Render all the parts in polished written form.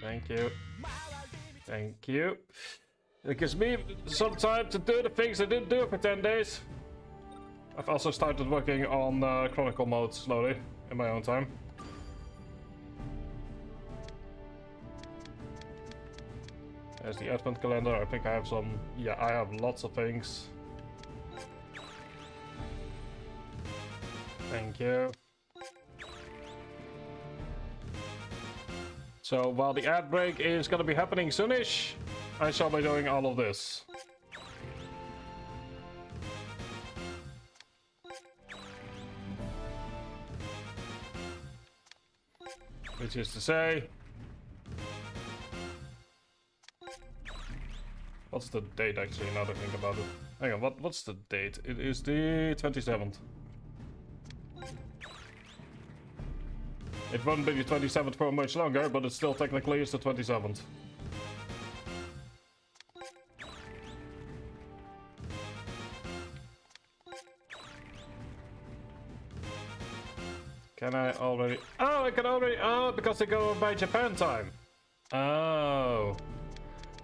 Thank you. Thank you. It gives me some time to do the things I didn't do for 10 days. I've also started working on Chronicle mode slowly in my own time. There's the advent calendar. I think I have some... Yeah, I have lots of things. Thank you. So while the ad break is gonna be happening soonish, I shall be doing all of this. Which is to say... What's the date actually, now that I think about it? Hang on, what's the date? It is the 27th. It won't be the 27th for much longer, but it still technically is the 27th. Can I already... Oh, I can already... Oh, because they go by Japan time. Oh.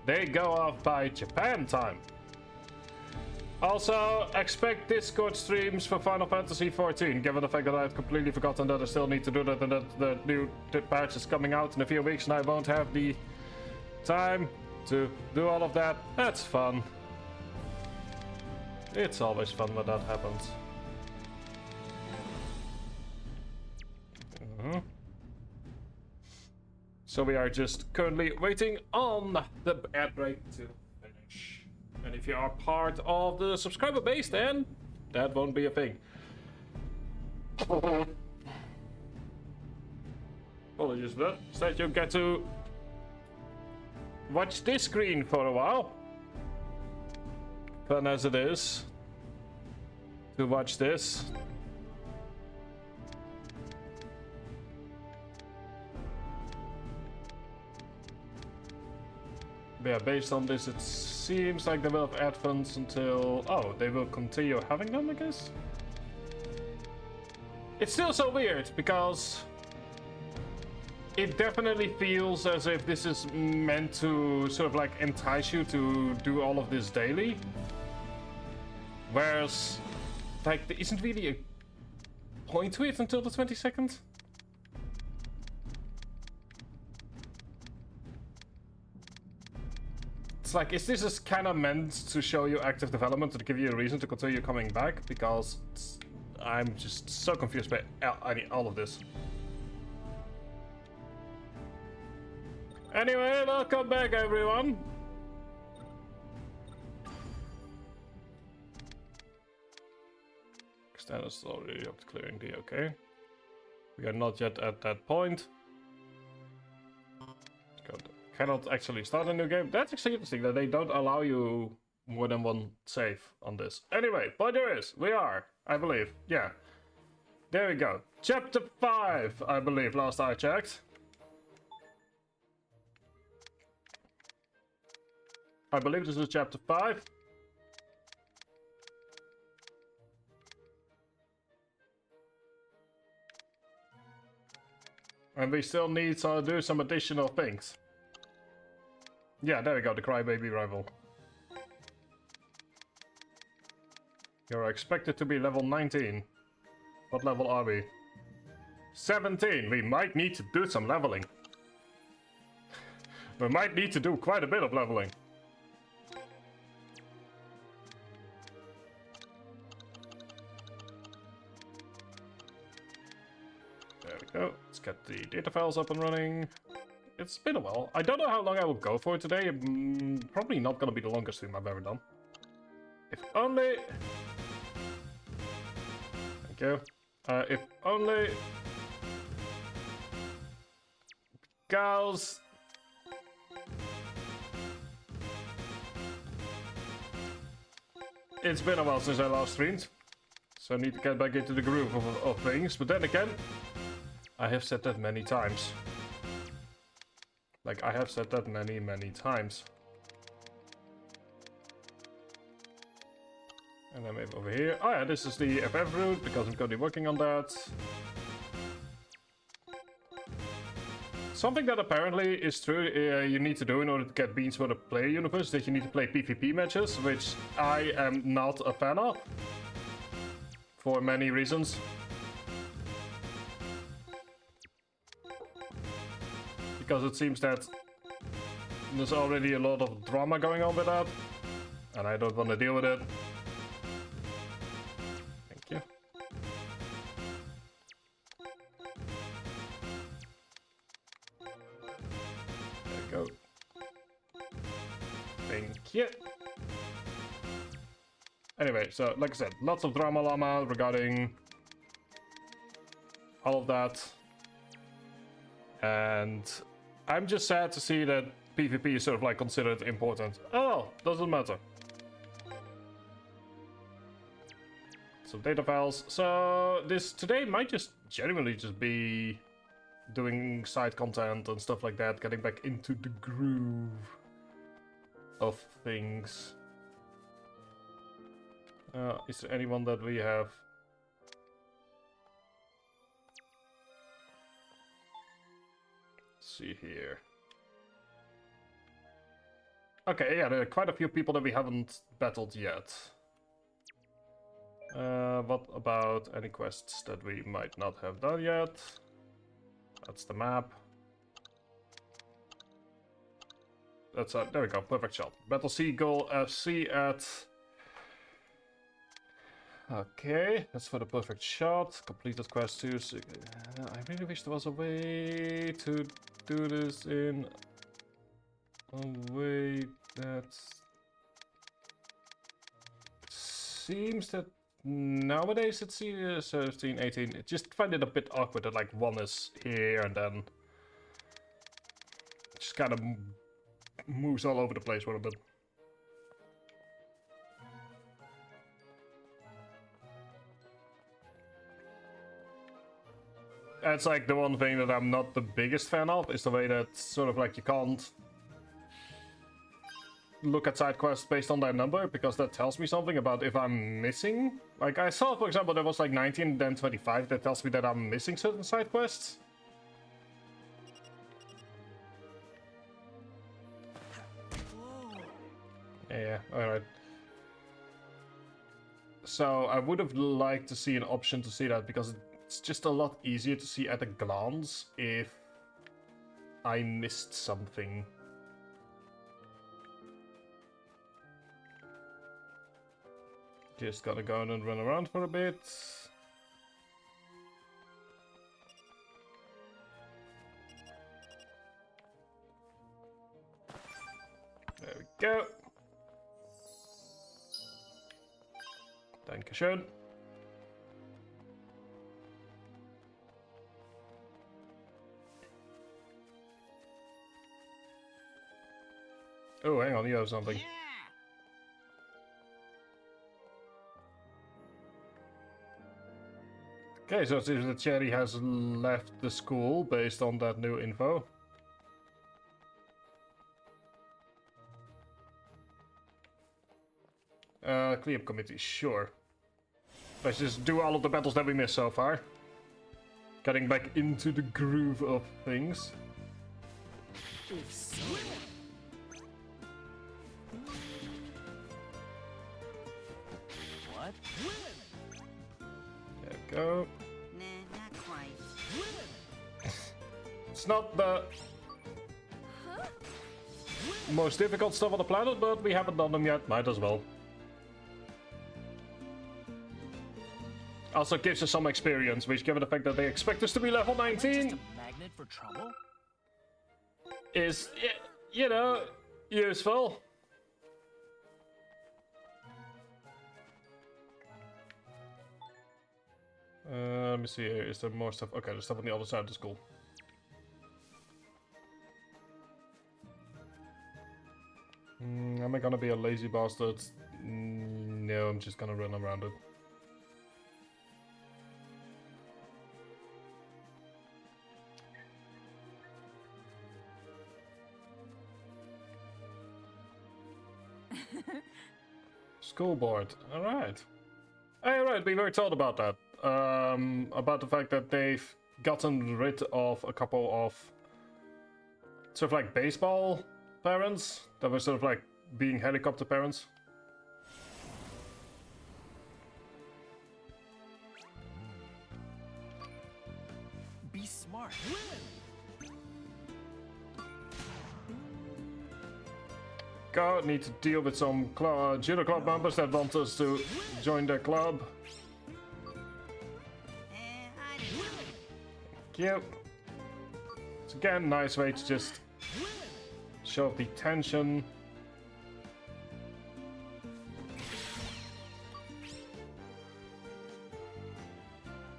They go off by Japan time. Also, expect Discord streams for Final Fantasy XIV, given the fact that I've completely forgotten that I still need to do that and that the new patch is coming out in a few weeks and I won't have the time to do all of that. That's fun. It's always fun when that happens. So we are just currently waiting on the ad break to finish. And if you are part of the subscriber base, then that won't be a thing. Apologies for that. So that you get to watch this screen for a while. Fun as it is to watch this. Yeah, based on this, it seems like they will have advents until... Oh, they will continue having them, I guess? It's still so weird, because... It definitely feels as if this is meant to sort of like entice you to do all of this daily. Whereas, like, there isn't really a point to it until the 22nd. It's like, is this kind of meant to show you active development, to give you a reason to continue coming back? Because I'm just so confused by all of this. Anyway, welcome back, everyone. Status already up to clearing D, okay. We are not yet at that point. Cannot actually start a new game. That's actually interesting that they don't allow you more than one save on this. Anyway, but there is. We are, I believe. Yeah. There we go. Chapter 5, I believe, last I checked. I believe this is chapter 5. And we still need to do some additional things. Yeah, there we go, the crybaby rival. You're expected to be level 19. What level are we? 17! We might need to do some leveling. We might need to do quite a bit of leveling. There we go. Let's get the data files up and running. It's been a while. I don't know how long I will go for today. Probably not gonna be the longest stream I've ever done. If only... Thank you. If only... Because... It's been a while since I last streamed. So I need to get back into the groove of things. But then again, I have said that many times. Like, I have said that many, many times. And then maybe over here. Oh yeah, this is the FF route, because I'm currently working on that. something that apparently is true you need to do in order to get beans for the player universe, that you need to play PvP matches, which I am not a fan of. For many reasons. Because it seems that there's already a lot of drama going on with that. And I don't want to deal with it. Thank you. There we go. Thank you. Anyway, so like I said, lots of drama llama regarding all of that. And I'm just sad to see that PvP is sort of like considered important. Oh, doesn't matter. Some data files. So this today might just genuinely just be doing side content and stuff like that, getting back into the groove of things. Is there anyone that we have? Let's see here. Okay, yeah, there are quite a few people that we haven't battled yet. What about any quests that we might not have done yet? That's the map. That's there we go, perfect shot. Battle Seagull FC at... Okay, that's for the perfect shot. Completed quest 2. So, I really wish there was a way to do this in a way that seems that nowadays it's 17, 18. I just find it a bit awkward that like one is here and then just kind of moves all over the place for a bit. That's like the one thing that I'm not the biggest fan of, is the way that sort of like you can't look at side quests based on their number, because that tells me something about if I'm missing. Like I saw, for example, there was like 19 then 25, that tells me that I'm missing certain side quests. Yeah, alright. So I would have liked to see an option to see that, because it's just a lot easier to see at a glance if I missed something. Just gotta go and run around for a bit. There we go. Dankeschön. Oh, hang on, you have something. Okay, so it seems that Cherry has left the school based on that new info. Clear-up committee, sure. Let's just do all of the battles that we missed so far. Getting back into the groove of things. What? There we go. Nah, not quite. It's not the most difficult stuff on the planet, but we haven't done them yet. Might as well. Also gives us some experience, which, given the fact that they expect us to be level 19, Just a magnet for trouble? is, you know, useful. Let me see here. Is there more stuff? Okay, there's stuff on the other side of the school. Am I gonna be a lazy bastard? No, I'm just gonna run around it. School board. Alright. Alright, we were told about that. About the fact that they've gotten rid of a couple of sort of like baseball parents that were sort of like being helicopter parents. Be smart. Go, need to deal with some judo club members that want us to join their club. I don't know. Cute. It's again nice way to just show the tension.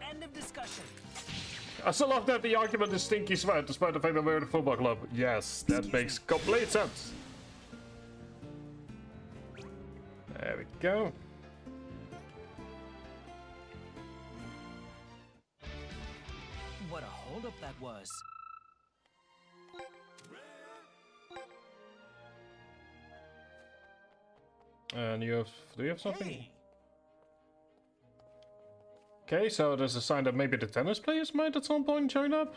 End of discussion. I still love that the argument is Stinky Sweat, despite the fact that we're in a football club. Yes, that makes complete sense. There we go. What a holdup that was. And you have, do you have something? Hey. Okay, so there's a sign that maybe the tennis players might at some point join up.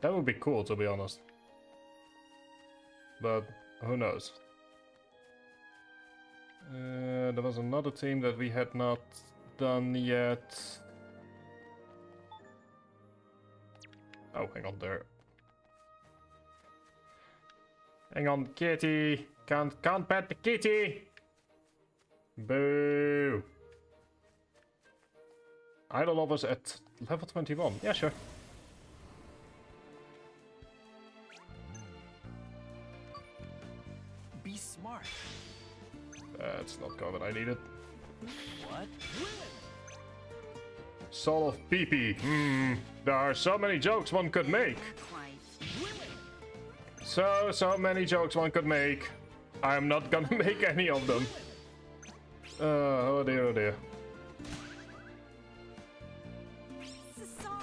That would be cool, to be honest. But who knows? There was another team that we had not done yet. Oh, hang on there. Hang on, kitty. Can't pet the kitty. Boo. Idol lovers at level 21. Yeah, sure. Be smart. That's not what I needed. What? Soul of Pee-Pee. There are so many jokes one could make. Quite. So many jokes one could make. I'm not gonna make any of them. Oh dear, oh dear. Sorry.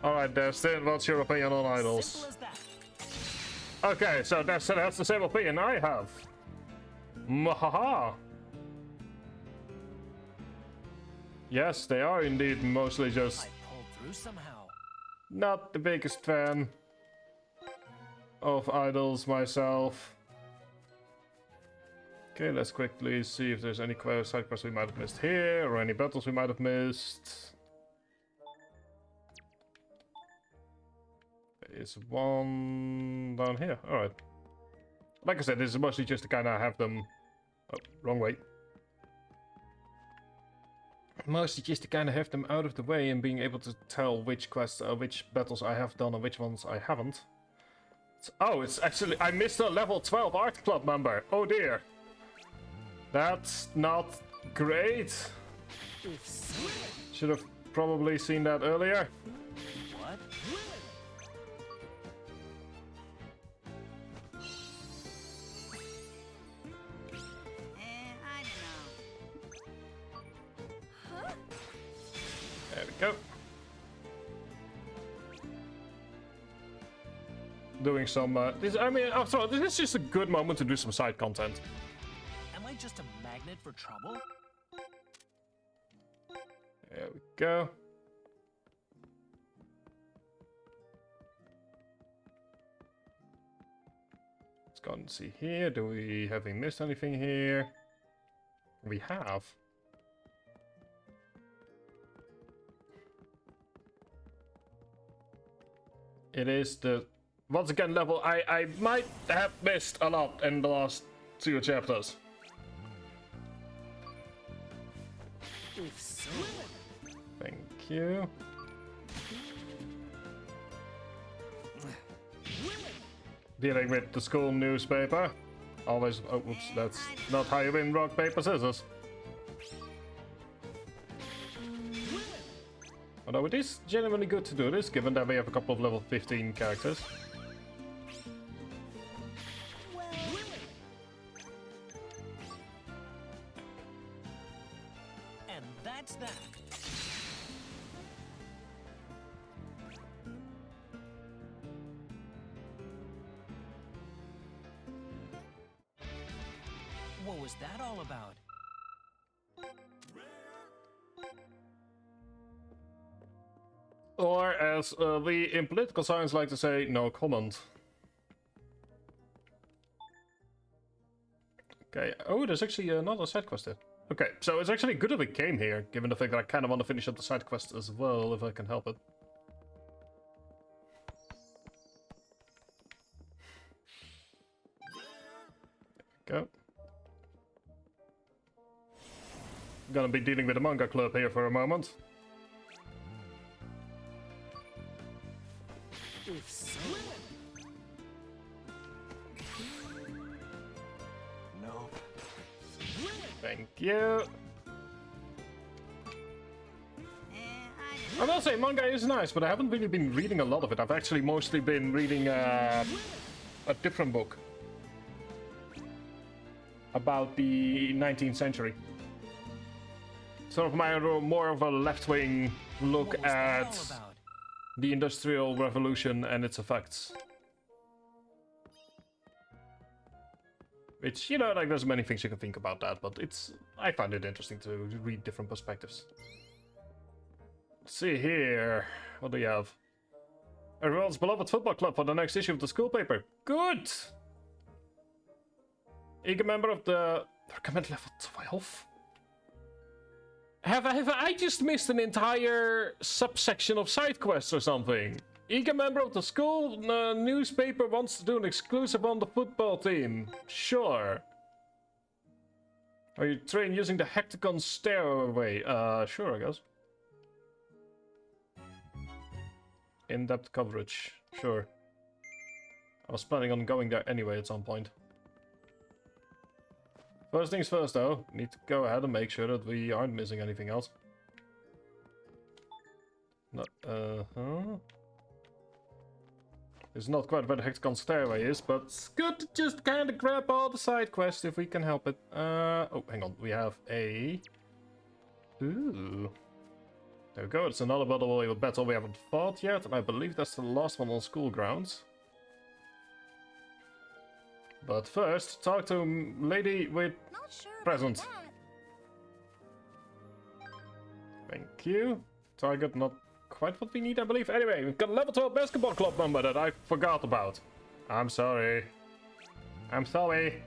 Alright, Destin, what's your opinion on idols? Simple as that. Okay, so that's the same opinion I have. Mwahaha. Yes, they are indeed mostly just I pulled through somehow. not the biggest fan of idols myself. Okay, let's quickly see if there's any side quests we might have missed here, or any battles we might have missed. There is one down here. Alright. Like I said, this is mostly just to kind of have them... Oh, wrong way. Mostly just to kind of have them out of the way and being able to tell which quests, which battles I have done and which ones I haven't. Oh, it's actually... I missed a level 12 art club member. Oh dear. That's not great. If so. Should have probably seen that earlier. What? I don't know. There we go. Doing some, after all, this is just a good moment to do some side content. Am I just a magnet for trouble? There we go. Let's go and see here. Have we missed anything here? We have. It is the, once again, level I might have missed a lot in the last 2 chapters. If so. Thank you. Dealing with the school newspaper. Always, oh, oops, that's not how you win rock, paper, scissors. Although it is genuinely good to do this, given that we have a couple of level 15 characters. And that's that. What was that all about? Or as we in political science like to say, no comment. Okay, oh, there's actually another side quest there. Okay, so it's actually good that we came here, given the fact that I kind of want to finish up the side quest as well, if I can help it. There we go. Gonna be dealing with the manga club here for a moment. If so. No. Thank you. I will say, manga is nice, but I haven't really been reading a lot of it. I've actually mostly been reading a different book about the 19th century. Sort of more of a left-wing look What was that all at about? the Industrial Revolution and its effects. Which, you know, like there's many things you can think about that, but I find it interesting to read different perspectives. Let's see here. What do you have? Everyone's beloved football club for the next issue of the school paper. Good! Eager member of the... Recommend level 12? Have I just missed an entire subsection of side quests or something? Eager member of the school newspaper wants to do an exclusive on the football team. Sure. Are you trained using the hectagon stairway? Sure, I guess. In-depth coverage. Sure. I was planning on going there anyway at some point. First things first, though. Need to go ahead and make sure that we aren't missing anything else. No, It's not quite where the hectagon stairway is, but it's good to just kind of grab all the side quests if we can help it. Oh, hang on. We have a... Ooh. There we go. It's another battle we haven't fought yet, and I believe that's the last one on school grounds. But first, talk to lady with Not sure present. about Thank you. Target not quite what we need, I believe. Anyway, we've got a level 12 basketball club member that I forgot about. I'm sorry. I'm sorry.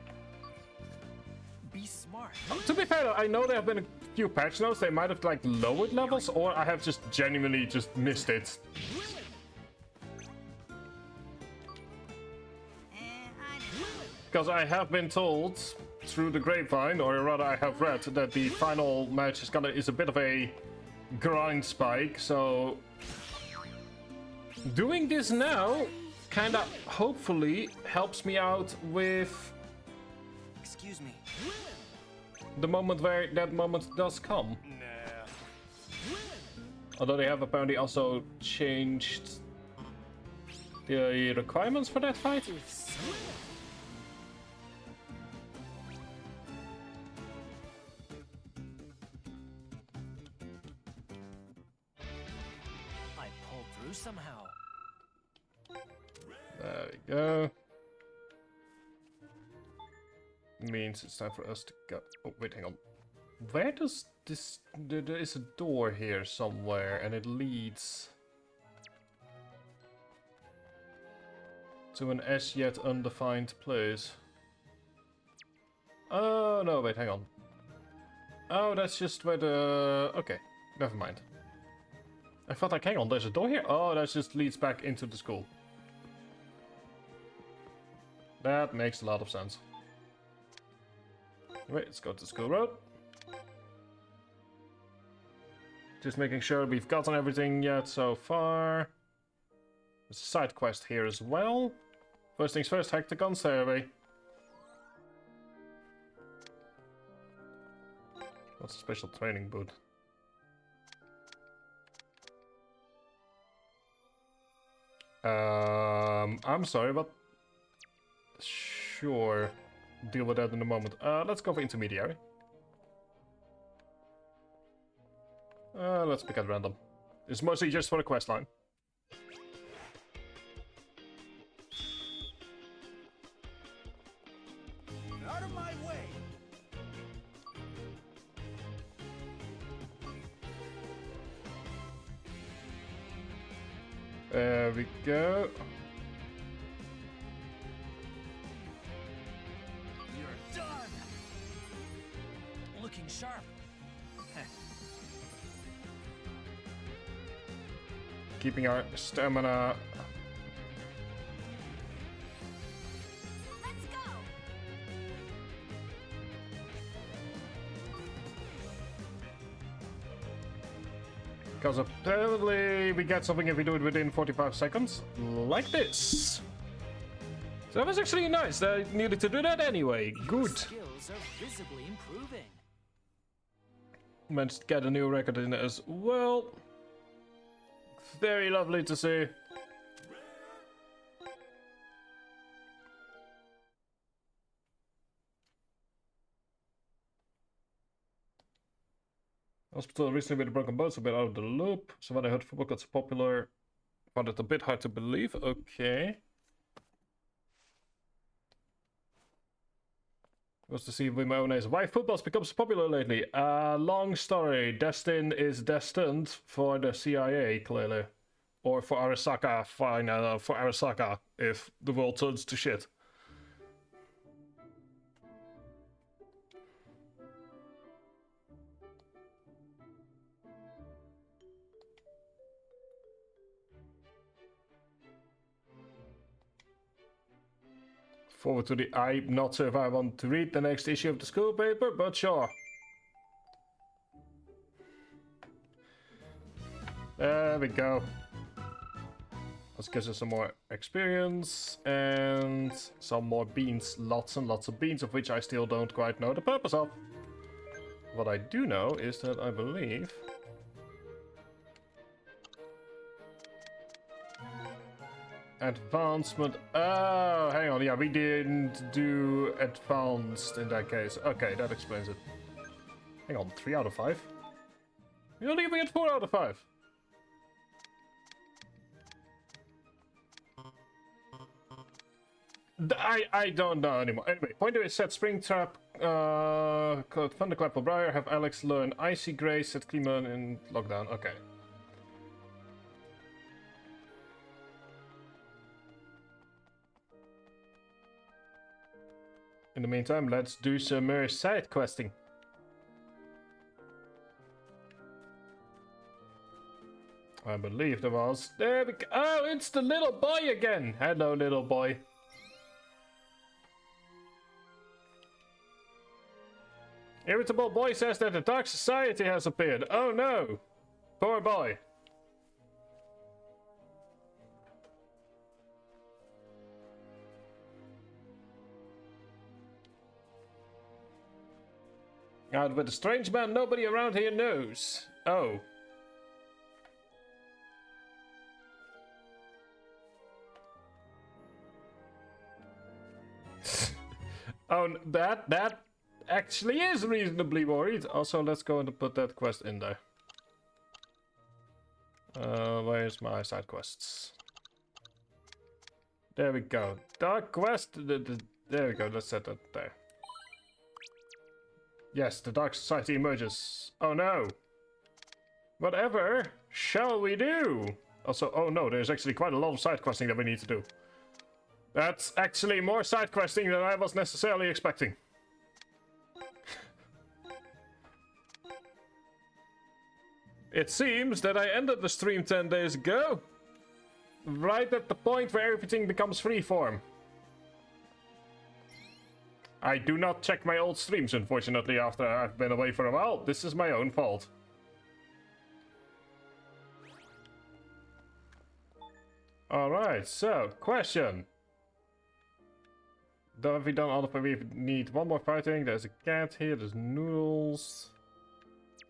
Be smart. To be fair, I know there have been a few patch notes. They might have like lowered levels, or I have just genuinely just missed it. Because I have been told through the grapevine, or rather I have read, that the final match is a bit of a grind spike, so doing this now kinda hopefully helps me out with Excuse me. the moment where that moment does come. Nah. Although they have apparently also changed the requirements for that fight. If so. I pulled through somehow. There we go. Means it's time for us to go. Oh, wait, hang on. Where does this... There is a door here somewhere, and it leads to an as yet undefined place. Oh, no, wait, hang on. Oh, that's just where the... Okay, never mind. I thought, like, hang on, there's a door here? Oh, that just leads back into the school. That makes a lot of sense. Wait, let's go to the school road. Just making sure we've gotten everything yet so far. There's a side quest here as well. First things first, hectagon stairway. What's a special training boot? I'm sorry, but sure, deal with that in a moment. Let's go for intermediary. Let's pick at random. It's mostly just for the quest line. Out of my way. There we go. You're done. Looking sharp. Keeping our stamina. Let's go. Because apparently we get something if we do it within 45 seconds. Like this. So that was actually nice. I needed to do that anyway. Good. Skills are visibly improving. Managed to get a new record in as well. Very lovely to see. Hospital recently with a broken bones, a bit out of the loop. So when I heard football got so popular, found it a bit hard to believe. Okay. Was to see with my own eyes why football's become so popular lately. Long story. Destin is destined for the CIA, clearly. Or for Arasaka, fine, for Arasaka, if the world turns to shit. Forward to the... I'm not sure if I want to read the next issue of the school paper, but sure. There we go. Let's get us some more experience and some more beans. Lots and lots of beans, of which I still don't quite know the purpose of. What I do know is that I believe... Advancement. Oh, hang on. Yeah, we didn't do advanced in that case. Okay, that explains it. Hang on, 3 out of 5? You're leaving it 4 out of 5. I don't know anymore. Anyway, pointer is set Springtrap, Thunderclap for Briar, have Alex learn Icy Grace, set Clean in lockdown. Okay. In the meantime, let's do some more side questing. I believe there was. There we go. Oh, it's the little boy again. Hello, little boy. Irritable boy says that the Dark Society has appeared. Oh no. Poor boy. Out with a strange man nobody around here knows. Oh. Oh, that actually is reasonably worried. Also, let's go and put that quest in there. Where's my side quests? There we go. Dark quest. There we go. Let's set that there. Yes, the Dark Society emerges. Oh no. Whatever shall we do? Also, oh no, there's actually quite a lot of side questing that we need to do. That's actually more side questing than I was necessarily expecting. It seems that I ended the stream 10 days ago. Right at the point where everything becomes freeform. I do not check my old streams, unfortunately, after I've been away for a while. This is my own fault. Alright, so, question. Have we done all of it? We need one more fighting. There's a cat here, there's noodles.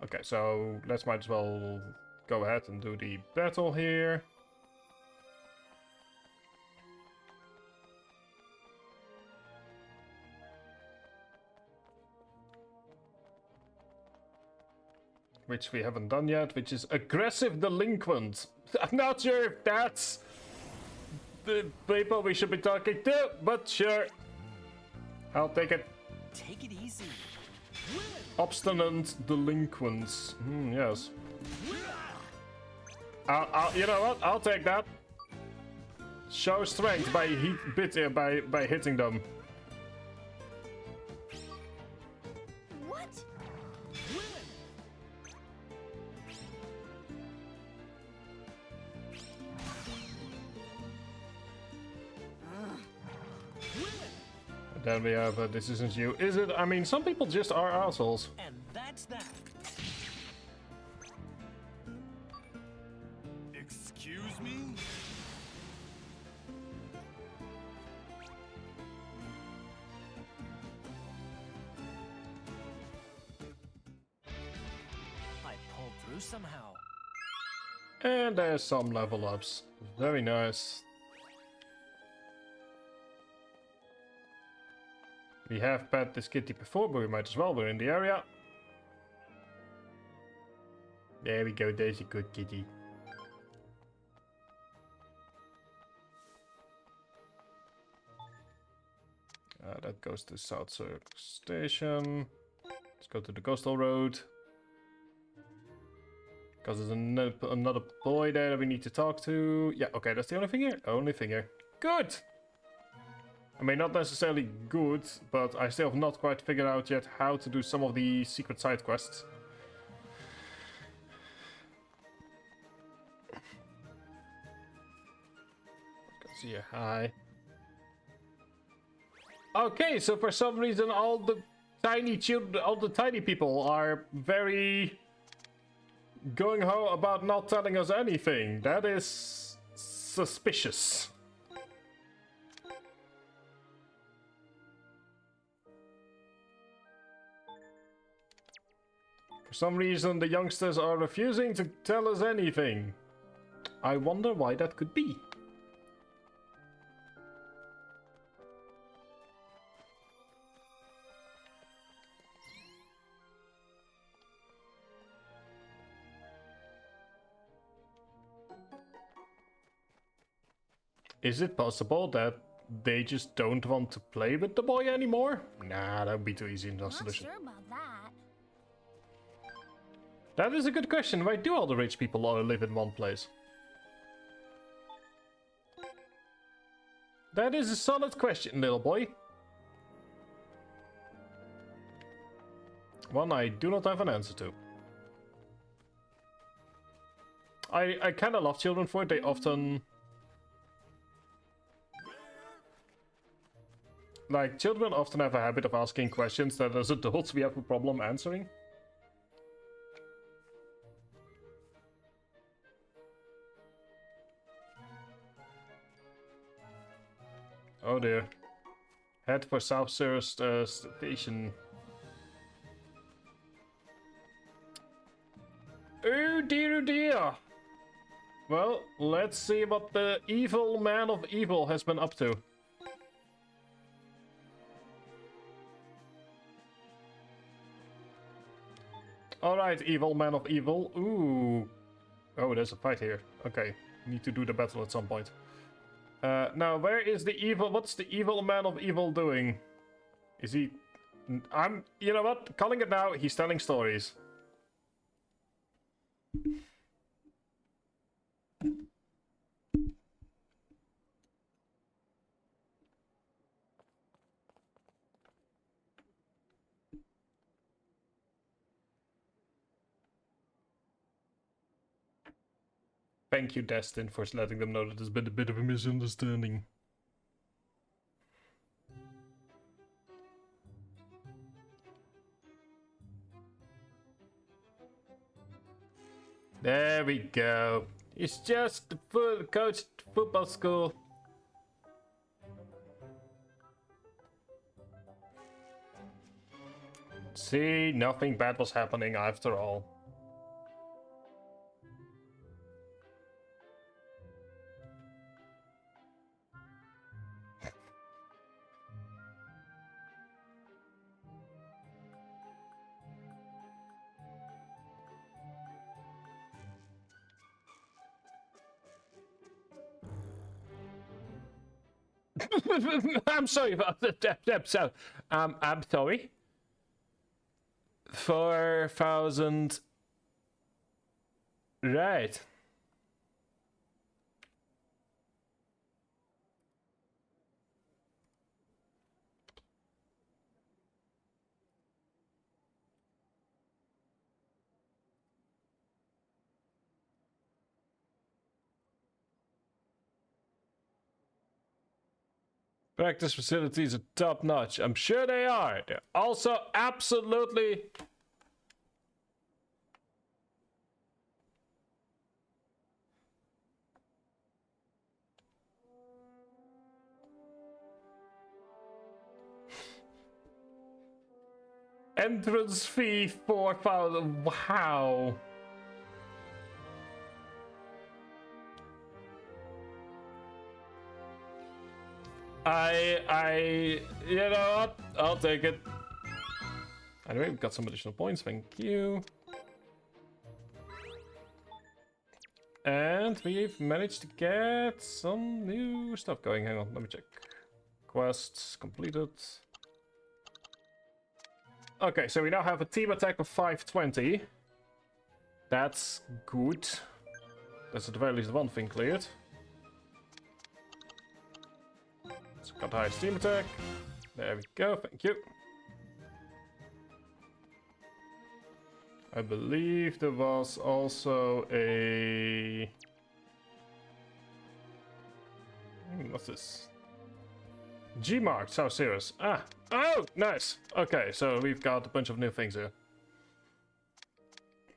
Okay, so let's might as well go ahead and do the battle here. Which we haven't done yet, which is aggressive delinquent. I'm not sure if that's the people we should be talking to, but sure. I'll take it. Take it easy. Obstinate delinquents. Yes. You know what? I'll take that. Show strength by by hitting them. What? Then we have this isn't you, is it? I mean, some people just are assholes. And that's that. Excuse me? I pulled through somehow. And there's some level ups. Very nice. We have pet this kitty before, but we might as well. We're in the area. There we go. There's a good kitty. That goes to South Cirque Station. Let's go to the coastal road. Because there's another boy there that we need to talk to. Yeah, okay, that's the only thing here. Only thing here. Good! I mean, not necessarily good, but I still have not quite figured out yet how to do some of the secret side quests. See you. Hi. Okay, so for some reason all the tiny children, all the tiny people are very gung-ho about not telling us anything. That is suspicious. For some reason the youngsters are refusing to tell us anything. I wonder why that could be. Is it possible that they just don't want to play with the boy anymore? Nah, that would be too easy in that Not solution. sure about that. That is a good question. Why do all the rich people all live in one place? That is a solid question, little boy. One I do not have an answer to. I kind of love children for it. They often... Like, children often have a habit of asking questions that as adults we have a problem answering. Oh dear. Head for South Cirque Station. Oh dear, oh dear. Well, let's see what the evil man of evil has been up to. Alright, evil man of evil. Ooh. Oh, there's a fight here. Okay. Need to do the battle at some point. Now, where is the evil... What's the evil man of evil doing? Is he... You know what? Calling it now. He's telling stories. Thank you, Destin, for letting them know that there's been a bit of a misunderstanding. There we go. It's just the full coached football school. See, nothing bad was happening after all. I'm sorry about that episode. I'm sorry. 4,000. Right. Practice facilities are top notch. I'm sure they are. They're also absolutely... Entrance fee 4,000. Wow. You know what? I'll take it. Anyway, we've got some additional points. Thank you. And we've managed to get some new stuff going. Hang on, let me check. Quests completed. Okay, so we now have a team attack of 520. That's good. That's at the very least one thing cleared. So got the highest team attack. There we go, thank you. I believe there was also a... What's this? G-Mark, so serious. Ah! Oh! Nice! Okay, so we've got a bunch of new things here.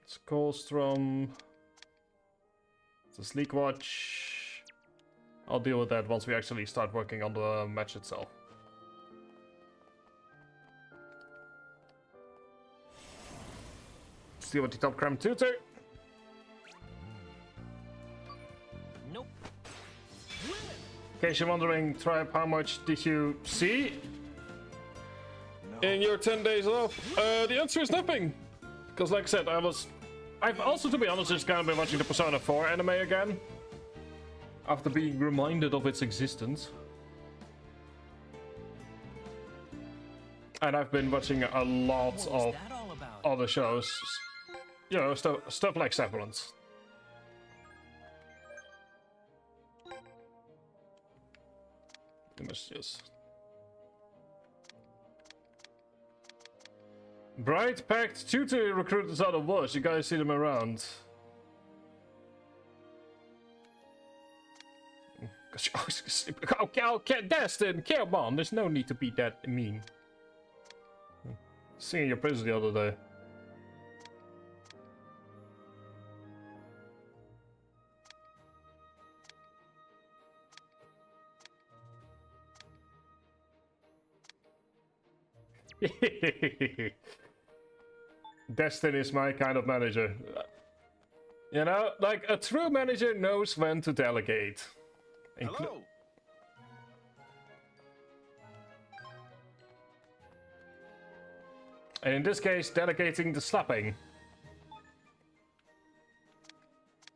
Skullstrom. It's a Sleek Watch. I'll deal with that once we actually start working on the match itself. See what the top cram tutor. Nope. In case you're wondering, Tribe, how much did you see in your 10 days off? The answer is nothing. Because like I said, I've also, to be honest, just kind of been watching the Persona 4 anime again. After being reminded of its existence. And I've been watching a lot of other shows. You know, stuff like Severance. You must just... Bright packed tutor recruiters out of Wash. You guys see them around. Okay, Destin, come on. There's no need to be that mean. Singing your praises the other day. Destin is my kind of manager. You know, like a true manager knows when to delegate. Hello. And in this case, delegating the slapping.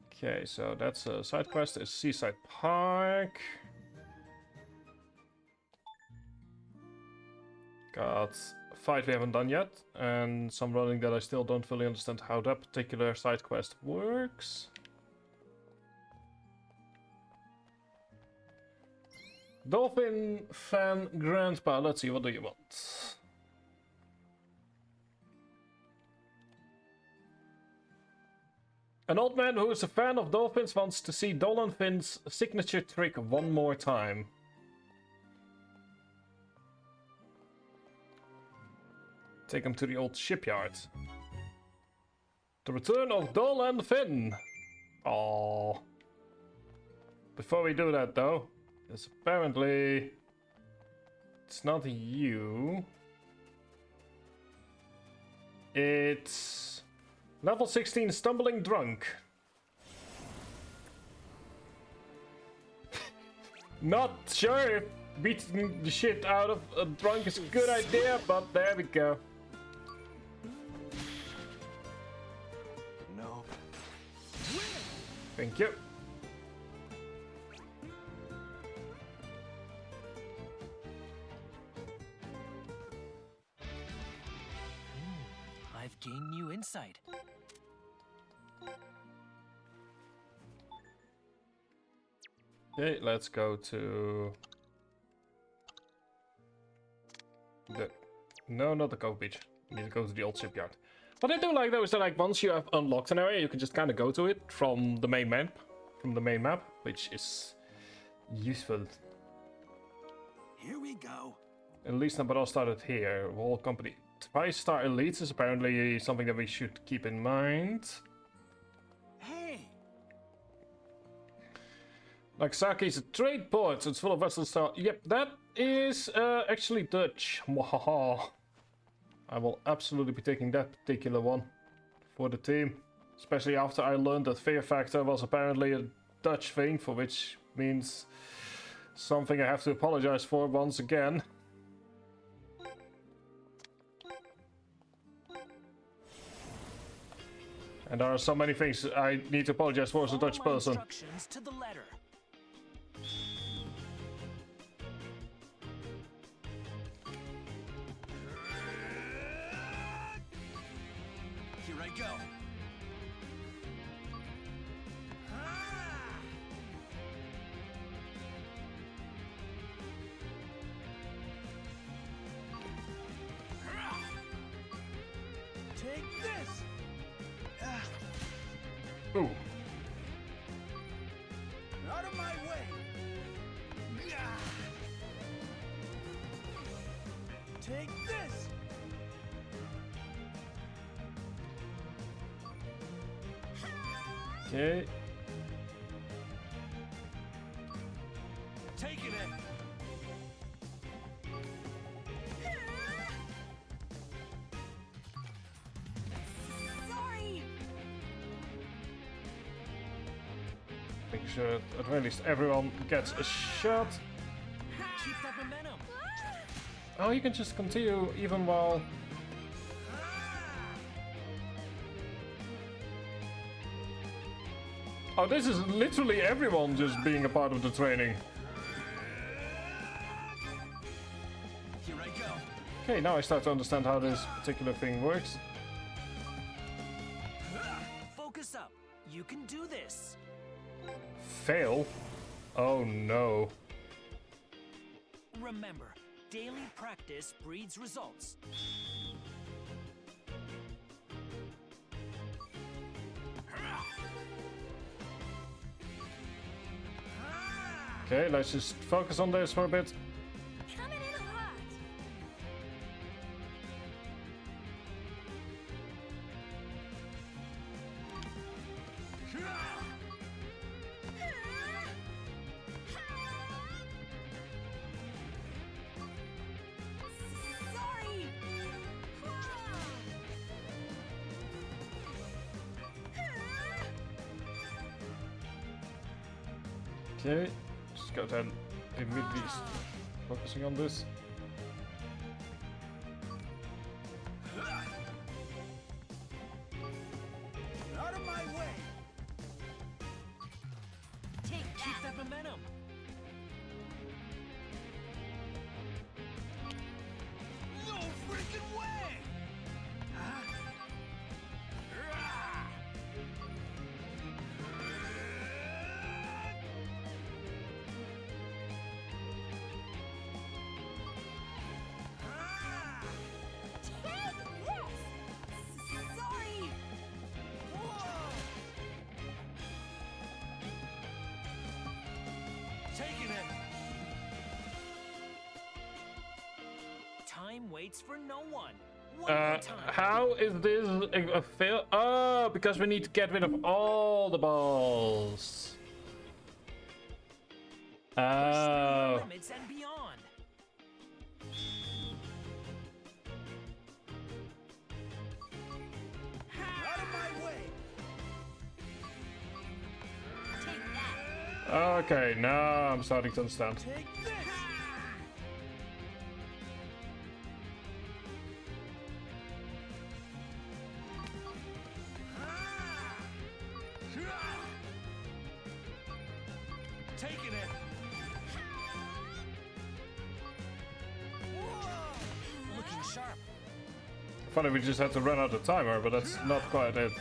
Okay, so that's a side quest. Is Seaside Park. Got a fight we haven't done yet, and some running that I still don't fully understand how that particular side quest works. Dolphin fan grandpa, let's see, what do you want? An old man who is a fan of dolphins wants to see Dolan Finn's signature trick one more time. Take him to the old shipyard. The return of Dolan Finn. Oh. Before we do that though, because apparently it's not you. It's level 16 stumbling drunk. Not sure if beating the shit out of a drunk is a good idea, but there we go. No. Thank you. I've gained new insight. Okay, let's go to the... No, not the Cove Beach. We need to go to the old shipyard. What I do like though is that like once you have unlocked an area, you can just kind of go to it from the main map, which is useful. Here we go. At least not all started here. Whole company. 5-star elites is apparently something that we should keep in mind. Hey, Nagasaki is a trade port, so it's full of vessels. So, yep, that is actually Dutch. Mwahaha. I will absolutely be taking that particular one for the team. Especially after I learned that fear factor was apparently a Dutch thing, for which means something I have to apologize for once again. And there are so many things I need to apologize for as a Dutch Follow my person. instructions to the letter. here I go. Take this. Ooh. Out of my way. Take this. Okay. Taking it. Sorry. Making sure at very least everyone gets a shot. Keep that momentum. Oh, you can just continue even while... Oh, this is literally everyone just being a part of the training. Here I go. Okay, now I start to understand how this particular thing works. Focus up. You can do this. Fail? Oh no. Remember, daily practice breeds results. Okay, let's just focus on this for a bit. Coming in hot. Sorry. Okay, just go down immediately focusing on this. Out of my way. Take Keep that. that momentum. No freaking way. Take this. Sorry. Taking it. Time waits for no one. One more time. How is this a fail? Oh, because we need to get rid of all the balls. Push through your Oh. limits and beyond. Out of my way. Take that. Okay, now I'm starting to understand. Take this. Taking it. Looking sharp. I thought we just had to run out of timer, but that's not quite it.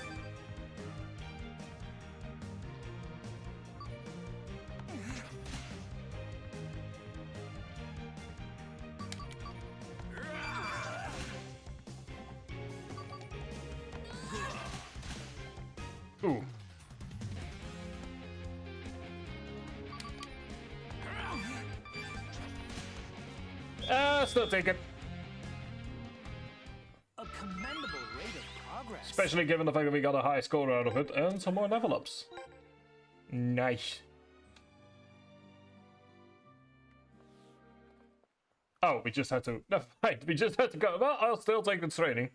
Ooh. still take it. A commendable rate of progress. Especially given the fact that we got a high score out of it and some more level ups. Nice. Oh, we just had to... Never mind, we just had to go... Well, I'll still take the training.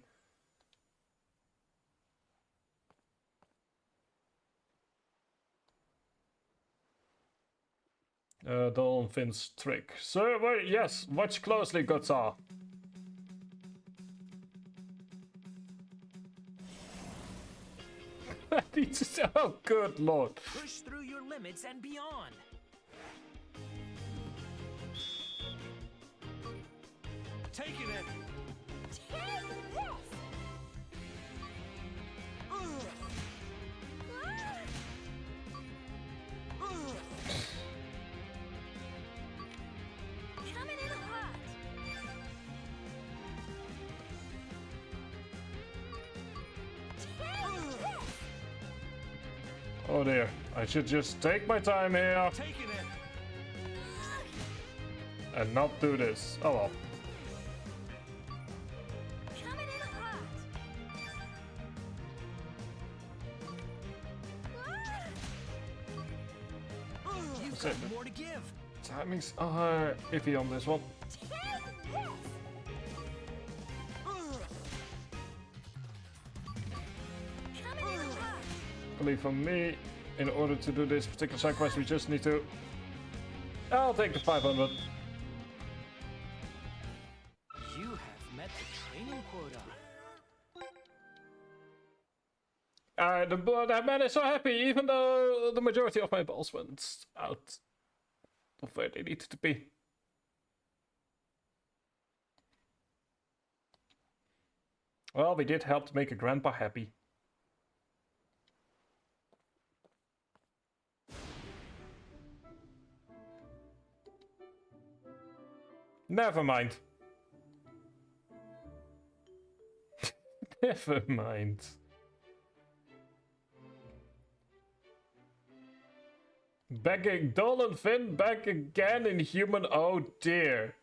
Dolphin's trick. Sir, wait, yes, watch closely, Godzar. Oh, good lord. Push through your limits and beyond. Taking it. Take this! Coming in hot! Take this! Oh dear, I should just take my time here Taking it. and not do this. Oh well. Coming in hot! You've That's it. got more to give. Timings are iffy on this one. Take this! Coming in hot! Luckily for me, in order to do this particular side quest, we just need to... I'll take the 500. You have met the training quota. That man is so happy, even though the majority of my balls went out of where they needed to be. Well, we did help to make a grandpa happy. Never mind. Never mind. Dolan Finn back again in human. Oh dear.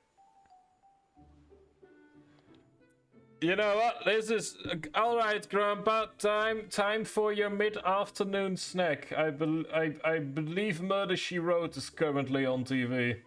You know what? This is all right, Grandpa. Time for your mid-afternoon snack. I believe Murder She Wrote is currently on TV.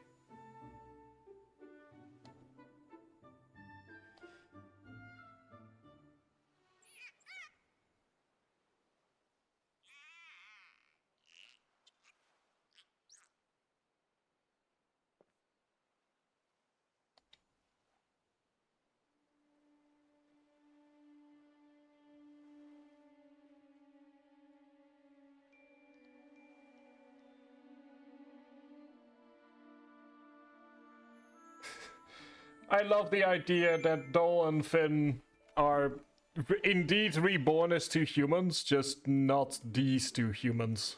I love the idea that Dol and Finn are indeed reborn as two humans, just not these two humans.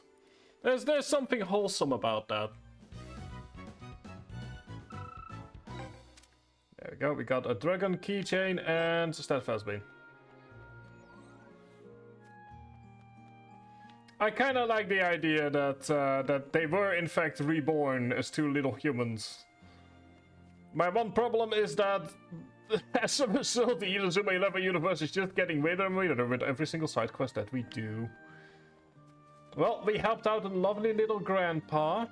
There's something wholesome about that. There we go, we got a dragon keychain and a steadfast beam. I kinda like the idea that that they were in fact reborn as two little humans. My one problem is that as a result, the Inazuma 11 universe is just getting weirder and weirder with every single side quest that we do. Well, we helped out a lovely little grandpa.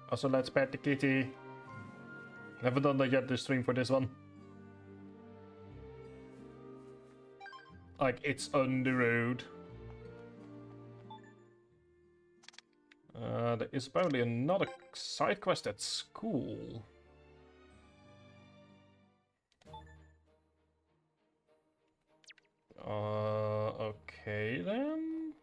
Also, let's pet the kitty. Never done that yet this stream for this one. Like, it's on the road. There is apparently another side quest at school. Okay then.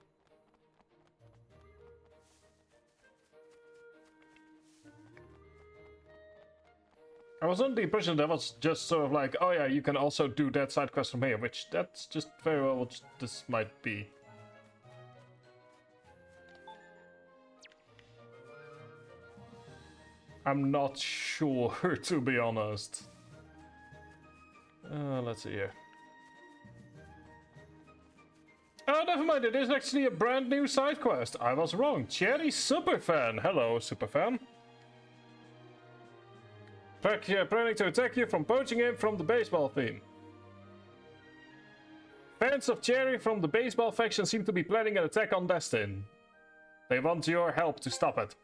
I was under the impression that was just sort of like, oh yeah, you can also do that side quest from here, which that's just very well what this might be. I'm not sure, to be honest. Let's see here. Oh, never mind, it is actually a brand new side quest. I was wrong. Cherry Superfan. Hello, Superfan. Planning to attack you from poaching him from the baseball theme. Fans of Cherry from the baseball faction seem to be planning an attack on Destin. They want your help to stop it.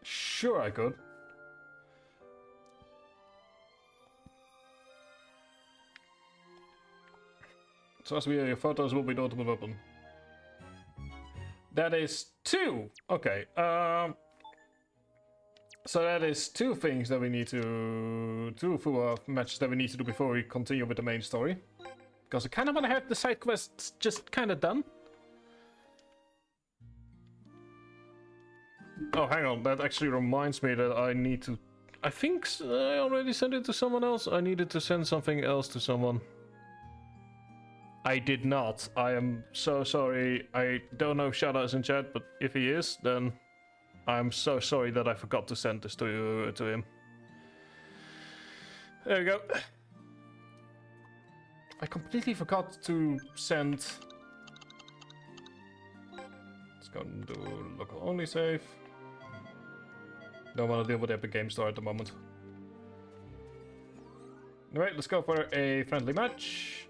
Sure I could. Trust me, your photos will be the ultimate weapon. That is 2! Okay, so that is 2 things that we need to... 2 full matches that we need to do before we continue with the main story. Because I kind of want to have the side quests just kind of done. Oh, hang on, that actually reminds me that I need to... I think I already sent it to someone else. I needed to send something else to someone. I did not. I am so sorry. I don't know if Shada is in chat, but if he is, then I'm so sorry that I forgot to send this to him. There we go. I completely forgot to send... Let's go and do local only save. Don't want to deal with the Epic Game Store at the moment. Alright, let's go for a friendly match.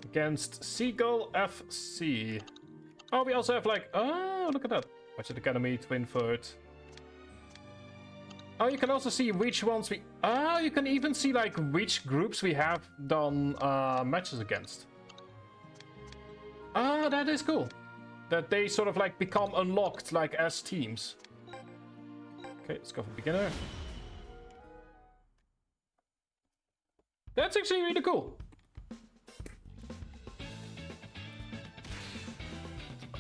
Against Seagull FC. Oh, we also have like... Oh, look at that. Watch Academy, Twinford. Oh, you can also see which ones we... Oh, you can even see like which groups we have done matches against. Oh, that is cool. That they sort of like become unlocked like as teams. Okay, let's go for beginner. That's actually really cool.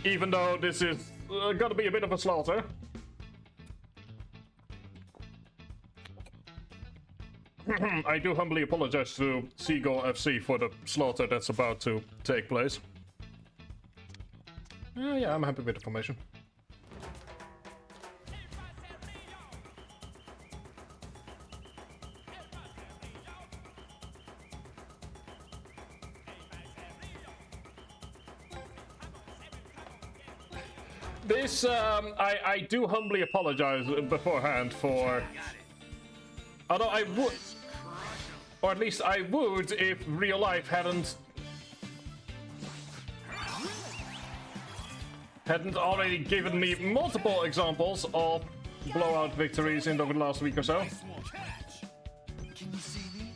Even though this is gonna be a bit of a slaughter. I do humbly apologize to Seagull FC for the slaughter that's about to take place. Yeah, I'm happy with the formation. This, I do humbly apologize beforehand for... Although I would... Or at least I would if real life hadn't already given me multiple examples of blowout victories in the last week or so. Can you see me?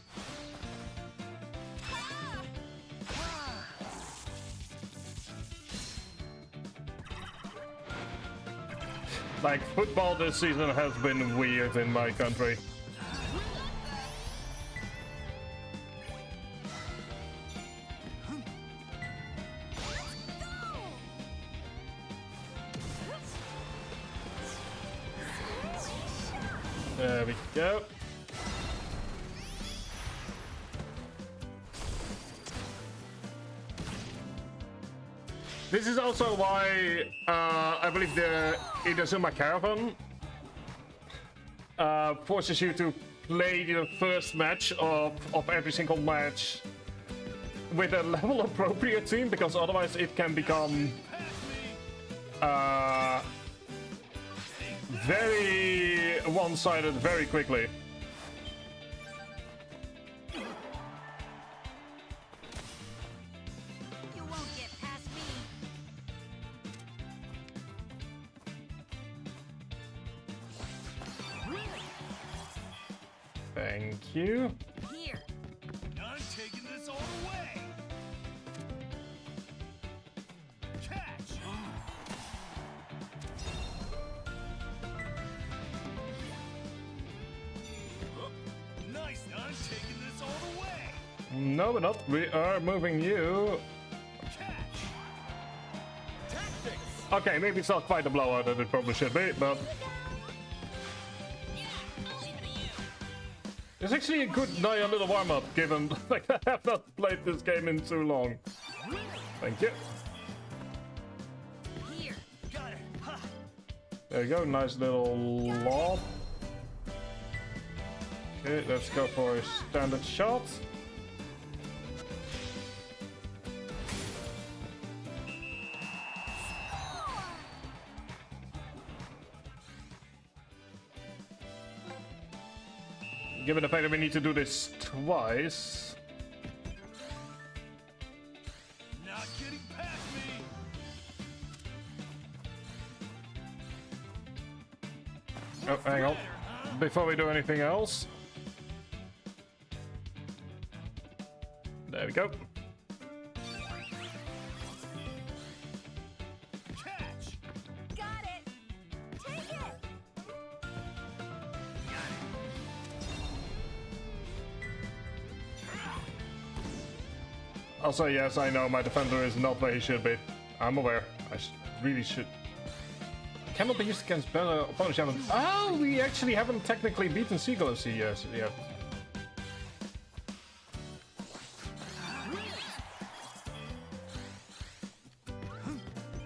Like, football this season has been weird in my country. There we go. This is also why I believe the Inazuma Caravan forces you to play the first match of every single match with a level appropriate team, because otherwise it can become very one-sided very quickly. You won't get past me. Thank you. Here. I'm taking this all the way. Catch. Nice. I'm taking this all the way. No, we're not. We are moving you. Catch. Tactics. Okay, maybe it's not quite the blowout that it probably should be, but it's actually a good little warm-up, given like I have not played this game in too long. Thank you. Here. Got it. Ha. There you go, nice little lob. Okay, let's go for a standard shot. given the fact that we need to do this twice. Not getting past me. Oh, hang on. Before we do anything else. There we go. Catch. Got it. Take it. Also, yes, I know my defender is not where he should be. I'm aware. I really should. Cannot be used against better opponents. Oh, we actually haven't technically beaten Disco Elysium yet.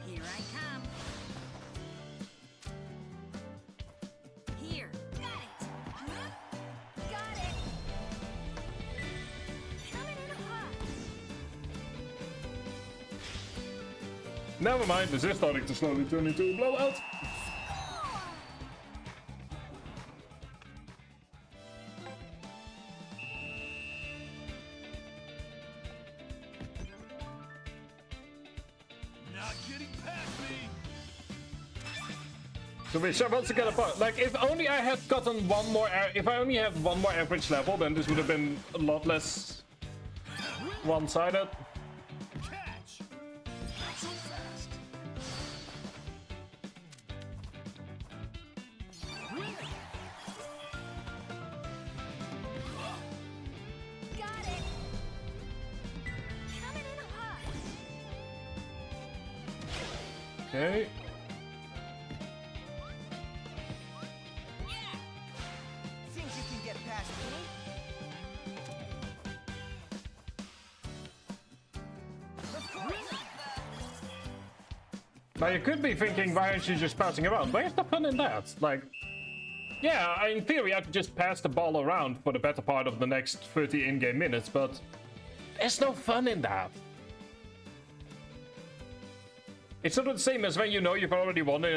Here I come. Here. Got it. Got it. Coming in hot. Never mind, this is starting to slowly turn into a blowout. Not getting past me. So we should once again apart. Like, if only I had gotten one more, if I only had one more average level, then this would have been a lot less one-sided. Catch. Not so fast. Got it. Coming in hot. Okay. Think you can get past me? Of course! Now you could be thinking, why aren't you just passing around? Where's the fun in that? Like, yeah, in theory I could just pass the ball around for the better part of the next 30 in-game minutes, but there's no fun in that. It's sort of the same as when you know you've already won when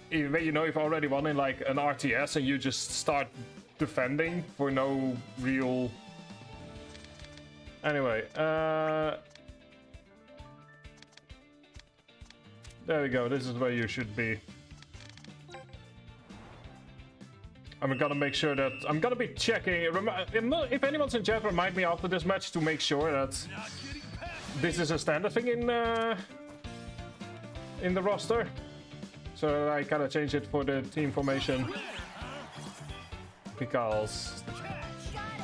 you know you've already won in like an RTS and you just start defending for no real. Anyway, there we go. This is where you should be. I'm gonna make sure that I'm gonna be checking. If anyone's in chat, remind me after this match to make sure that Not getting past. this is a standard thing in the roster. So I gotta change it for the team formation because,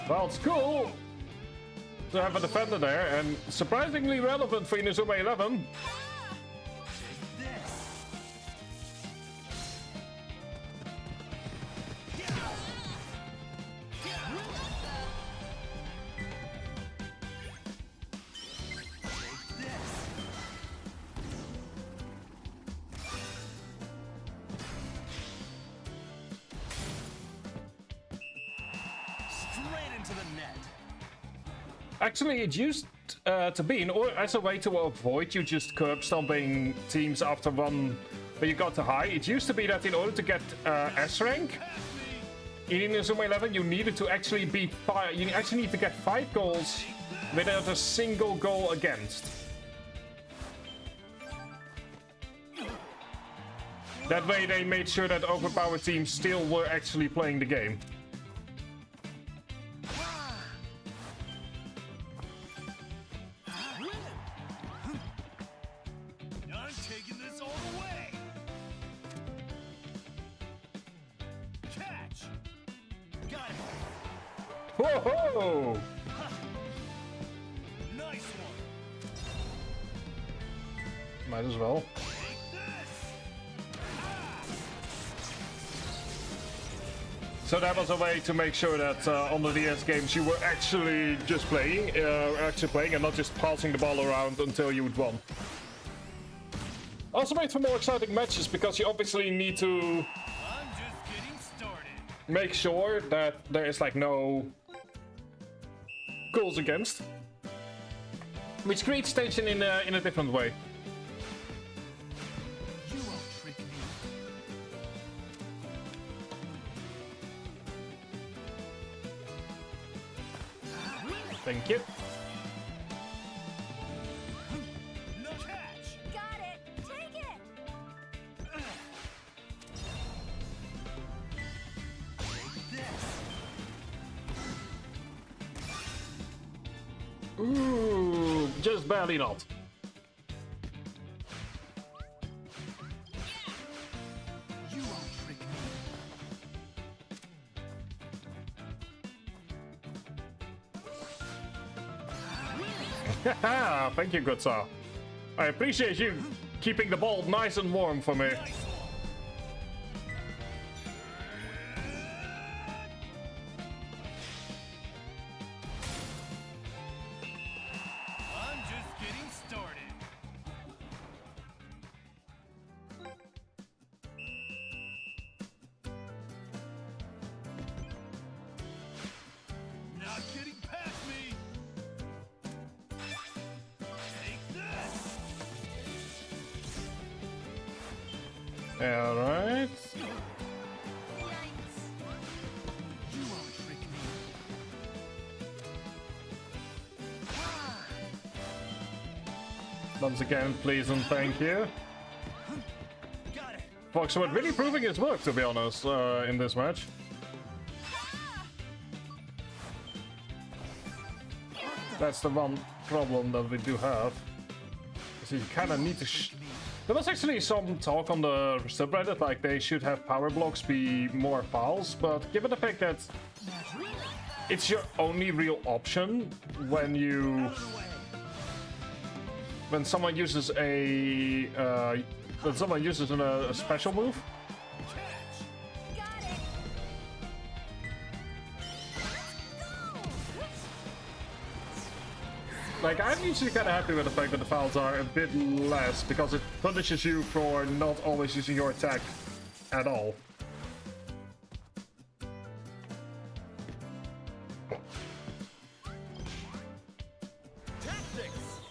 well, it's cool to have a defender there and surprisingly relevant for Inazuma 11. Straight into the net. Actually, it used to be, as a way to avoid you just curb stomping teams after one, when you got to high, it used to be that in order to get S rank in Inazuma 11, you needed to actually beat you actually need to get 5 goals without a single goal against. That way they made sure that overpowered teams still were actually playing the game. I'm taking this all the way. Catch. Got it. Whoa! Nice one. Might as well. Take this. So that was a way to make sure that on the DS games you were actually just playing, and not just passing the ball around until you would won. Also made for more exciting matches because you obviously need to I'm just getting started. make sure that there is like no goals against, which creates tension in a different way. You won't trick me. Thank you. No catch. Got it. Take it. This. Ooh, just barely not. You won't trick me. Haha, thank you, good sir. I appreciate you keeping the ball nice and warm for me. Nice one. I'm just getting started. Not getting past me. Take this. Alright. Yikes. You won't trick me. Once again, please and thank you. Got it. Foxwood really proving his work, to be honest, in this match. That's the one problem that we do have. Is you kind of need to. There was actually some talk on the subreddit, like they should have power blocks be more fouls, but given the fact that it's your only real option when you. When someone uses a. When someone uses a special move. Catch. Got it. Like, I'm usually kind of happy with the fact that the fouls are a bit less, because it punishes you for not always using your attack at all. Tactics.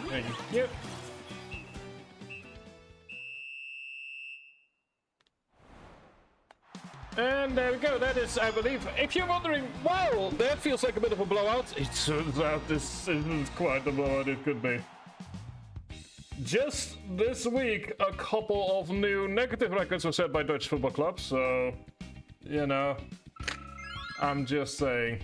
Thank you. And there we go, that is, I believe, if you're wondering, wow, that feels like a bit of a blowout. It turns out this isn't quite the blowout it could be. Just this week, a couple of new negative records were set by Dutch football clubs, so, you know, I'm just saying.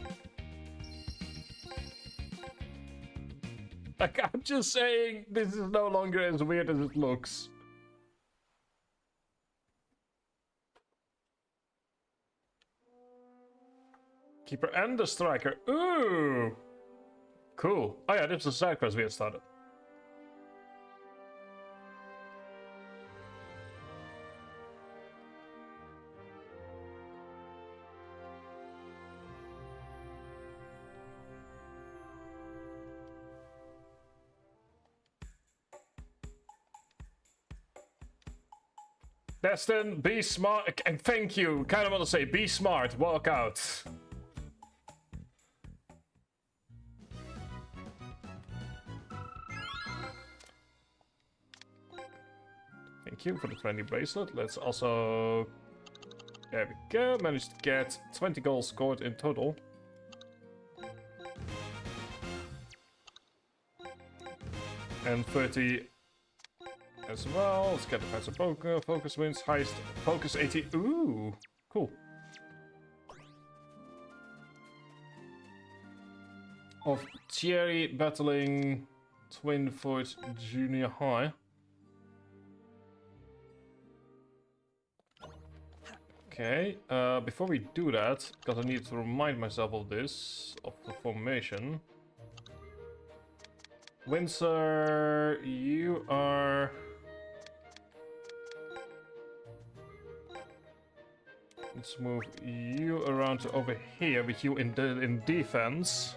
Like, I'm just saying, this is no longer as weird as it looks. Keeper and the striker. Ooh! Cool. Oh yeah, this was the side quest we had started. Destin, be smart. And thank you. Kind of want to say, be smart. Walk out. Thank you for the 20 bracelet. Let's also... There we go. Managed to get 20 goals scored in total. And 30 as well. Let's get the defensive focus wins. Highest focus 80. Ooh, cool. Of Thierry battling Twin Foot Junior High. Okay, before we do that, because I need to remind myself of this, of the formation. Windsor, you are... Let's move you around to over here with you in defense.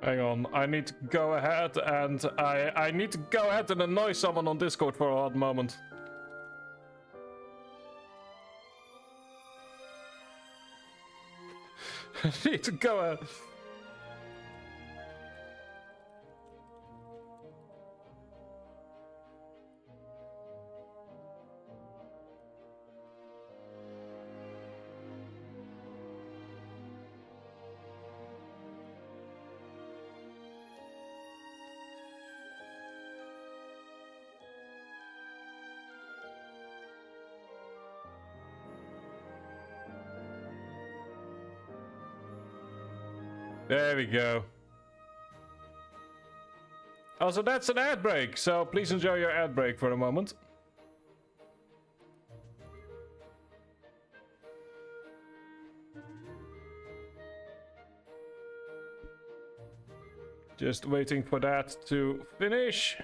Hang on, I need to go ahead and I need to go ahead and annoy someone on Discord for a hot moment. I need to go ahead. There we go. Also, that's an ad break, so please enjoy your ad break for a moment. Just waiting for that to finish.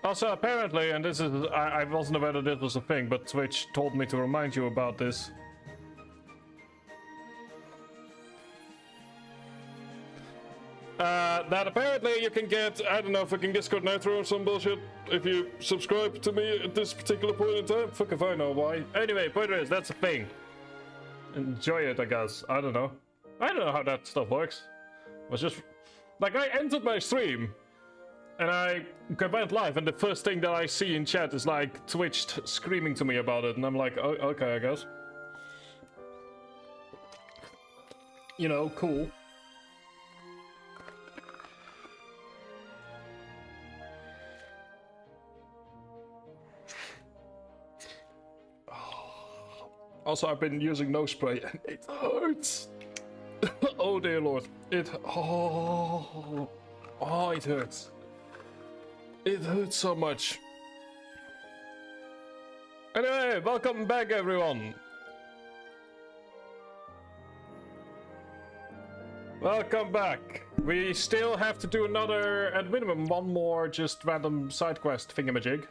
Also, apparently, and this is, I wasn't aware that this was a thing, but Twitch told me to remind you about this. That apparently you can get, I don't know, fucking Discord Nitro or some bullshit if you subscribe to me at this particular point in time. Fuck if I know why. Anyway, point is, that's a thing. Enjoy it, I guess. I don't know. I don't know how that stuff works. It was just, like, I entered my stream. And I went live, and the first thing that I see in chat is like Twitch screaming to me about it, and I'm like, oh, okay, I guess. You know, cool. Also, I've been using nose spray, and it hurts. Oh dear lord, it it hurts. It hurts so much. Anyway, welcome back everyone. Welcome back. We still have to do another, at minimum, one more just random side quest thingamajig.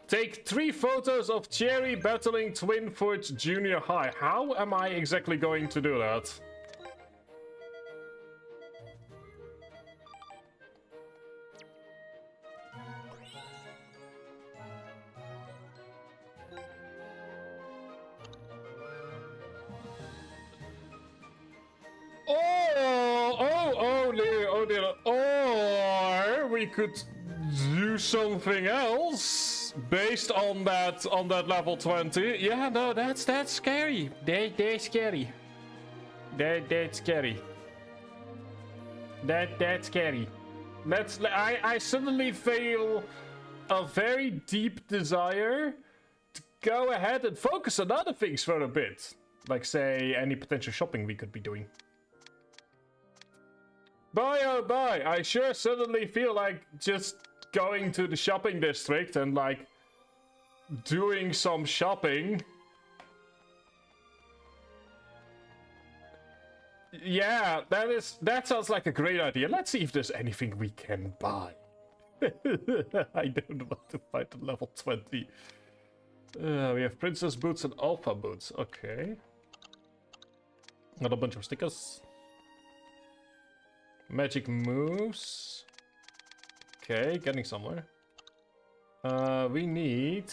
Take 3 photos of Cherry battling Twinfoot Junior High. How am I exactly going to do that? Oh dear. Or we could do something else based on that level 20. Yeah, no, that's scary. They're scary. That's scary. That's scary. I suddenly feel a very deep desire to go ahead and focus on other things for a bit. Like, say, any potential shopping we could be doing. Boy, oh boy, I sure suddenly feel like just going to the shopping district and, like, doing some shopping. Yeah, that sounds like a great idea. Let's see if there's anything we can buy. I don't want to fight the level 20. We have princess boots and alpha boots. Okay. Got a bunch of stickers. Magic moves. Okay, getting somewhere. We need...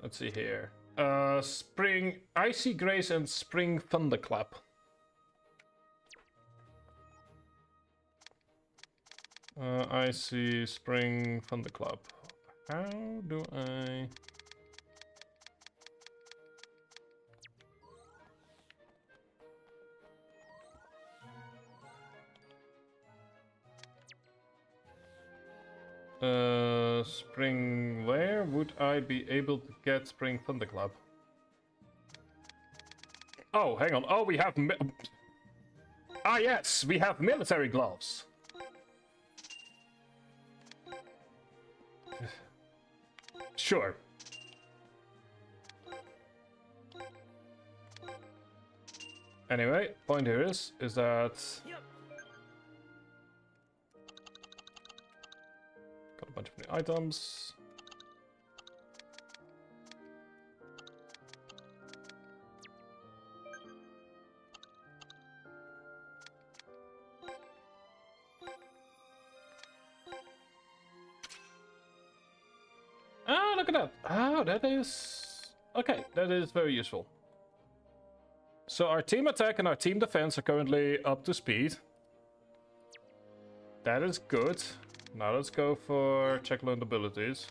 Let's see here. Spring Icy Grace and Spring Thunderclap. Icy Spring Thunderclap. How do I... Spring, where would I be able to get Spring Thunderclap? Oh, hang on. Oh, we have... Ah, yes, we have military gloves. Sure. Anyway, point here is that... Got a bunch of new items. Ah, look at that. Ah, that is... Okay, that is very useful. So our team attack and our team defense are currently up to speed. That is good. Now let's go for check learned abilities.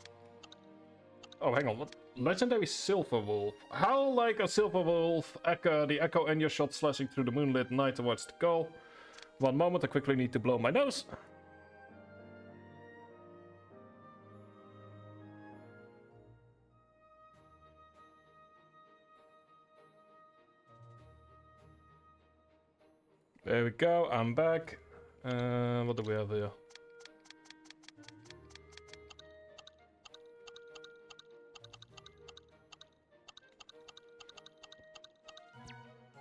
Oh, hang on. What? Legendary Silver Wolf. How like a Silver Wolf, echo, the echo and your shot slashing through the moonlit night towards the goal. One moment, I quickly need to blow my nose. There we go, I'm back. What do we have here?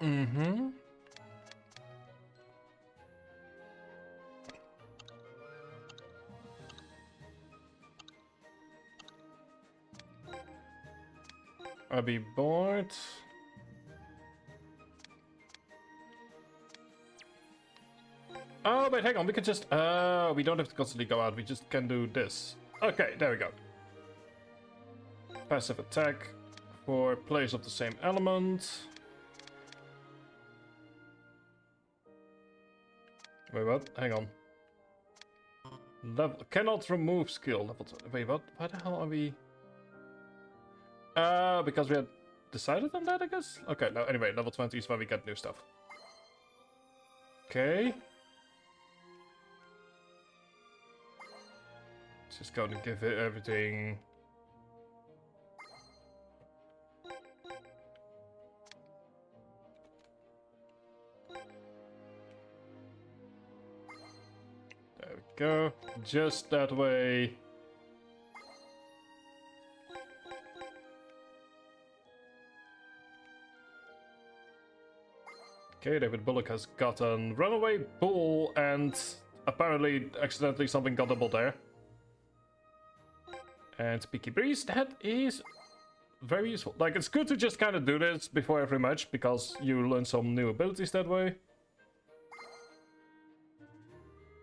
Mm-hmm. I'll be bored. Oh, wait, hang on. We can just... we don't have to constantly go out. We just can do this. Okay, there we go. Passive attack for players of the same element. Wait, what? Hang on. Level... Cannot remove skill. Level... Wait, what? Why the hell are we... because we had decided on that, I guess? Okay, no, anyway, level 20 is when we get new stuff. Okay. Just going to give it everything. There we go. Just that way. Okay, David Bullock has gotten Runaway Bull and apparently accidentally something got doubled there. And Peaky Breeze, that is very useful. Like, it's good to just kind of do this before every match, because you learn some new abilities that way.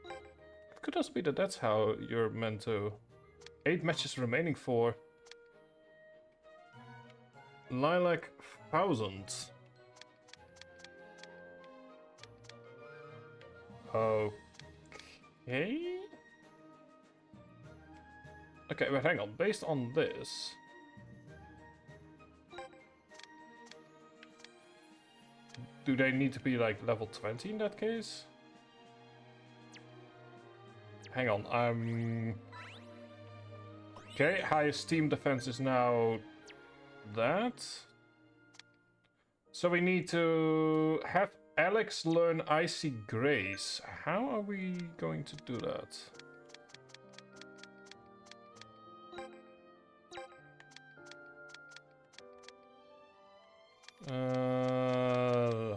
It could also be that that's how you're meant to. 8 matches remaining for Lilac 1000. Okay. Okay, but hang on. Based on this, do they need to be like level 20 in that case? Hang on. Okay, highest team defense is now that. So we need to have Alex learn Icy Grace. How are we going to do that?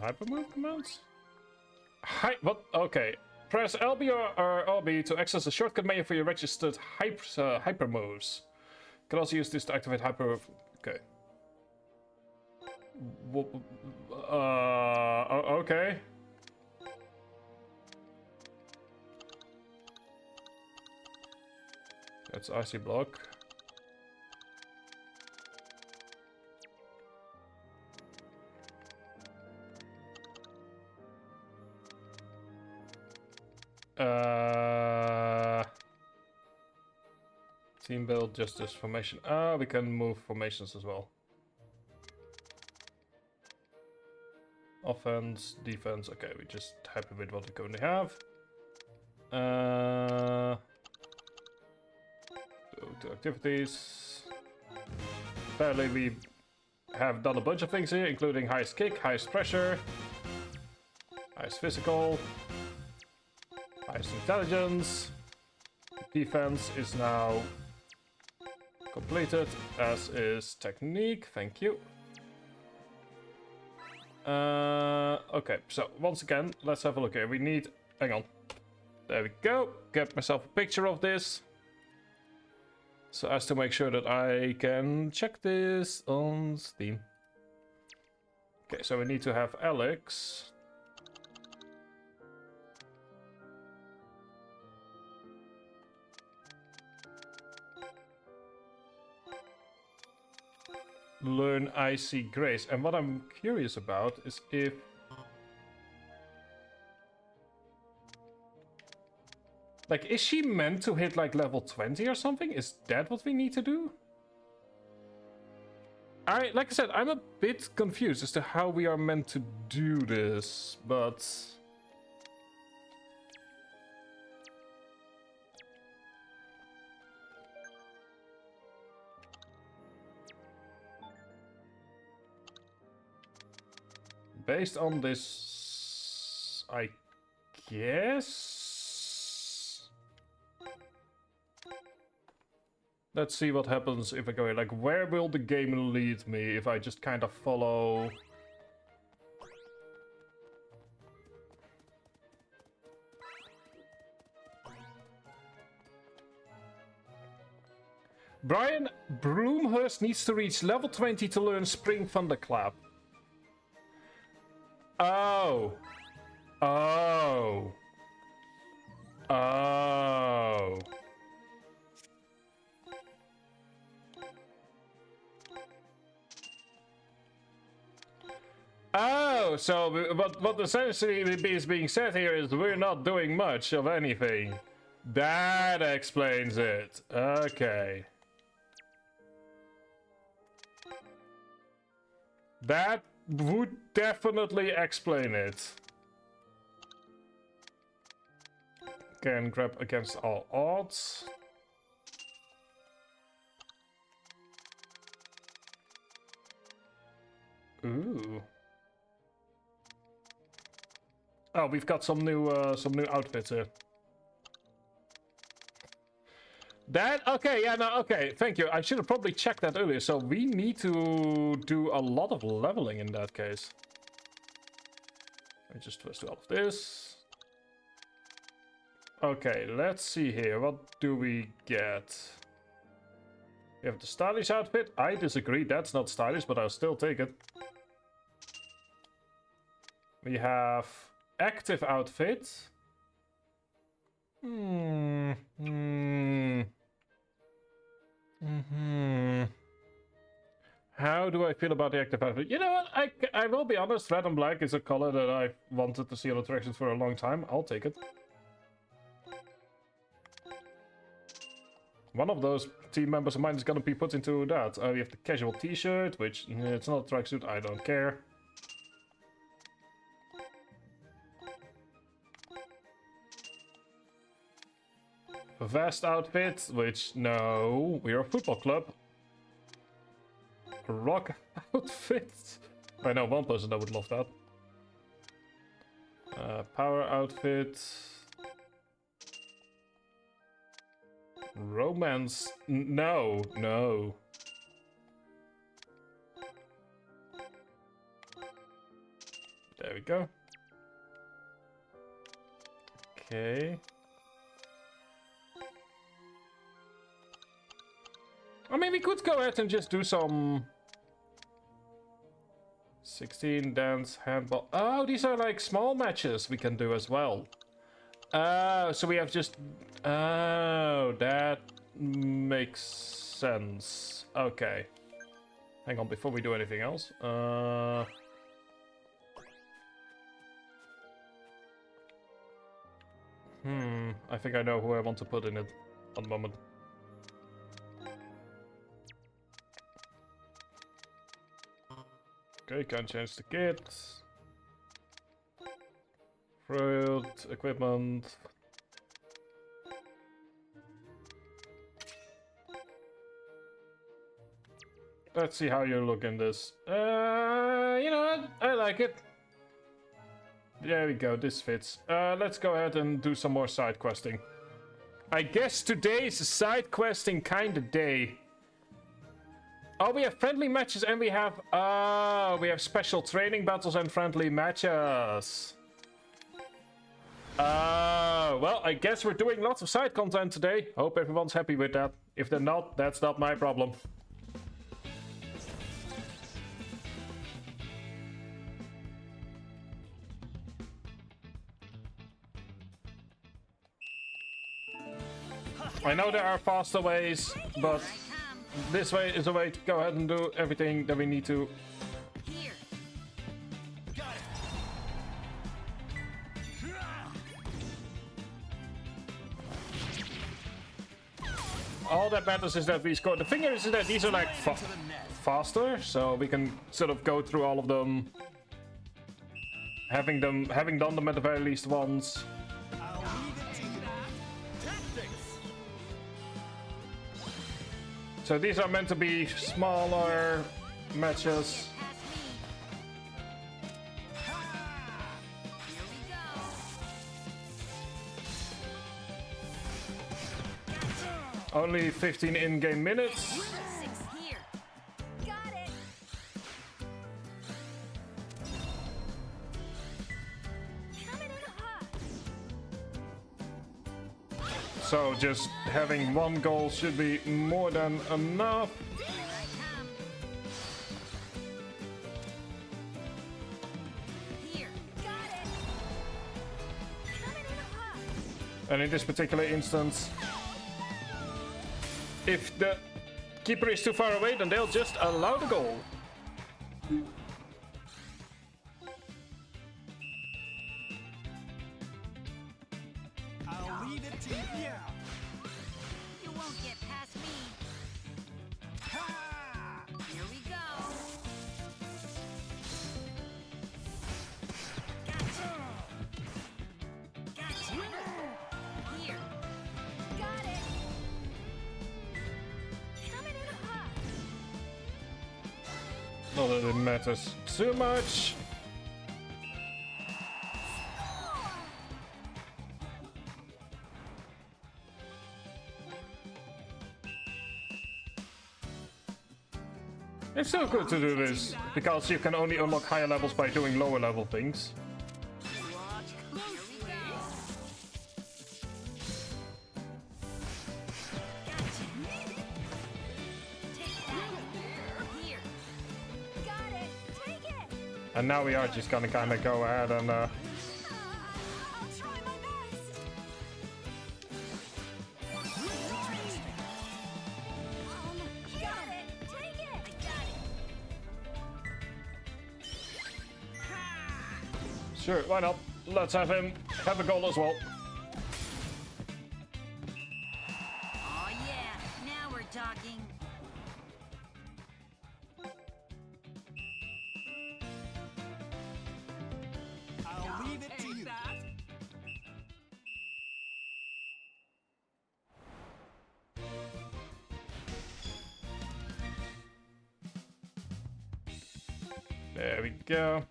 Hypermove commands? Hi, what? Okay. Press LB or LB to access a shortcut menu for your registered hyper moves. You can also use this to activate hyper. Okay. Okay. That's Icy Block. Team build, justice, formation. We can move formations as well. Offense, defense. Okay, we're just happy with what we currently have. Two activities. Apparently we have done a bunch of things here, including highest kick, highest pressure, highest physical, highest intelligence. Defense is now completed, as is technique. Thank you. Okay, so once again, let's have a look here. We need... Hang on. There we go. Get myself a picture of this. So as to make sure that I can check this on Steam. Okay, so we need to have Alex. Learn Icy Grace. And what I'm curious about is if... Like, is she meant to hit like level 20 or something? Is that what we need to do? Like I said, I'm a bit confused as to how we are meant to do this, but... Based on this, I guess... Let's see what happens if I go here. Like, where will the game lead me if I just kind of follow... Brian Broomhurst needs to reach level 20 to learn Spring Thunderclap. Oh. Oh. Oh. Oh, so what essentially is being said here is we're not doing much of anything. That explains it. Okay. That would definitely explain it. Can grab against all odds. Ooh. Oh, we've got some new outfits here. That okay, yeah, no, okay, thank you. I should have probably checked that earlier. So we need to do a lot of leveling in that case. Let me just first do all of this. Okay, let's see here. What do we get? We have the stylish outfit. I disagree. That's not stylish, but I'll still take it. We have active outfit. How do I feel about the active outfit? You know what? I will be honest. Red and black is a color that I've wanted to see on attractions for a long time. I'll take it. One of those team members of mine is gonna be put into that. We have the casual t-shirt, which it's not a tracksuit. I don't care. Vest outfit, which no, we're a football club. Rock outfit. I know one person that would love that. Power outfit. Romance. No, no. There we go. Okay. I mean, we could go ahead and just do some 16 dance handball. Oh, these are like small matches we can do as well. So we have just... Oh, that makes sense. Okay. Hang on, before we do anything else. I think I know who I want to put in it. One moment. Okay, can't change the kit. Fruit, equipment. Let's see how you look in this. You know what? I like it. There we go, this fits. Let's go ahead and do some more side questing. I guess today is a side questing kind of day. Oh, we have friendly matches and we have... we have special training battles and friendly matches. Well, I guess we're doing lots of side content today. Hope everyone's happy with that. If they're not, that's not my problem. I know there are faster ways, but this way is a way to go ahead and do everything that we need to. Here. Got it. All that matters is that we score. The thing is that these are like faster, so we can sort of go through all of them, having done them at the very least once. I'll leave it to you. Tactics. So these are meant to be smaller matches. Here we go. Only 15 in-game minutes. 6 here. Got it. Coming in hot. So just having one goal should be more than enough. Here I come. Here. Got it. Coming in hot. And in this particular instance, if the keeper is too far away, then they'll just allow the goal. I'll leave it to you. You won't get past me. Ha! Here we go. Gotcha. Gotcha. Here. Got it. Coming in hot. Not that it matters too much. It's still good to do this, because you can only unlock higher levels by doing lower level things. Watch closely. Here we go. Gotcha. Take that. Here. Got it. Take it. And now we are just gonna kinda go ahead and I'll try my best. Got it. Take it. I got it. sure, why not? Let's have him have a goal as well. Oh yeah. Now we're talking. I'll leave it to you. There we go.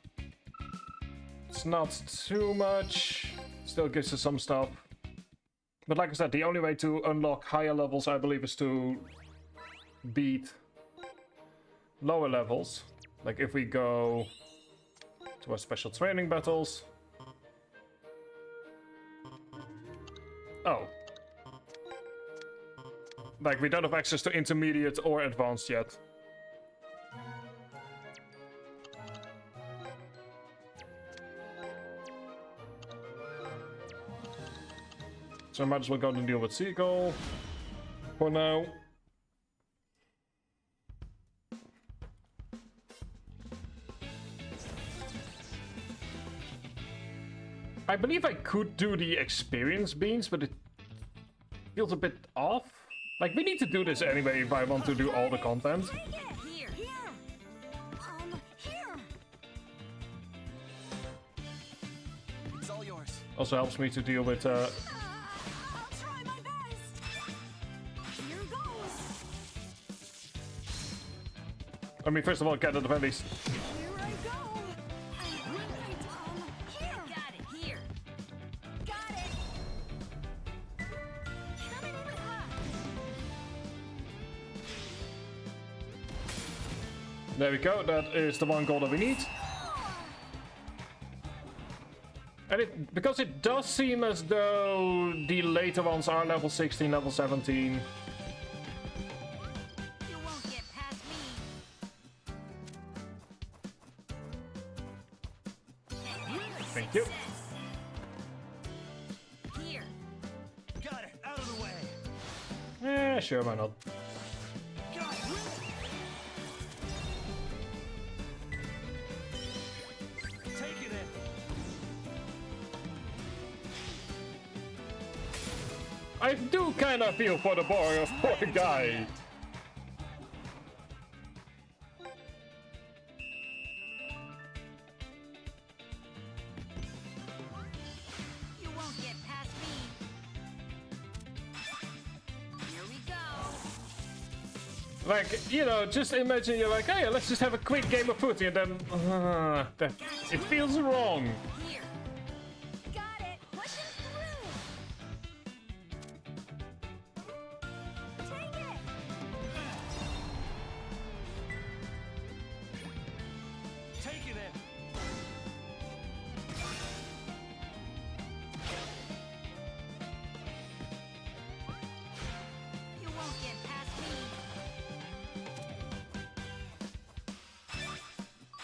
It's not too much. Still gives us some stuff. But like I said, the only way to unlock higher levels, I believe, is to beat lower levels. Like if we go to our special training battles. Oh. Like we don't have access to intermediate or advanced yet. So I might as well go and deal with Seagull for now. I believe I could do the experience beans, but it feels a bit off. Like, we need to do this anyway if I want to do all the content. Take it. Here. Here. Here. It's all yours. Also helps me to deal with I'll try my best. Here goes. I mean, first of all, get at the very least. Here I go. Here. Got it. Here. Got it. Coming in hot. There we go, that is the one goal that we need. And because it does seem as though the later ones are level 16, level 17. You won't get past me. Thank you. Here. Got it. Out of the way. Yeah, sure, why not? Got it. Take it in. I do kind of feel for the poor guy. You won't get past me. Here we go. Like, you know, just imagine you're like, hey, let's just have a quick game of footy, and then it feels wrong. Here. Got it. Push him through. Take it. Take it in. You won't get past me.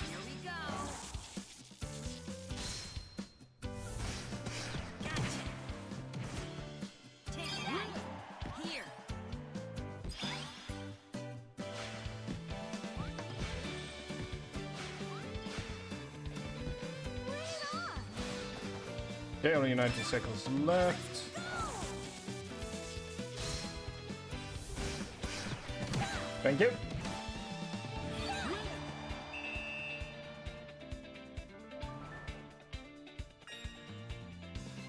Here we go. Gotcha. Take that. Here. Bring it on. Okay, only 19 seconds left. Thank you.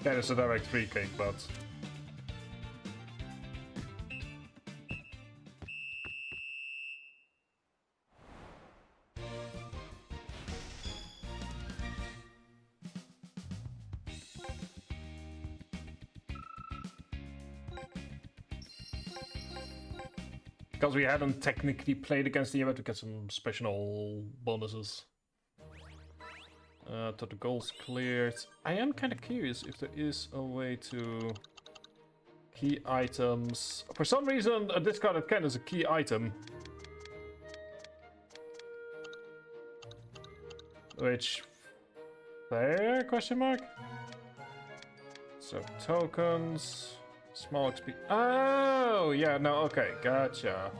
That is a direct free kick, but because we hadn't technically played against the event to get some special bonuses. Total goals cleared. I am kind of curious if there is a way to key items. For some reason, a discarded can is a key item, which fair question mark. So tokens, small XP. Oh yeah, no, okay, gotcha.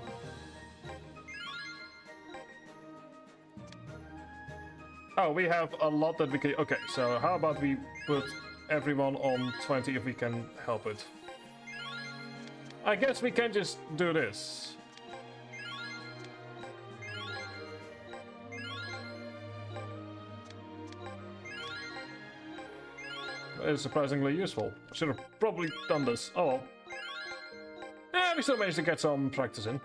Oh, we have a lot that we can... Okay, so how about we put everyone on 20 if we can help it. I guess we can just do this. It's surprisingly useful. Should have probably done this. Oh well. Yeah, we still managed to get some practice in.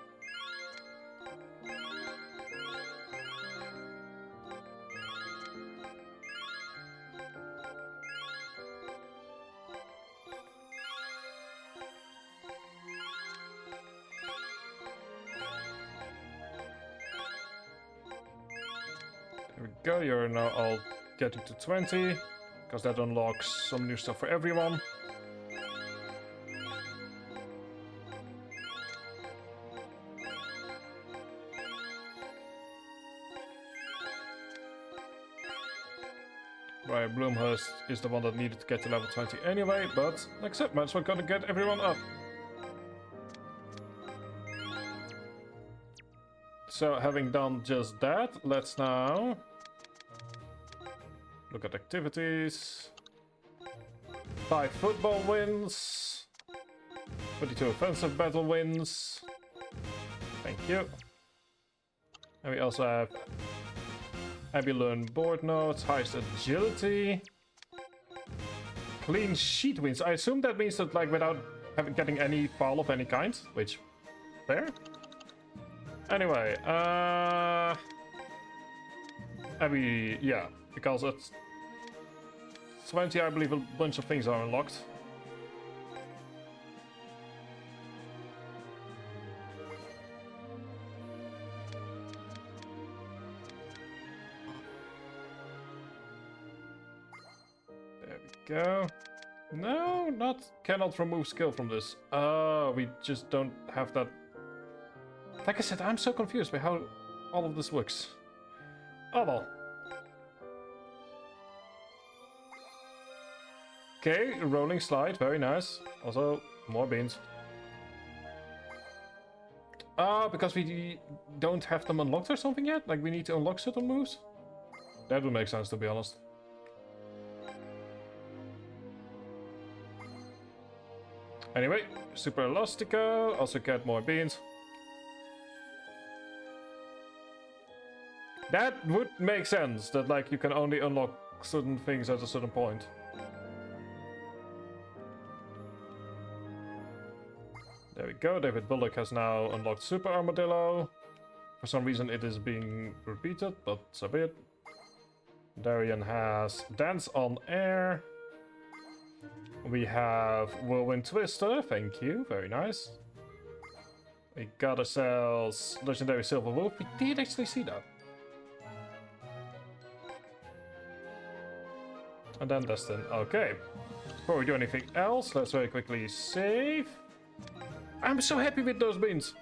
There we go, you're now all getting to 20, because that unlocks some new stuff for everyone. Right, Bloomhurst is the one that needed to get to level 20 anyway, but like I said, might as well gotta get everyone up. So having done just that, let's now look at activities. 5 football wins, 22 offensive battle wins. Thank you. And we also have Abby learn board notes, highest agility, clean sheet wins. I assume that means that like without getting any foul of any kind, which fair. Anyway, Abby, yeah, because at 20 I believe a bunch of things are unlocked. There we go. No, cannot remove skill from this. We just don't have that. Like I said, I'm so confused by how all of this works. Oh well. Okay, rolling slide, very nice. Also, more beans. Because we don't have them unlocked or something yet? Like we need to unlock certain moves? That would make sense, to be honest. Anyway, Super Elastico, also get more beans. That would make sense, that like you can only unlock certain things at a certain point. There we go, David Bullock has now unlocked Super Armadillo. For some reason it is being repeated, but so be it. Darian has Dance on Air. We have Whirlwind Twister, thank you, very nice. We got ourselves Legendary Silver Wolf, we did actually see that. And then Destin, okay. Before we do anything else, let's very quickly save. I'm so happy with those beans.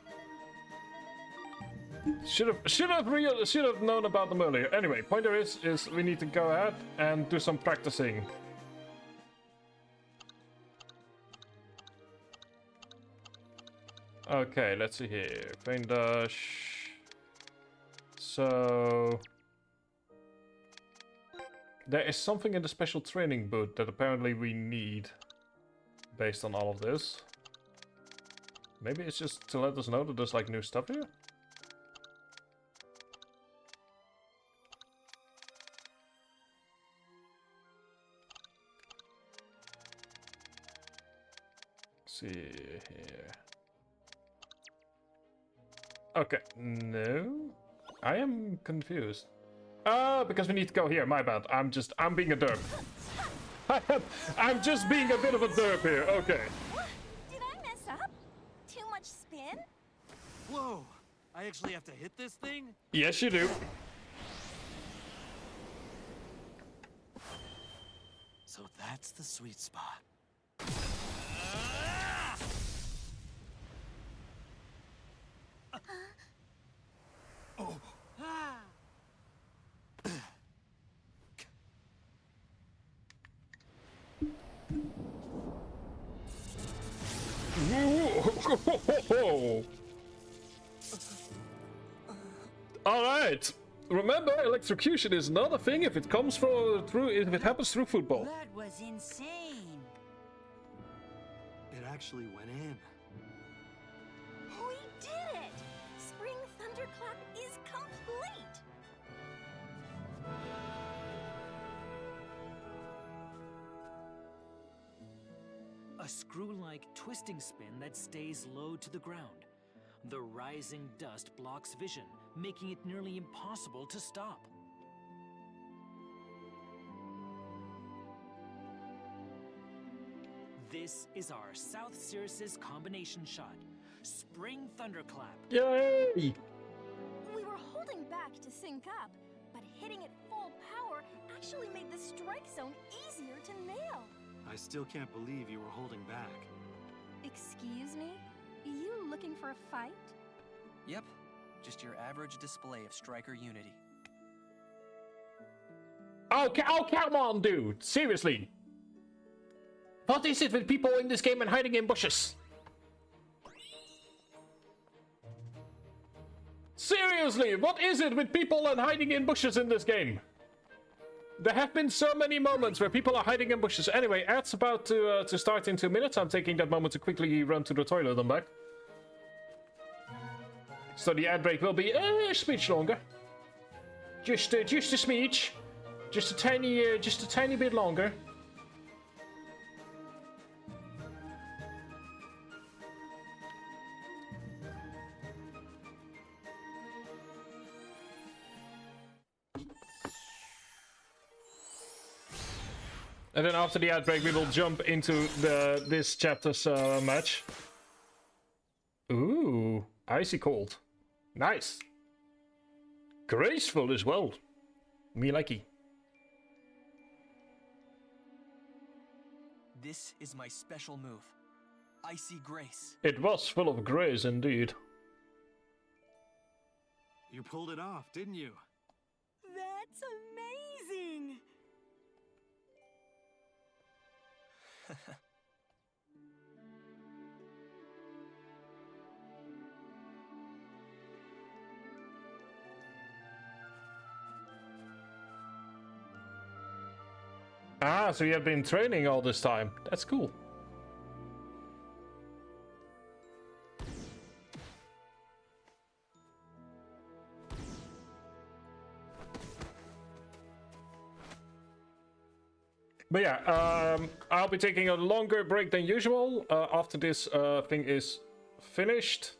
Should have known about them earlier. Anyway, pointer is we need to go ahead and do some practicing. Okay, let's see here. Vein Dash. So there is something in the special training boot that apparently we need based on all of this. Maybe it's just to let us know that there's like new stuff here? Let's see here. Okay, no. I am confused. Oh, because we need to go here, my bad. I'm being a derp. I'm just being a bit of a derp here, okay. What? Did I mess up? Too much spin? Whoa! I actually have to hit this thing? Yes, you do. So that's the sweet spot. Oh. Alright. Remember, electrocution is not a thing if it happens through football. That was insane. It actually went in. We did it! Spring Thunderclap is complete! A screw-like twisting spin that stays low to the ground. The rising dust blocks vision, making it nearly impossible to stop. This is our South Cirrus's combination shot. Spring Thunderclap. Yay! We were holding back to sync up, but hitting at full power actually made the strike zone easier to nail. I still can't believe you were holding back. Excuse me? You looking for a fight? Yep, just your average display of striker unity. Oh, come on, dude. Seriously. What is it with people in this game and hiding in bushes? Seriously, what is it with people and hiding in bushes in this game? There have been so many moments where people are hiding in bushes. Anyway, ad's about to start in 2 minutes. I'm taking that moment to quickly run to the toilet and back. So the ad break will be a smidge longer. Just a smidge. Just a tiny bit longer. And then after the ad break, we will jump into this chapter's match. Ooh, icy cold. Nice. Graceful as well. Me likey. This is my special move. Icy Grace. It was full of grace indeed. You pulled it off, didn't you? That's amazing! Ah, so you have been training all this time. That's cool. But yeah, I'll be taking a longer break than usual after this thing is finished.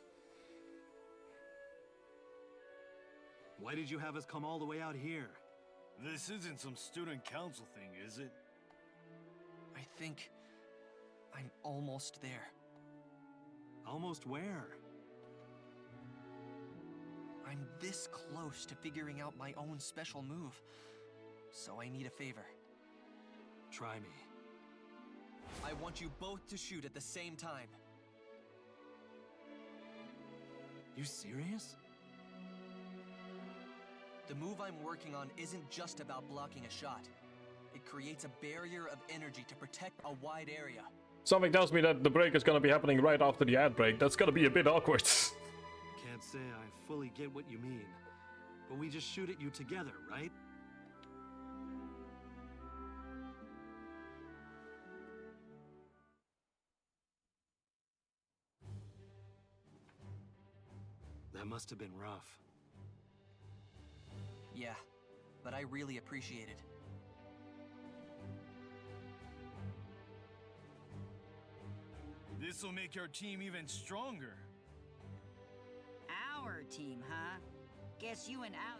Why did you have us come all the way out here? This isn't some student council thing, is it? I think I'm almost there. Almost where? I'm this close to figuring out my own special move. So I need a favor. Try me. I want you both to shoot at the same time. You serious? The move I'm working on isn't just about blocking a shot. It creates a barrier of energy to protect a wide area. Something tells me that the break is gonna be happening right after the ad break. That's gonna be a bit awkward. Can't say I fully get what you mean. But we just shoot at you together, right? That must have been rough. Yeah, but I really appreciate it. This'll make our team even stronger. Our team, huh? Guess you and Al...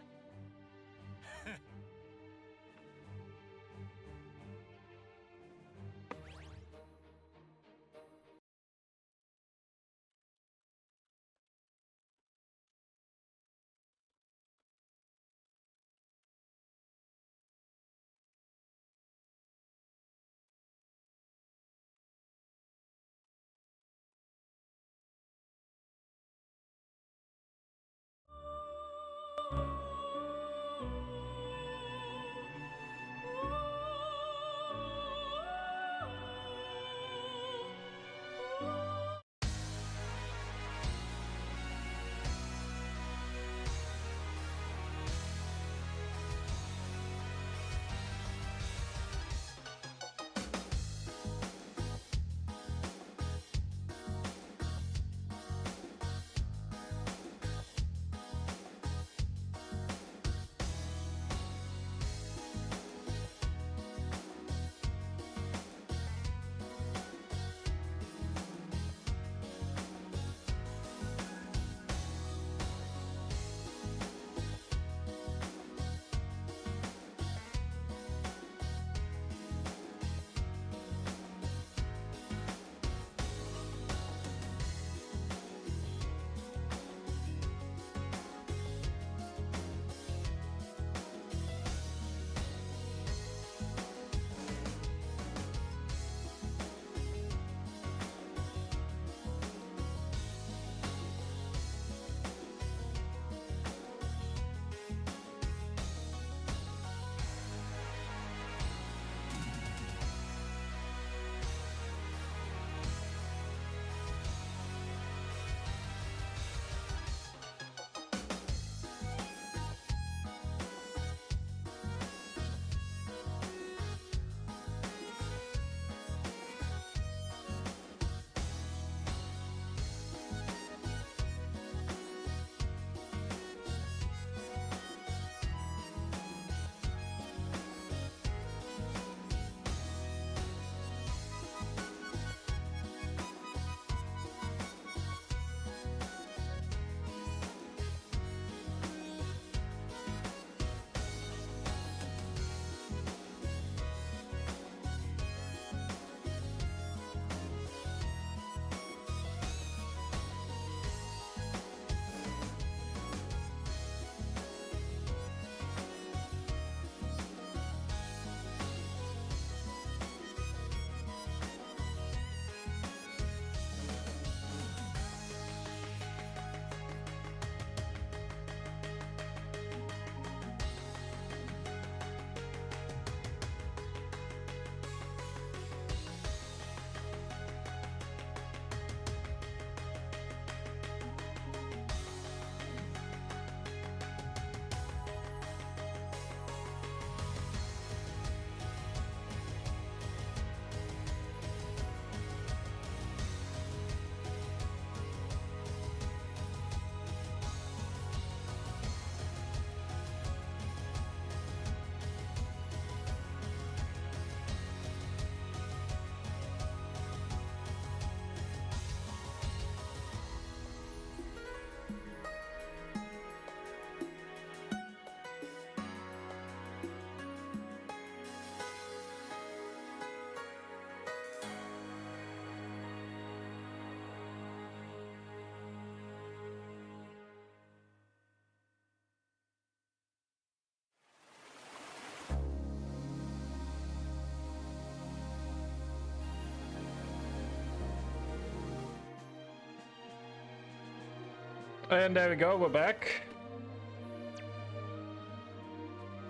And there we go, we're back.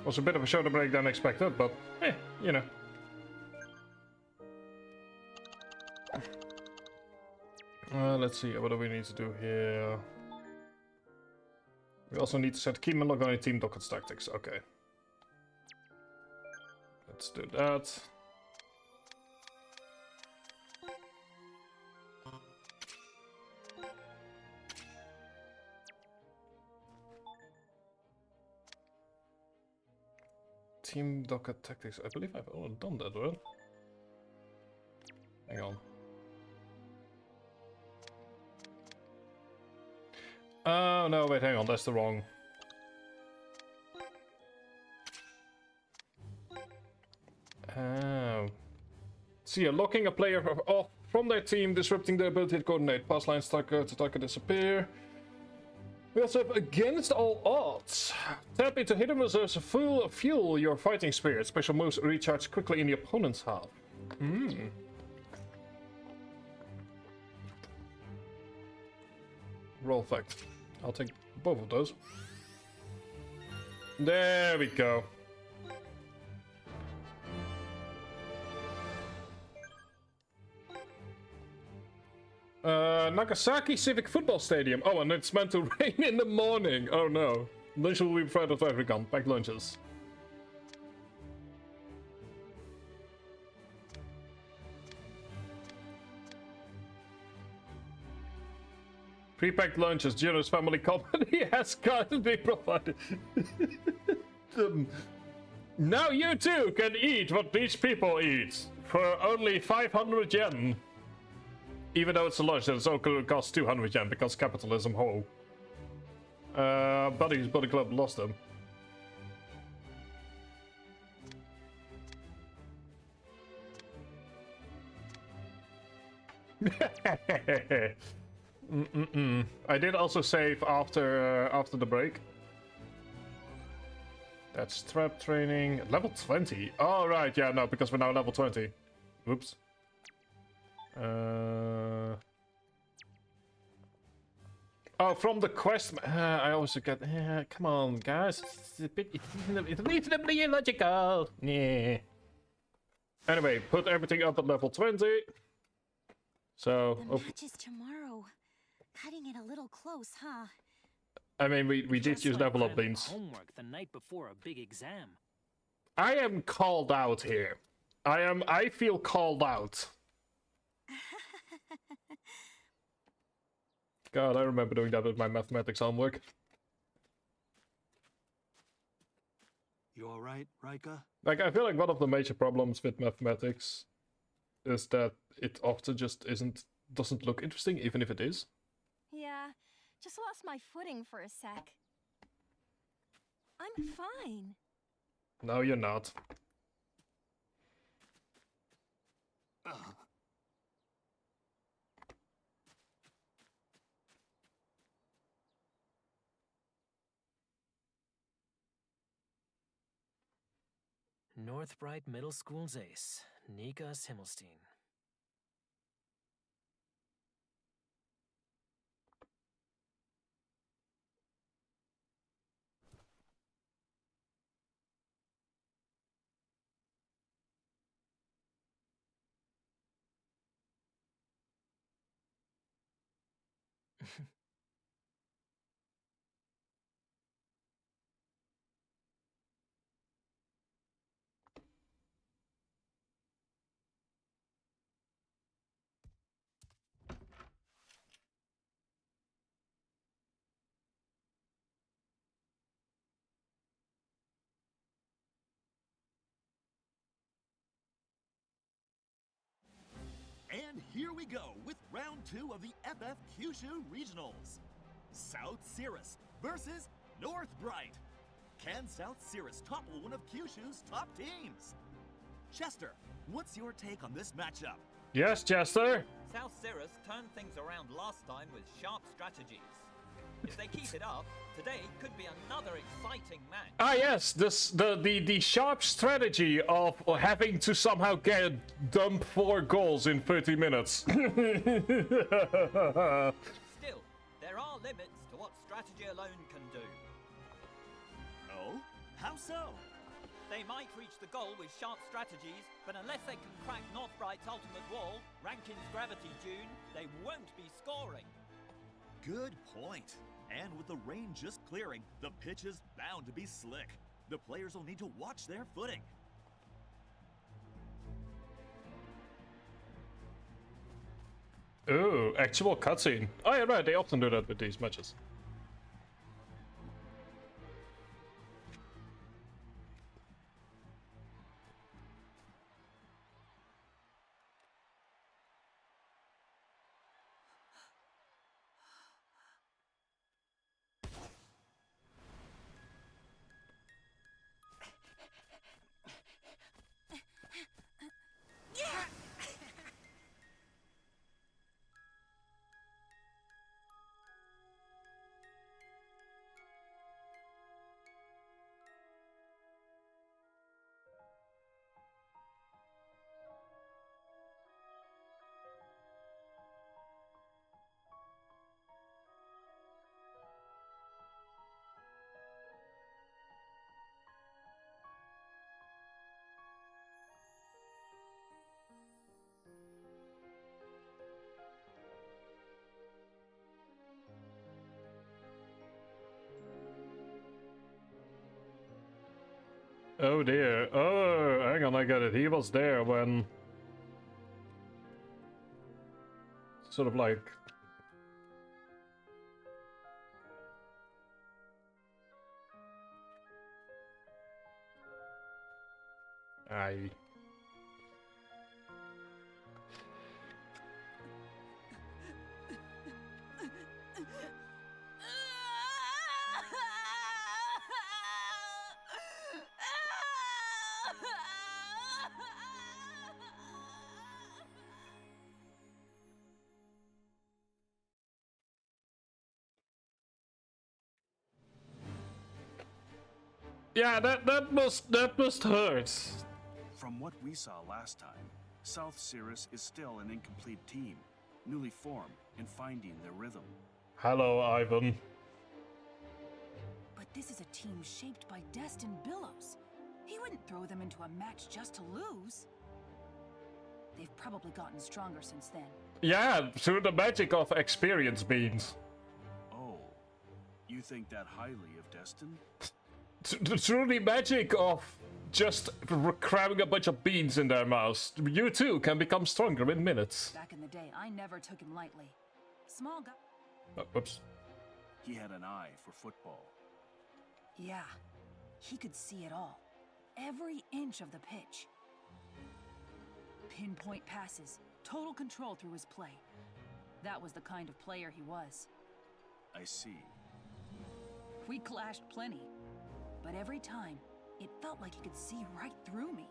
Was a bit of a shorter break than expected, but you know. Let's see, what do we need to do here? We also need to set key lock on a team Docket's tactics. Okay. Let's do that. Team Docket tactics. I believe I've already done that, right? Hang on. Oh no, wait, hang on, that's the wrong. Oh. See, locking a player off from their team, disrupting their ability to coordinate. Pass lines to target disappear. We also have against all odds. Tap into hidden reserves to fuel your fighting spirit. Special moves recharge quickly in the opponent's half. Roll fact. I'll take both of those. There we go. Nagasaki Civic Football Stadium. Oh, and it's meant to rain in the morning. Oh no. Lunch will be provided for everyone. Packed lunches. Pre-packed lunches. Gino's family company has kindly provided. Now you too can eat what these people eat for only 500 yen. Even though it's a lunch, it's only costs 200 yen because capitalism. Ho. Buddy's Buddy Club lost them. I did also save after the break. That's trap training. Level 20. Oh, right. Yeah, no, because we're now level 20. Whoops. Oh, from the quest. I always forget. Come on, guys. It's reasonably illogical. Yeah. Anyway, put everything up at level 20. So. The match is tomorrow. Cutting it a little close, huh? I mean, we did use level up beans. Homework the night before a big exam. I am called out here. I feel called out. God, I remember doing that with my mathematics homework. You alright, Rika? Like, I feel like one of the major problems with mathematics is that it often just doesn't look interesting, even if it is. Yeah, just lost my footing for a sec. I'm fine. No, you're not. Northbright Middle School's ace, Nikas Himmelstein. And here we go with round 2 of the FF Kyushu Regionals. South Cirrus versus North Bright. Can South Cirrus topple one of Kyushu's top teams? Chester, what's your take on this matchup? Yes, Chester. South Cirrus turned things around last time with sharp strategies. If they keep it up, today could be another exciting match. Ah, yes, the sharp strategy of having to somehow dump 4 goals in 30 minutes. Still, there there are limits to what strategy alone can do. Oh? How so? They might reach the goal with sharp strategies, but unless they can crack Northbright's ultimate wall, Rankin's gravity dune, they won't be scoring. Good point. And with the rain just clearing, the pitch is bound to be slick. The players will need to watch their footing. Ooh, actual cutscene. Oh yeah, right, they often do that with these matches. Oh dear. Oh, hang on, I got it. He was there when... Sort of like... I... Yeah, that must hurt. From what we saw last time, South Cirrus is still an incomplete team, newly formed and finding their rhythm. Hello, Ivan. But this is a team shaped by Destin Billows. He wouldn't throw them into a match just to lose. They've probably gotten stronger since then. Yeah, through the magic of experience beans. Oh, you think that highly of Destin? Through the magic of just cramming a bunch of beans in their mouths, you too can become stronger in minutes. Back in the day, I never took him lightly. Small guy. Oh, whoops. He had an eye for football. Yeah, he could see it all. Every inch of the pitch. Pinpoint passes, total control through his play. That was the kind of player he was. I see. We clashed plenty. But every time, it felt like he could see right through me.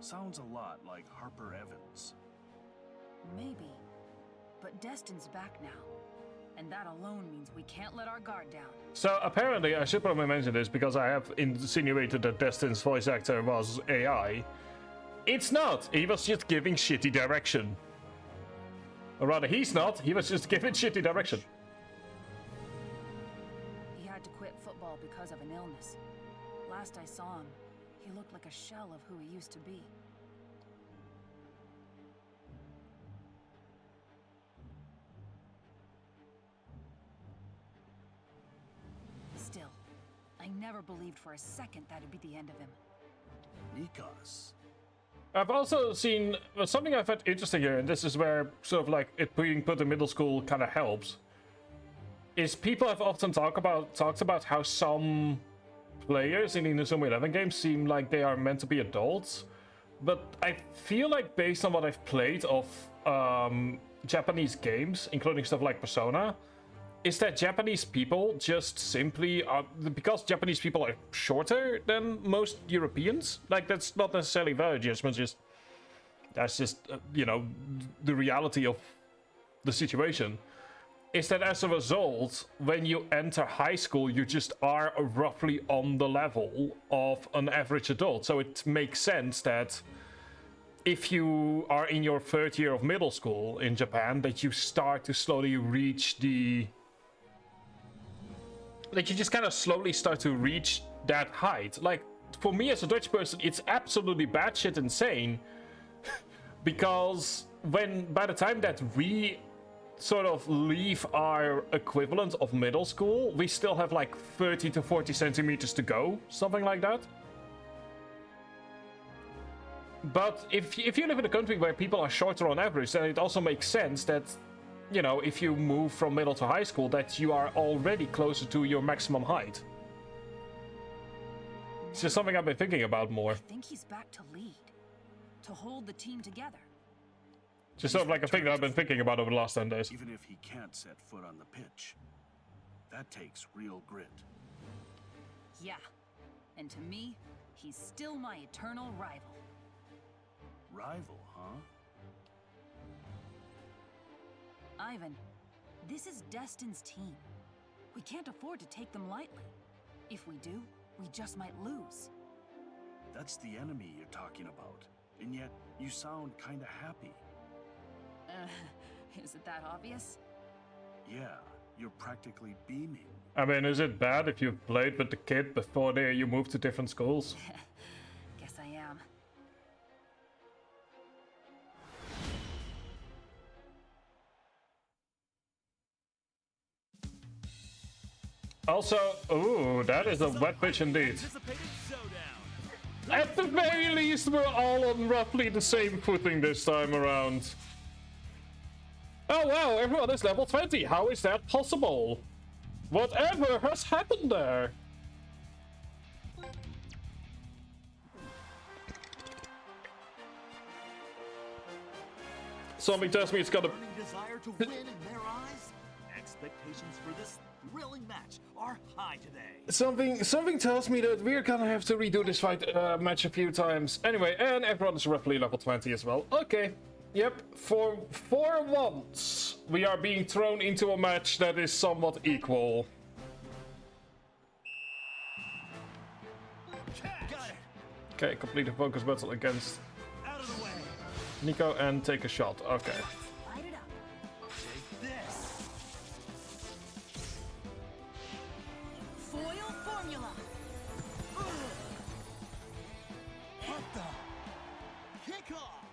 Sounds a lot like Harper Evans. Maybe. But Destin's back now. And that alone means we can't let our guard down. So apparently, I should probably mention this because I have insinuated that Destin's voice actor was AI. It's not! He was just giving shitty direction. Or rather, he's not. He was just giving shitty direction. He had to quit football because of an illness. Last I saw him, he looked like a shell of who he used to be. Still, I never believed for a second that'd be the end of him. Nikos. I've also seen something I found interesting here, and this is where sort of like it being put in middle school kind of helps. Is people have often talked about how some players in Inazuma 11 games seem like they are meant to be adults, but I feel like based on what I've played of Japanese games, including stuff like Persona, is that Japanese people just simply are, because Japanese people are shorter than most Europeans. Like, that's not necessarily value judgment, just that's just you know, the reality of the situation. Is that as a result, when you enter high school, you just are roughly on the level of an average adult. So it makes sense that if you are in your third year of middle school in Japan, that you start to slowly reach the... Like, you just kind of slowly start to reach that height. Like, for me as a Dutch person, it's absolutely batshit insane. Because by the time that we sort of leave our equivalent of middle school, we still have like 30 to 40 centimeters to go, something like that. But if you live in a country where people are shorter on average, then it also makes sense that, you know, if you move from middle to high school, that you are already closer to your maximum height. It's just something I've been thinking about more. I think he's back to lead, to hold the team together. Just sort of like a thing that I've been thinking about over the last 10 days. Even if he can't set foot on the pitch, that takes real grit. Yeah, and to me, he's still my eternal rival. Rival, huh? Ivan, this is Destin's team. We can't afford to take them lightly. If we do, we just might lose. That's the enemy you're talking about, and yet you sound kinda happy. Is it that obvious? Yeah, you're practically beaming. I mean, is it bad if you've played with the kid before you moved to different schools? Guess I am. Also, ooh, that is a wet pitch indeed. At the very least, we're all on roughly the same footing this time around. Oh wow, everyone is level 20. How is that possible? Whatever has happened there? Somebody tells me it's got a... desire to win in their eyes. Expectations for this thrilling match are high today. Something tells me that we're gonna have to redo this match a few times. Anyway, and everyone is roughly level 20 as well. Okay. Yep, for once, we are being thrown into a match that is somewhat equal. Okay, complete the focus battle against Nico and take a shot. Okay. Light it up. Take this. Foil formula. What the? Kickoff!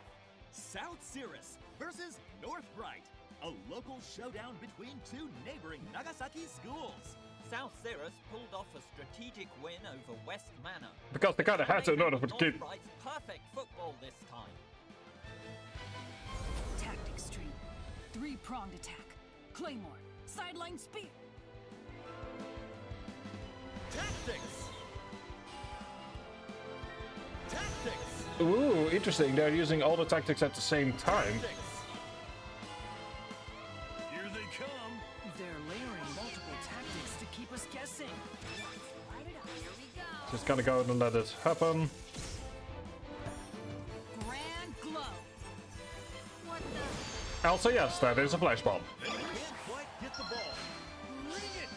South Cirrus versus North Bright. A local showdown between two neighboring Nagasaki schools. South Cirrus pulled off a strategic win over West Manor. Because they kind of had to in order to keep... North Bright's perfect football this time. Tactic stream. Three-pronged attack. Claymore. Sideline spear. Tactics! Tactics! Ooh, interesting. They're using all the tactics at the same time. Tactics! Here they come. They're layering multiple tactics to keep us guessing. Light it up. Here we go. Just gonna go and let it happen. Grand glow. What the? Also, yes, that is a flash bomb. They can't quite get the ball. Bring it!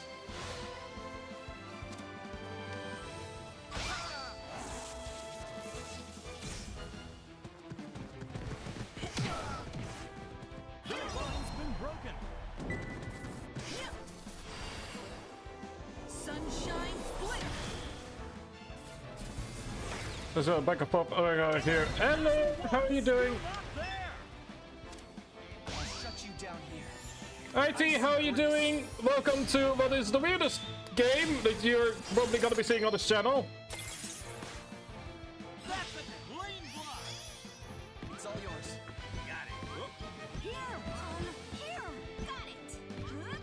The line's been broken. Sunshine split. There's a backup pop here. Hello, how are you doing? I'll shut you down here. Hi T, how are you doing? Welcome to what is the weirdest game that you're probably gonna be seeing on this channel. That's a clean block. It's all yours. Got it. Here, here, got it. Huh?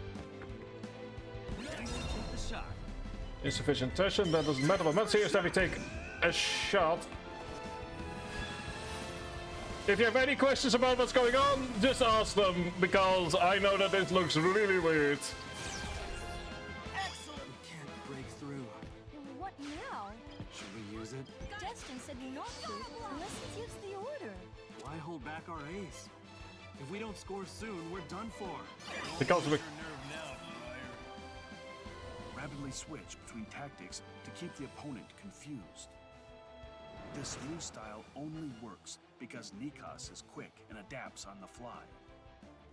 Next, take the shot. Insufficient tension, that doesn't matter, but serious that we take a shot. If you have any questions about what's going on, just ask them, because I know that this looks really weird. Excellent. Can't break through. What now? Should we use it? Destin said not to, unless he gives the order. Why hold back our ace? If we don't score soon, we're done for. Because we... Rapidly switch between tactics to keep the opponent confused. This new style only works because Nikos is quick and adapts on the fly.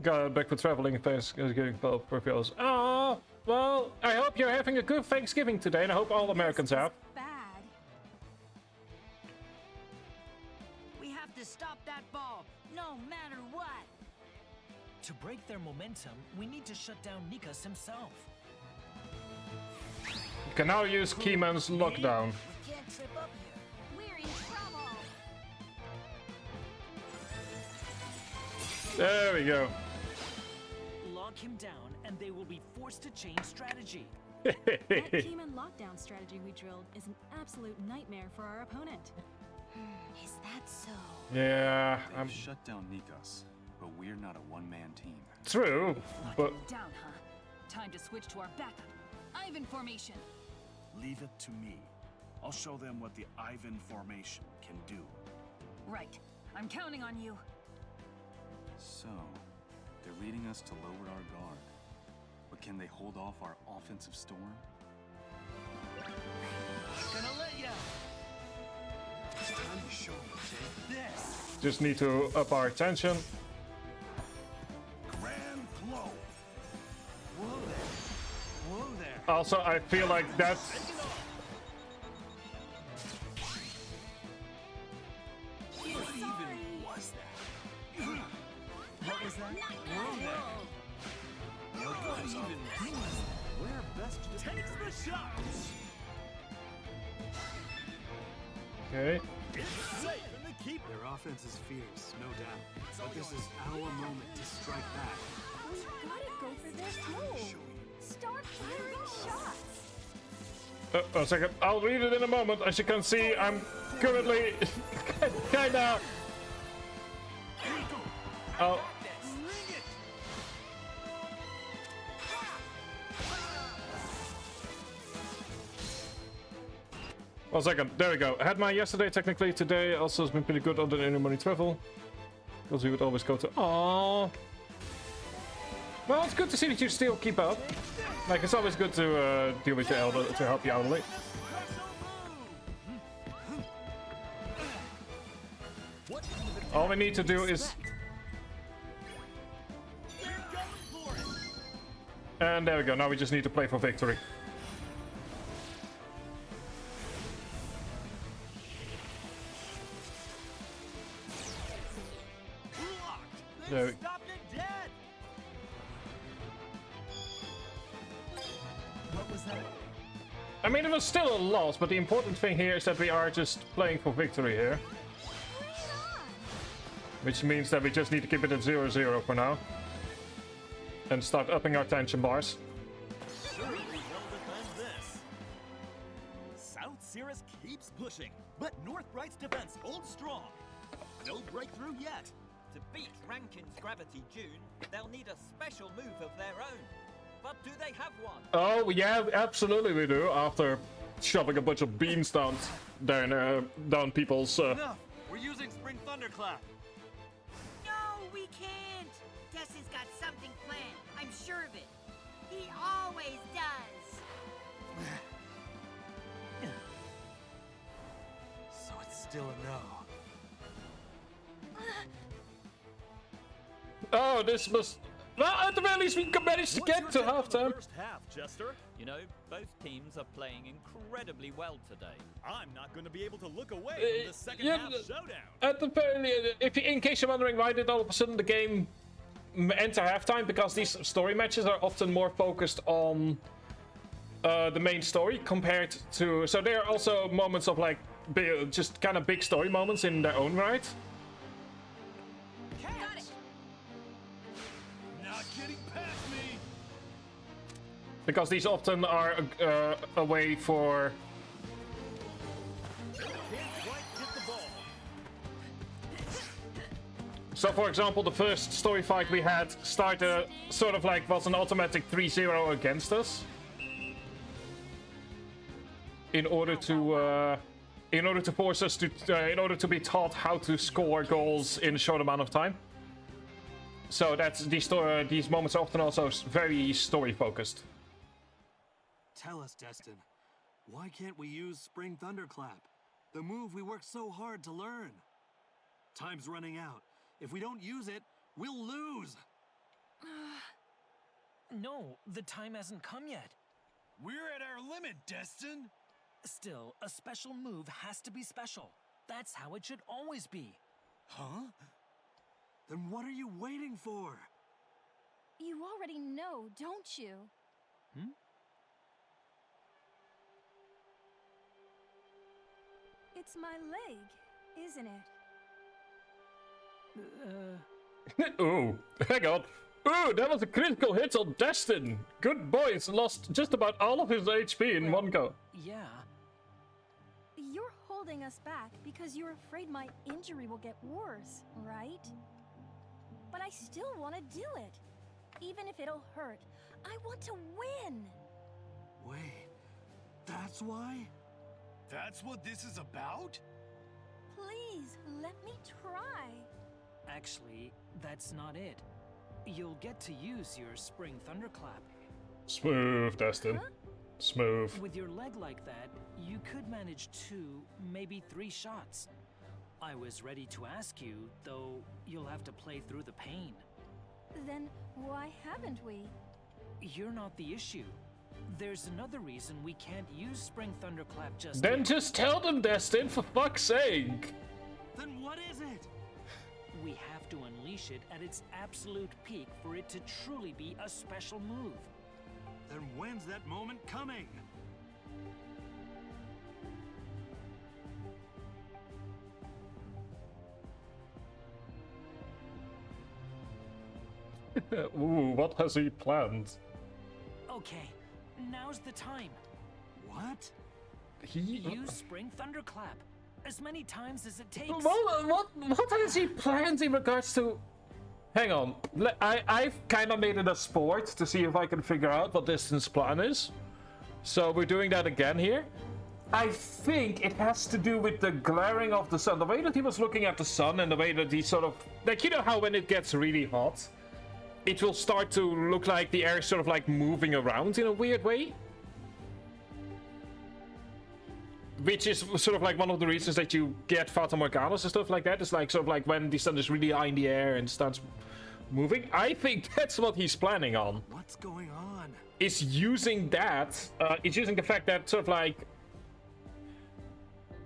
Got back for traveling phase is getting prevails. Oh, well, I hope you're having a good Thanksgiving today, and I hope all Americans have. Bad. We have to stop that ball, no matter what. To break their momentum, we need to shut down Nikas himself. You can now use Keyman's lockdown. We can't trip up here. We're in trouble. There we go. Lock him down, and they will be forced to change strategy. That Keyman lockdown strategy we drilled is an absolute nightmare for our opponent. Is that so? Yeah, I'm They've shut down Nikos, but we're not a one-man team. true, but Down, huh? Time to switch to our backup. Ivan formation. Leave it to me. I'll show them what the Ivan formation can do. Right. I'm counting on you. So, they're leading us to lower our guard. But can they hold off our offensive storm? Gonna let ya. It's time to show them, Jake. This. just need to up our attention. Grand blow. Whoa there. Whoa there. Also, I feel like that's What even was that? What was that? Whoa there. What even was that? Where best to takes the shots. okay. It's safe in the keep. Their offense is fierce, no doubt. But this is our moment to strike back. We gotta go for this move. Start firing shots. A second, I'll read it in a moment. As you can see, I'm currently kinda. Oh. One second, there we go. I had mine yesterday, technically. Today also has been pretty good other than any money travel. Because we would always go to. Aww. Well, it's good to see that you still keep up. Like, it's always good to deal with your elder to help you elderly. All we need to do is. And there we go. Now we just need to play for victory. There we Stopped it dead. What was that? I mean, it was still a loss, but the important thing here is that we are just playing for victory here. Which means that we just need to keep it at 0-0 for now. And start upping our tension bars. Surely they'll defend this. South Cirrus keeps pushing, but North Bright's defense holds strong. No breakthrough yet. To beat Rankin's Gravity Dune, they'll need a special move of their own. But do they have one? Oh, yeah, absolutely we do. After shoving a bunch of beams down people's... Enough. We're using Spring Thunderclap. No, we can't. Tessa's got something planned. I'm sure of it. He always does. So it's still a no. Oh, this must... Well, at the very least we managed to get to halftime. First half, Chester. You know, both teams are playing incredibly well today. I'm not going to be able to look away from the second yeah, half showdown. At the very... In case you're wondering why did all of a sudden the game enter halftime, because these story matches are often more focused on the main story compared to... So there are also moments of like, just kind of big story moments in their own right. Got it. Not getting past me. Because these often are a way for... Can't quite get the ball. So for example, the first story fight we had started sort of like was an automatic 3-0 against us. In order to force us to, in order to be taught how to score goals in a short amount of time. So that's these moments are often also very story focused. Tell us, Destin. Why can't we use Spring Thunderclap? The move we worked so hard to learn. Time's running out. If we don't use it, we'll lose. No, the time hasn't come yet. We're at our limit, Destin. Still, a special move has to be special. That's how it should always be. Huh? Then what are you waiting for? You already know, don't you? It's my leg, isn't it? Ooh, hang on. Ooh, that was a critical hit on Destin. Good boys, lost just about all of his HP in one go. Yeah. You're holding us back because you're afraid my injury will get worse, right? But I still want to do it. Even if it'll hurt, I want to win. Wait, that's why? That's what this is about? Please, let me try. Actually, that's not it. You'll get to use your Spring Thunderclap. Smooth, Destin. Huh? Smooth. With your leg like that, you could manage 2, maybe 3 shots. I was ready to ask you, though you'll have to play through the pain. Then why haven't we? You're not the issue. There's another reason we can't use Spring Thunderclap just Then yet. just tell them, Destin, for fuck's sake. Then what is it? We have to unleash it at its absolute peak for it to truly be a special move. Then when's that moment coming? Ooh, what has he planned? Okay, now's the time. What? Use Spring Thunderclap as many times as it takes. What has he planned in regards to... Hang on, I've kind of made it a sport to see if I can figure out what Destin's plan is. So we're doing that again here. I think it has to do with the glaring of the sun. The way that he was looking at the sun and the way that he sort of... Like, you know how when it gets really hot, it will start to look like the air is sort of like moving around in a weird way? Which is sort of like one of the reasons that you get Fata Morganas and stuff like that. It's like sort of like when the sun is really high in the air and starts moving. I think that's what he's planning on. What's going on? Is using that. It's using the fact that sort of like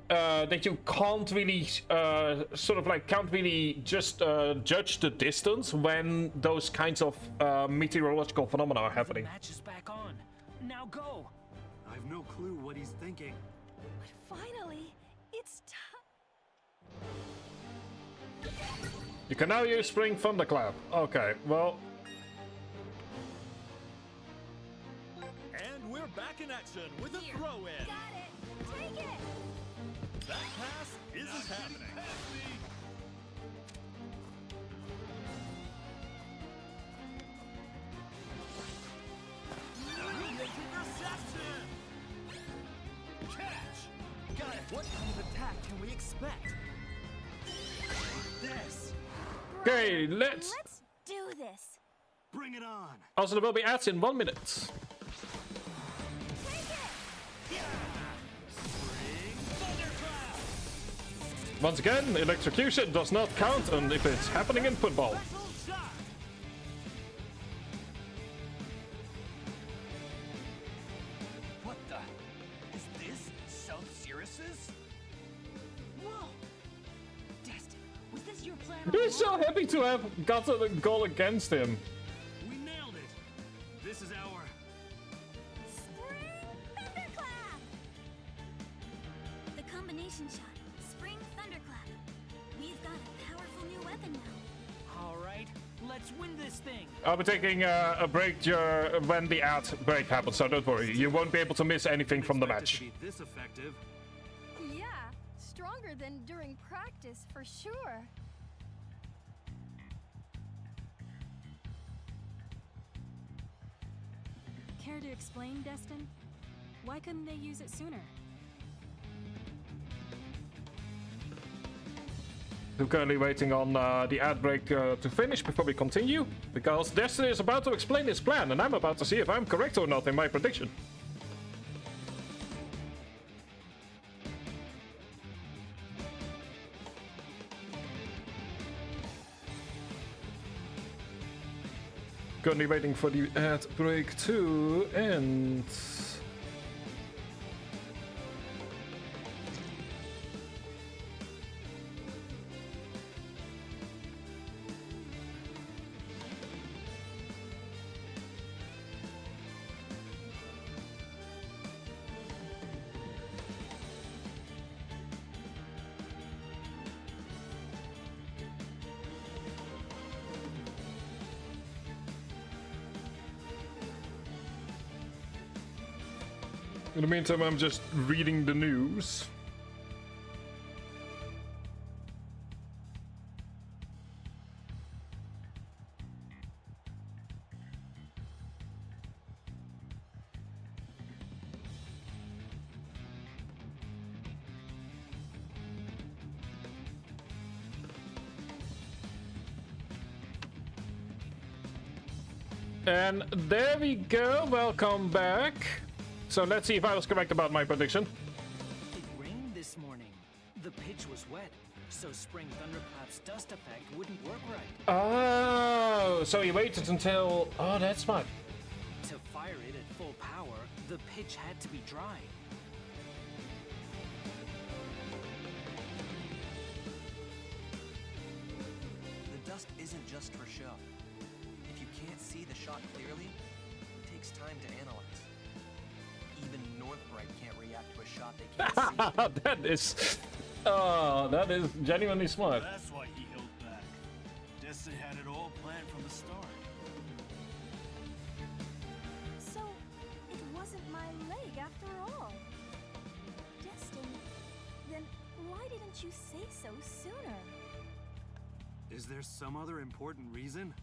that you can't really can't really just judge the distance when those kinds of meteorological phenomena are happening. The match is back on. Now go. I've no clue what he's thinking. Finally, it's time. You can now use Spring Thunderclap. Okay, well. And we're back in action with a throw-in. Got it. Take it. That pass isn't happening. Interception! Catch! Got it. What kind of attack can we expect? This. Okay, let's do this. Bring it on. Also, there will be ads in 1 minute. Take it. Once again, electrocution does not count, and if it's happening in football. What the? Is this South Sirius's? Whoa! Destin, was this your plan? He's so happy to have gotten a goal against him. We nailed it. This is our... Spring Thunderclap. The combination shot. Spring Thunderclap. We've got a powerful new weapon now. All right, let's win this thing. I'll be taking a break when the ad break happens, so don't worry. You won't be able to miss anything from the match. To be this effective. Yeah, stronger than during practice for sure. Care to explain, Destin? Why couldn't they use it sooner? We're currently waiting on the ad break to finish before we continue, because Destiny is about to explain his plan, and I'm about to see if I'm correct or not in my prediction. Currently waiting for the ad break to end. In the meantime, I'm just reading the news. And there we go, welcome back. So let's see if I was correct about my prediction. It rained this morning. The pitch was wet, so Spring Thunderclap's dust effect wouldn't work right. Oh, so he waited until... Oh, that's smart. To fire it at full power, the pitch had to be dry. The dust isn't just for show. If you can't see the shot clearly, it takes time to analyze. Even Northbright can't react to a shot they can't see. That is... Oh, that is genuinely smart. That's why he held back. Destin had it all planned from the start. So, it wasn't my leg after all. Destin, then why didn't you say so sooner? Is there some other important reason?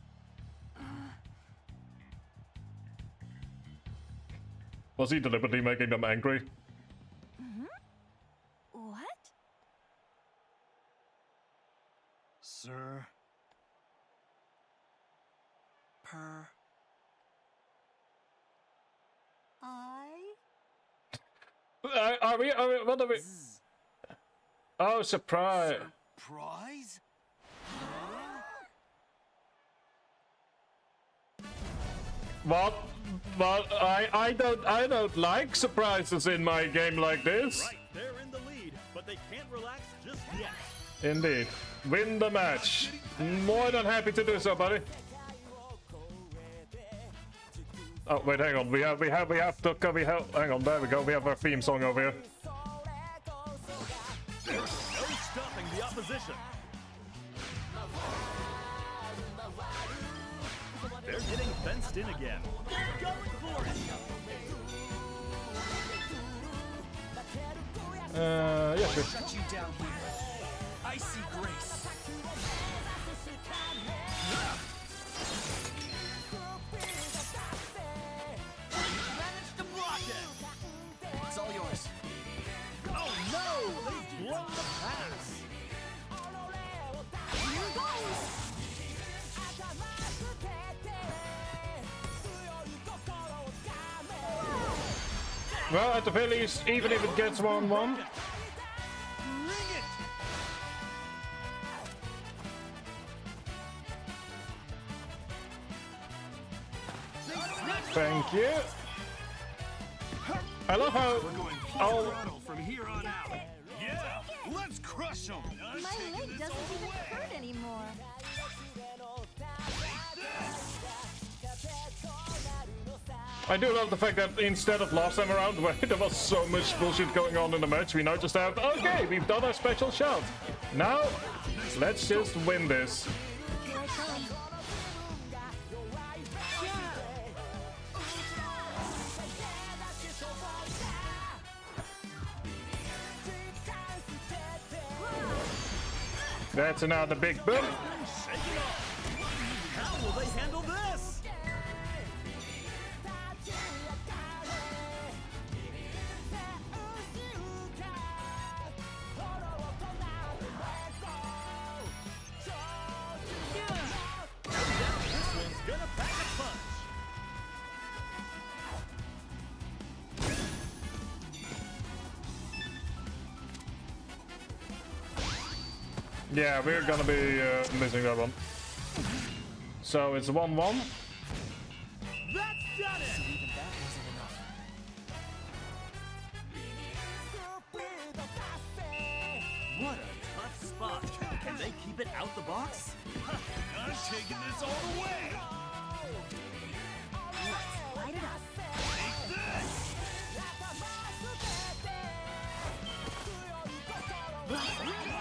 Was he deliberately making them angry? What? Sir? Per. Are we, what are we? Oh, surprise. Surprise? What? But I don't like surprises in my game like this. Right, they're in the lead, but they can't relax just yet. Indeed. Win the match. More than happy to do so, buddy. Oh wait, hang on. We have to hang on. There we go. We have our theme song over here. There's no stopping the opposition. They're getting fenced in again. They're going for it. Yeah, sure. Shut you down here. Icy Grace. Managed to block it. It's all yours. Oh no! They've blown the pass. Here goes! Well, at the very least, even if it gets 1-1. Bring it. Thank you. I love how... We're going Oh, throttle from here on out. Yeah, let's crush them. My leg doesn't even hurt anymore. I do love the fact that instead of last time around, where there was so much bullshit going on in the match, we now just have, okay, we've done our special shot. Now, let's just win this. Here I come. That's another big boom. How will they handle this? This one's gonna pack a punch. Yeah, we're gonna be missing that one. So it's 1-1. they keep it out the box? I'm taking this all the way! Let's light it up. Take this!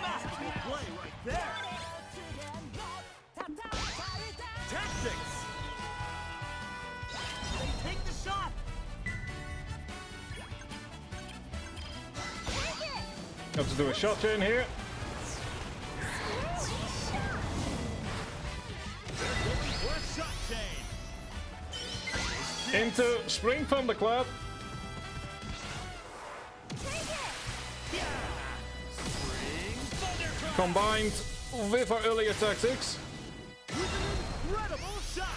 Masterful play right there! Tactics! They take the shot! Got to do a shot chain here. For a shot chain! Into Spring Thunderclap. Combined with our earlier tactics. Incredible shot!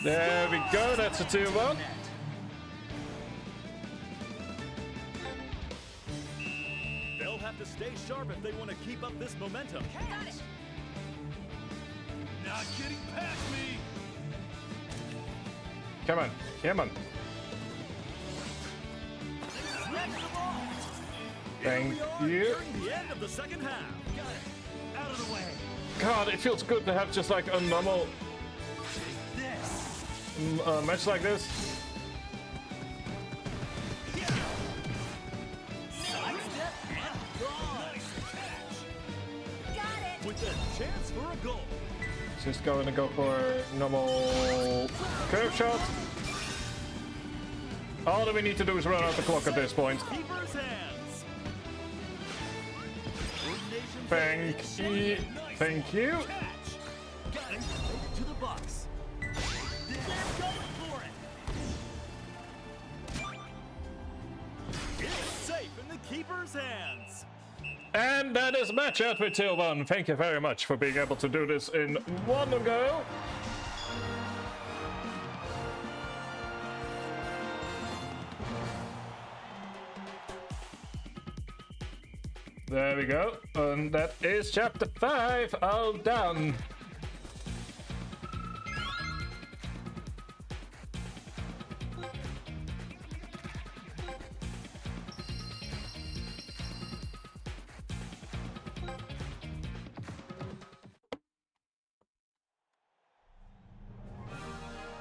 There we go, that's a 2-1. They'll have to stay sharp if they want to keep up this momentum. Got it. Not getting past me! Come on, come on. Thank you. Nearing the end of the second half. Got it! Out of the way! God, it feels good to have just like a normal This! match like this. With a chance for a goal. Just going to go for normal curve shot. All that we need to do is run out the clock at this point. Keeper's hands. Thank you. Thank you. Got it. To the box. They're going for it. It's safe in the keeper's hands. And that is match out with 2-1. Thank you very much for being able to do this in one go. There we go. And that is chapter 5 all done.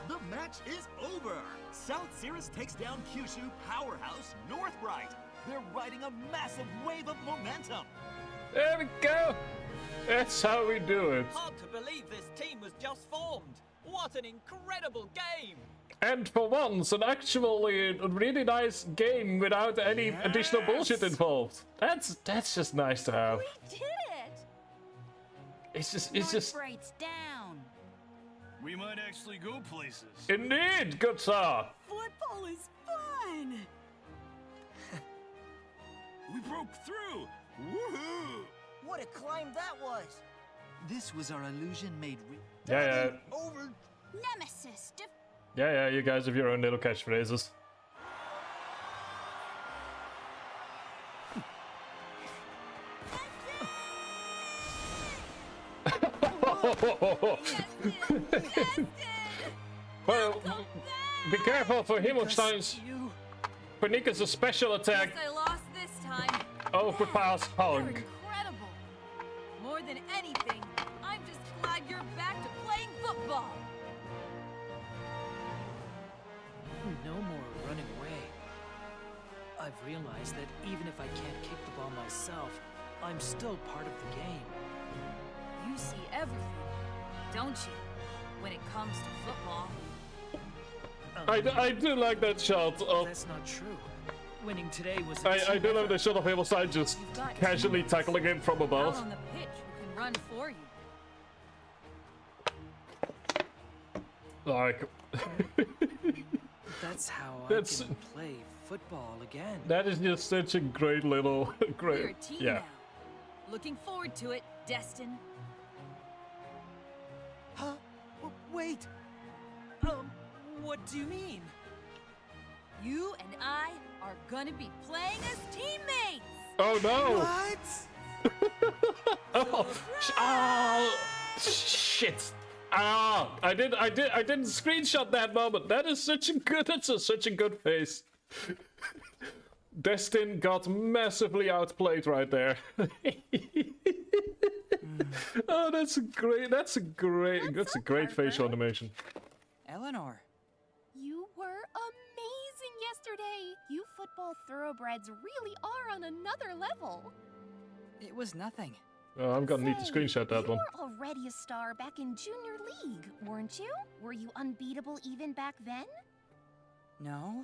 The match is over. South Cirrus takes down Kyushu powerhouse Northbright. They're riding a massive wave of momentum. There we go. That's how we do it. Hard to believe this team was just formed. What an incredible game! And for once, an actually really nice game without any additional bullshit involved. That's just nice to have. We did it! It's just Northbright's down. We might actually go places. indeed, good sir. Football is fun. We broke through. Woohoo! What a climb that was! This was our illusion made Yeah, over. Nemesis, yeah. You guys have your own little catchphrases. Well, be careful for Himmelstein's. Panika's a special attack. I lost this time. Overpass You're hug. incredible. More than anything, I'm just glad you're back to playing football. No more running away. I've realized that even if I can't kick the ball myself, I'm still part of the game. You see everything, don't you? When it comes to football. I do like that shot of. That's not true. Winning today was. I do love the shot of Himmelstein just casually tackling him from Out above. on the pitch who can run for you. Like. That's how That's- I can play football again. That is just such a great little. We're a Great. team Yeah. now. Looking forward to it, Destin. Huh? Wait. What do you mean? You and I are gonna be playing as teammates. Oh no! What? Oh, shit! Ah, I didn't screenshot that moment. That is such a good. That's such a good face. Destin got massively outplayed right there. Oh, that's a great facial animation. Eleanor. You were amazing yesterday. You football thoroughbreds really are on another level. It was nothing. Oh, I'm gonna need to screenshot that one. You were already a star back in Junior League, weren't you? Were you unbeatable even back then? No.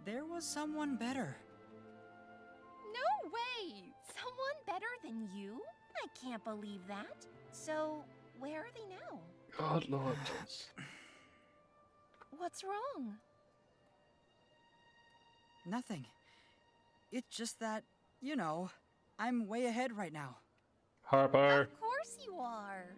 There was someone better. No way! Someone better than you? I can't believe that. So, where are they now? God, Lord. What's wrong? Nothing. It's just that, you know, I'm way ahead right now. Harper. Of course you are.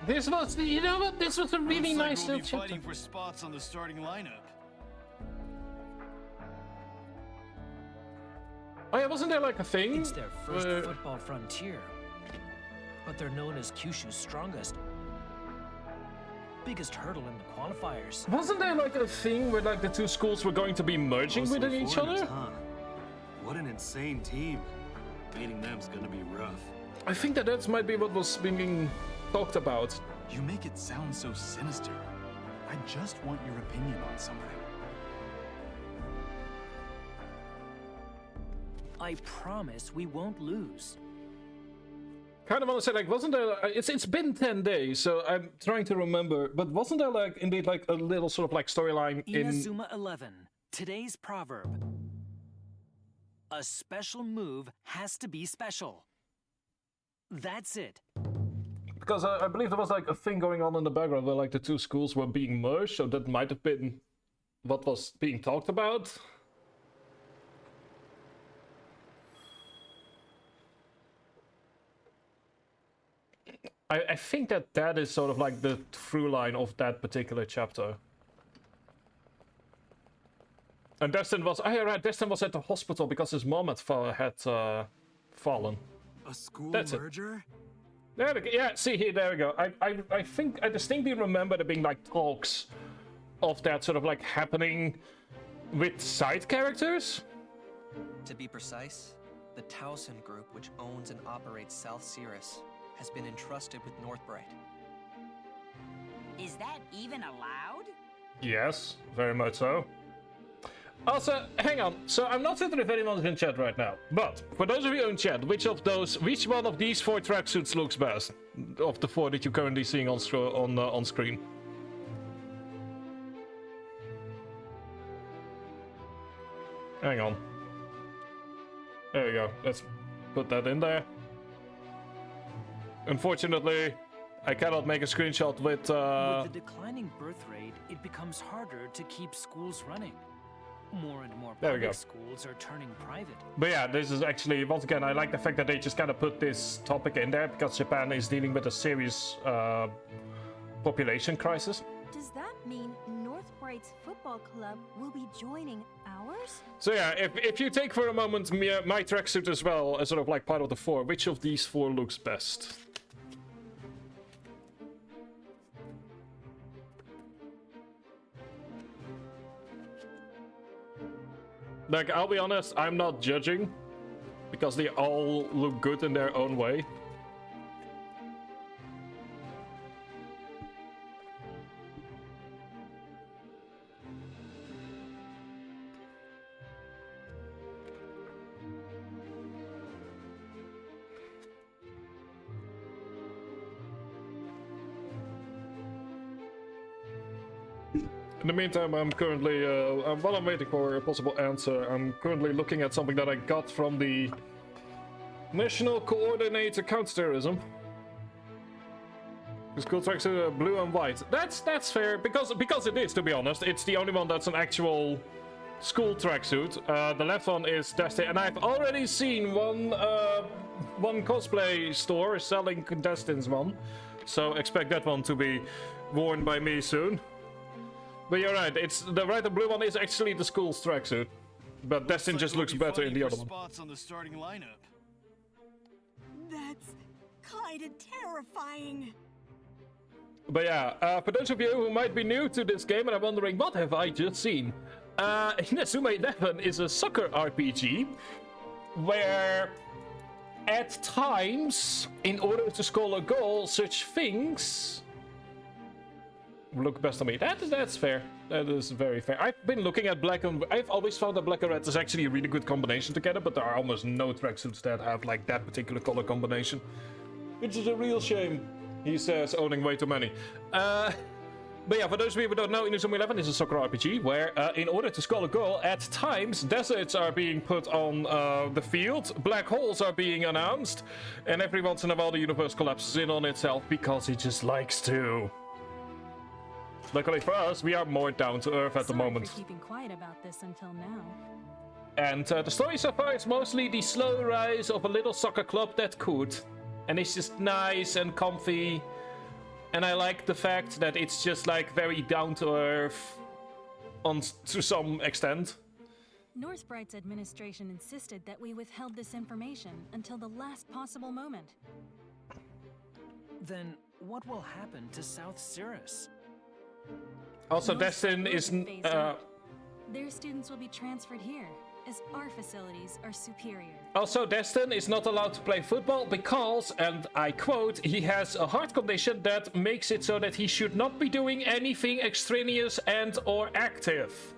This was, you know what? This was a really nice we'll little be chapter. fighting for spots on the starting lineup. Oh yeah, wasn't there like a thing? It's their first football frontier, but they're known as Kyushu's strongest. Biggest hurdle in the qualifiers. Wasn't there like a thing where like the two schools were going to be merging Mostly within each other? foreigners, huh? What an insane team. Beating them's gonna be rough. I think that might be what was being talked about. You make it sound so sinister. I just want your opinion on something. I promise we won't lose. Kind of want to say, like, wasn't there? It's been 10 days, so I'm trying to remember. But wasn't there like indeed like a little sort of like storyline in Inazuma 11. Today's proverb. A special move has to be special. That's it. Because I believe there was like a thing going on in the background where like the two schools were being merged, so that might have been what was being talked about. I think that is sort of like the through line of that particular chapter. And Destin was, oh yeah, right, Destin was at the hospital because his mom had fallen. A school That's merger? There we go. Yeah, see here, there we go. I think I distinctly remember there being like talks of that sort of like happening with side characters. To be precise, the Towson Group, which owns and operates South Cirrus, has been entrusted with Northbright. Is that even allowed? Yes, very much so. Also, hang on. So I'm not certain if anyone's in chat right now, but for those of you in chat, which one of these 4 tracksuits looks best of the 4 that you're currently seeing on screen? Hang on. There we go. Let's put that in there. Unfortunately, I cannot make a screenshot with. With the declining birth rate, it becomes harder to keep schools running. More and more There we go. public schools are turning private. But yeah, this is actually, once again, I like the fact that they just kind of put this topic in there because Japan is dealing with a serious population crisis. Does that mean Northbright's football club will be joining ours? So yeah, if you take for a moment my tracksuit as well as sort of like part of the 4, which of these 4 looks best? Like, I'll be honest, I'm not judging, because they all look good in their own way. In the meantime, I'm currently, while I'm waiting for a possible answer, I'm currently looking at something that I got from the National Coordinator Counterterrorism. The school tracksuit are blue and white. That's fair because it is, to be honest. It's the only one that's an actual school tracksuit. The left one is Destin, and I've already seen one cosplay store selling Destin's one, so expect that one to be worn by me soon. But you're right, it's the red and blue one is actually the school's tracksuit, but Destin just looks better in the other one. Spots on the starting lineup. That's kinda terrifying. But yeah, for those of you who might be new to this game and are wondering what have I just seen, Inazuma 11 is a soccer RPG where at times, in order to score a goal, such things look best on me. That's fair. That is very fair. I've been looking at black and I've always found that black and red is actually a really good combination together, but there are almost no tracksuits that have like that particular color combination, which is a real shame. He says, owning way too many. But yeah, for those of you who don't know, Inazuma 11 is a soccer RPG where, in order to score a goal, at times deserts are being put on the field, black holes are being announced, and every once in a while the universe collapses in on itself because it just likes to. Luckily for us, we are more down to earth at the moment. For keeping quiet about this until now. And the story so far is mostly the slow rise of a little soccer club that could. And it's just nice and comfy. And I like the fact that it's just like very down to earth to some extent. Northbright's administration insisted that we withheld this information until the last possible moment. Then what will happen to South Cirrus? Also, Destin is... Their students will be transferred here, as our facilities are superior. Also, Destin is not allowed to play football because, and I quote, he has a heart condition that makes it so that he should not be doing anything extraneous and or active.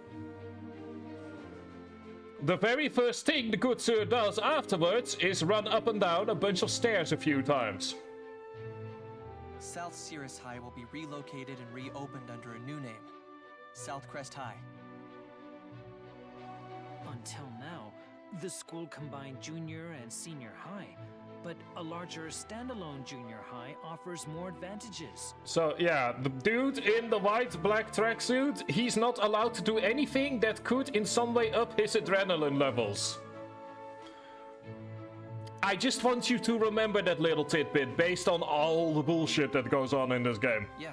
The very first thing the good sir does afterwards is run up and down a bunch of stairs a few times. South Cirrus High will be relocated and reopened under a new name, Southcrest High. Until now, the school combined junior and senior high, but a larger standalone junior high offers more advantages. So yeah, the dude in the white-black tracksuit, he's not allowed to do anything that could in some way up his adrenaline levels. I just want you to remember that little tidbit based on all the bullshit that goes on in this game. Yeah.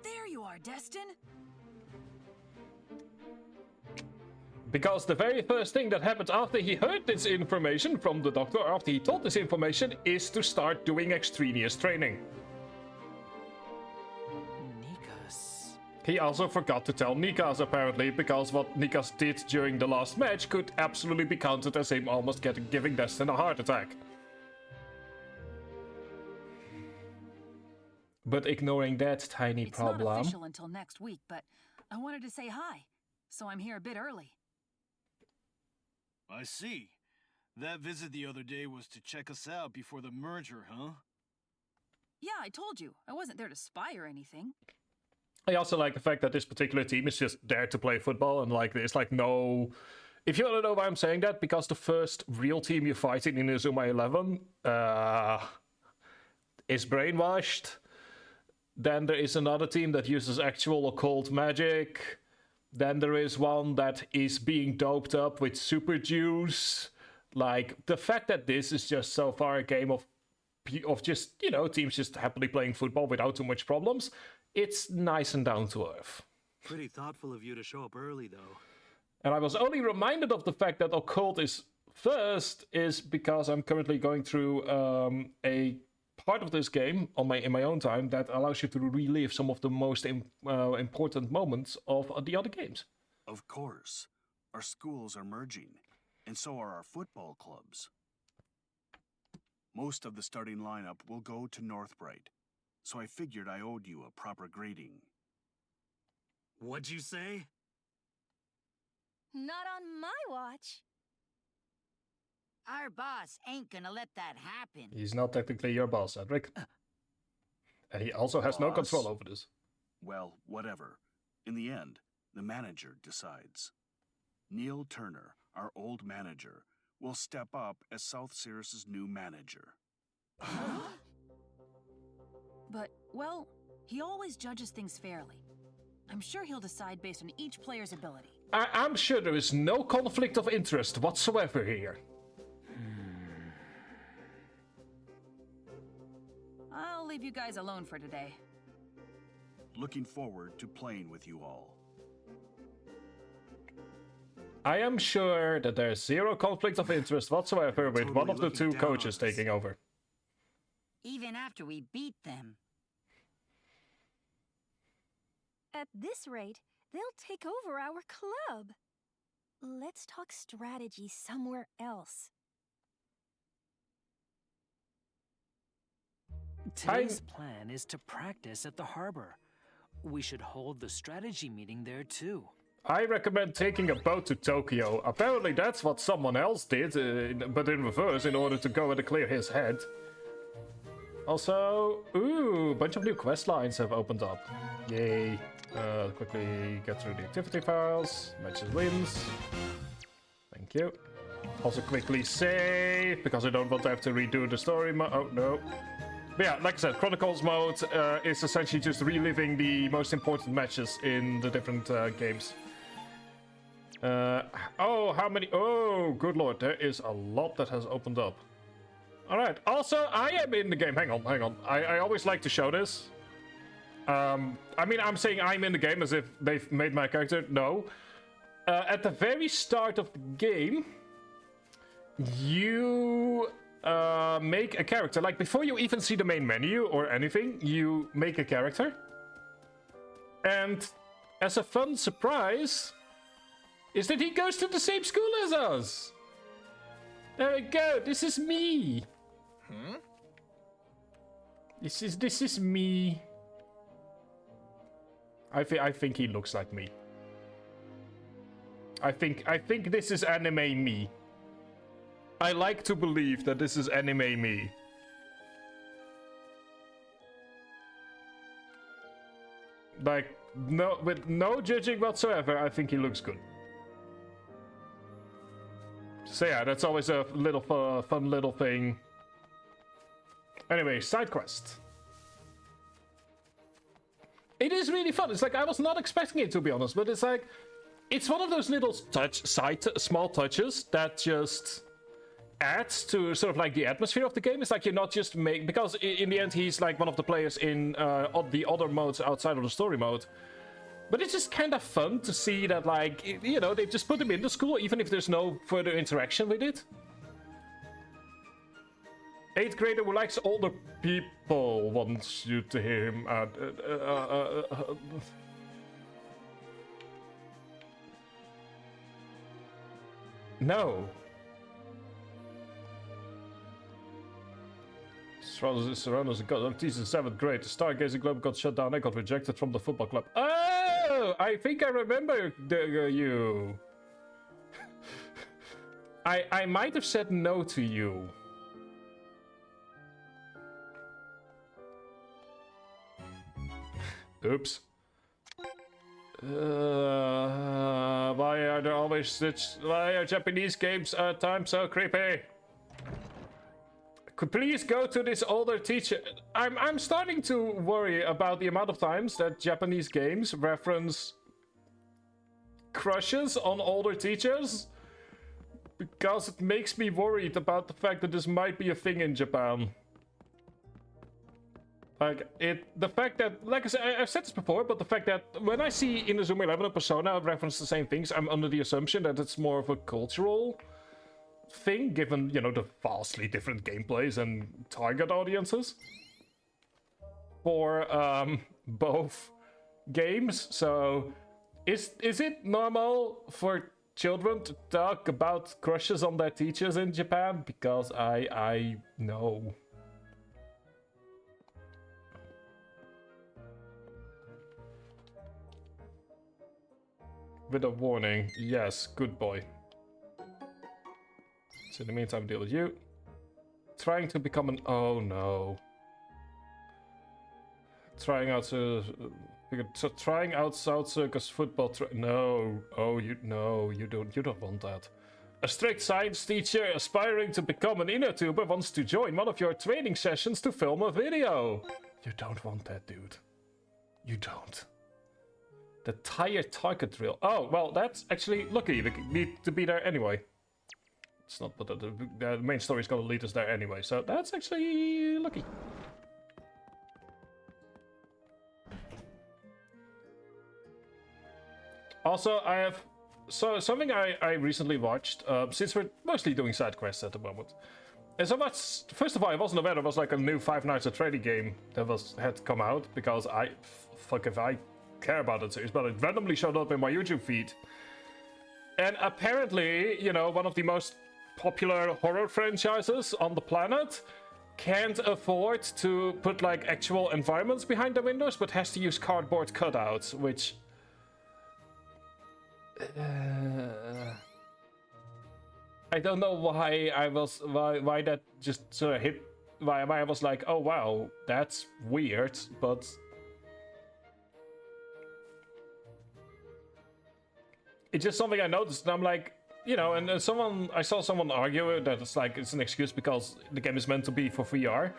There you are, Destin. Because the very first thing that happened after he heard this information from the doctor, after he told this information, is to start doing extraneous training. He also forgot to tell Nikas, apparently, because what Nikas did during the last match could absolutely be counted as him almost giving Destin a heart attack. But ignoring that tiny problem... It's not official until next week, but I wanted to say hi, so I'm here a bit early. I see. That visit the other day was to check us out before the merger, huh? Yeah, I told you. I wasn't there to spy or anything. I also like the fact that this particular team is just there to play football, and like there's like no... If you want to know why I'm saying that, because the first real team you fight in Inazuma 11 is brainwashed. Then there is another team that uses actual occult magic. Then there is one that is being doped up with super juice. Like, the fact that this is just so far a game of just, you know, teams just happily playing football without too much problems, it's nice and down to earth. Pretty thoughtful of you to show up early, though. And I was only reminded of the fact that occult is first is because I'm currently going through a part of this game in my own time that allows you to relive some of the most important moments of the other games. Of course. Our schools are merging, and so are our football clubs. Most of the starting lineup will go to Northbright, so I figured I owed you a proper grading. What'd you say? Not on my watch. Our boss ain't gonna let that happen. He's not technically your boss, Cedric. And he also has no control over this. Well, whatever. In the end, the manager decides. Neil Turner, our old manager, will step up as South Cirrus's new manager. But, well, he always judges things fairly. I'm sure he'll decide based on each player's ability. I'm sure there is no conflict of interest whatsoever here. I'll leave you guys alone for today. Looking forward to playing with you all. I am sure that there's zero conflict of interest whatsoever with one of the two coaches taking over. Even after we beat them. At this rate, they'll take over our club. Let's talk strategy somewhere else. Today's plan is to practice at the harbor. We should hold the strategy meeting there too. I recommend taking a boat to Tokyo. Apparently that's what someone else did, but in reverse, in order to go and clear his head. Also, ooh, a bunch of new quest lines have opened up. Yay. Quickly get through the activity files. Matches wins. Thank you. Also quickly save, because I don't want to have to redo the story mode. Oh, no. But yeah, like I said, Chronicles mode is essentially just reliving the most important matches in the different games. Oh, how many? Oh, good lord, there is a lot that has opened up. Alright, also, I am in the game. Hang on. I always like to show this. I mean, I'm saying I'm in the game as if they've made my character. No. At the very start of the game, you make a character. Like, before you even see the main menu or anything, you make a character. And as a fun surprise, is that he goes to the same school as us. There we go. This is me. This is me. I think he looks like me. I think this is anime me. I like to believe that this is anime me. Like, no, with no judging whatsoever, I think he looks good. So yeah, that's always a little fun little thing. Anyway, side quest. It is really fun. It's like, I was not expecting it, to be honest, but it's like, it's one of those little small touches that just adds to sort of like the atmosphere of the game. It's like you're not just because in the end he's like one of the players in the other modes outside of the story mode. But it's just kind of fun to see that, like, you know, they've just put him in the school, even if there's no further interaction with it. 8th grader who likes older people wants you to hear him out. No. Surrounders got teachers in 7th grade. The Stargazing Club got shut down. I got rejected from the football club. Oh, I think I remember you. I might have said no to you. Oops. Why are there always why are Japanese games at times so creepy? Could please go to this older teacher. I'm starting to worry about the amount of times that Japanese games reference crushes on older teachers, because it makes me worried about the fact that this might be a thing in Japan. Like, the fact that, like I said, I've said this before, but the fact that when I see Inazuma 11 and Persona reference the same things, I'm under the assumption that it's more of a cultural thing, given, you know, the vastly different gameplays and target audiences for both games. So, is it normal for children to talk about crushes on their teachers in Japan? Because I know. With a warning. Yes, good boy. So in the meantime, deal with you. Trying to become an... Oh no. Trying out trying out South Circus football... No. Oh, you... No, you don't want that. A strict science teacher aspiring to become an inner-tuber wants to join one of your training sessions to film a video. You don't want that, dude. You don't. The tire target drill. Oh, well, that's actually lucky. We need to be there anyway. It's not, but the main story is going to lead us there anyway, so that's actually lucky. Also, I have something I recently watched, since we're mostly doing side quests at the moment. And so much, first of all, I wasn't aware there was like a new Five Nights at Freddy game that had come out, because fuck if I care about it series, but it randomly showed up in my YouTube feed. And apparently, you know, one of the most popular horror franchises on the planet can't afford to put like actual environments behind the windows, but has to use cardboard cutouts, which I don't know why why that just sort of hit, why I was like, oh wow, that's weird, but it's just something I noticed, and I'm like, you know, and I saw someone argue that it's an excuse because the game is meant to be for VR.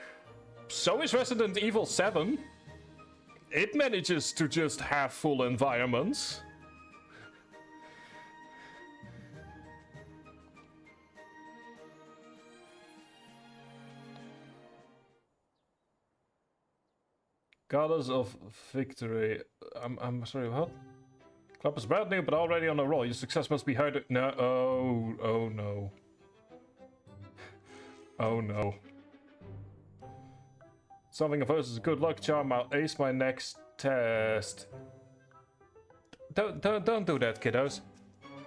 So is Resident Evil 7. It manages to just have full environments. Goddess of Victory. I'm sorry, what? Club is brand new, but already on a roll. Your success must be heard. No, oh no. Oh no. Something of hers is a good luck charm. I'll ace my next test. Don't do that, kiddos.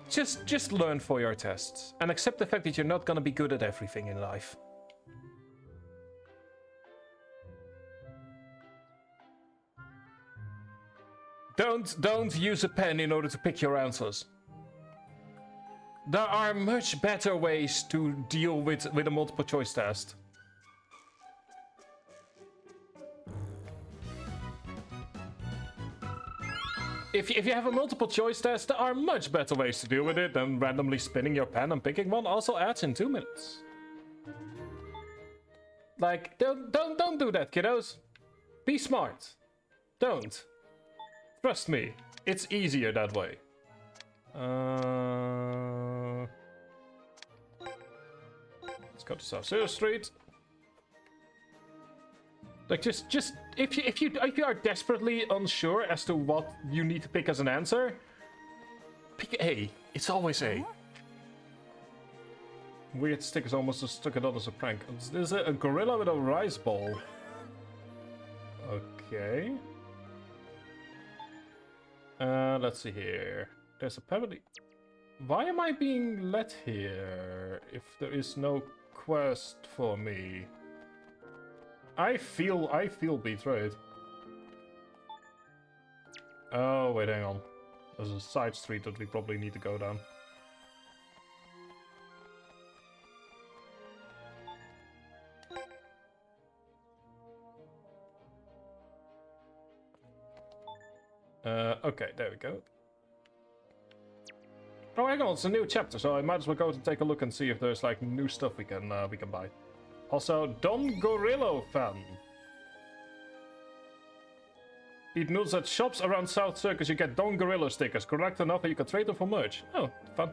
Just learn for your tests and accept the fact that you're not gonna be good at everything in life. Don't use a pen in order to pick your answers. There are much better ways to deal with a multiple choice test. If you have a multiple choice test, there are much better ways to deal with it than randomly spinning your pen and picking one. Also adds in 2 minutes. Like, don't do that, kiddos. Be smart. Don't. Trust me, it's easier that way. Let's go to South Zero Street. Like, just if you are desperately unsure as to what you need to pick as an answer, pick A. It's always A. Weird stickers almost stuck it on as a prank. There's a gorilla with a rice ball. Okay. Let's see here. There's apparently... Why am I being led here if there is no quest for me? I feel betrayed. Oh, wait, hang on. There's a side street that we probably need to go down. Okay, there we go. Oh, hang on, it's a new chapter, so I might as well go to take a look and see if there's like new stuff we can buy. Also, Don Gorillo fan. Eat noodles at shops around South Circus, you get Don Gorillo stickers. Collect enough and you can trade them for merch. Oh, fun.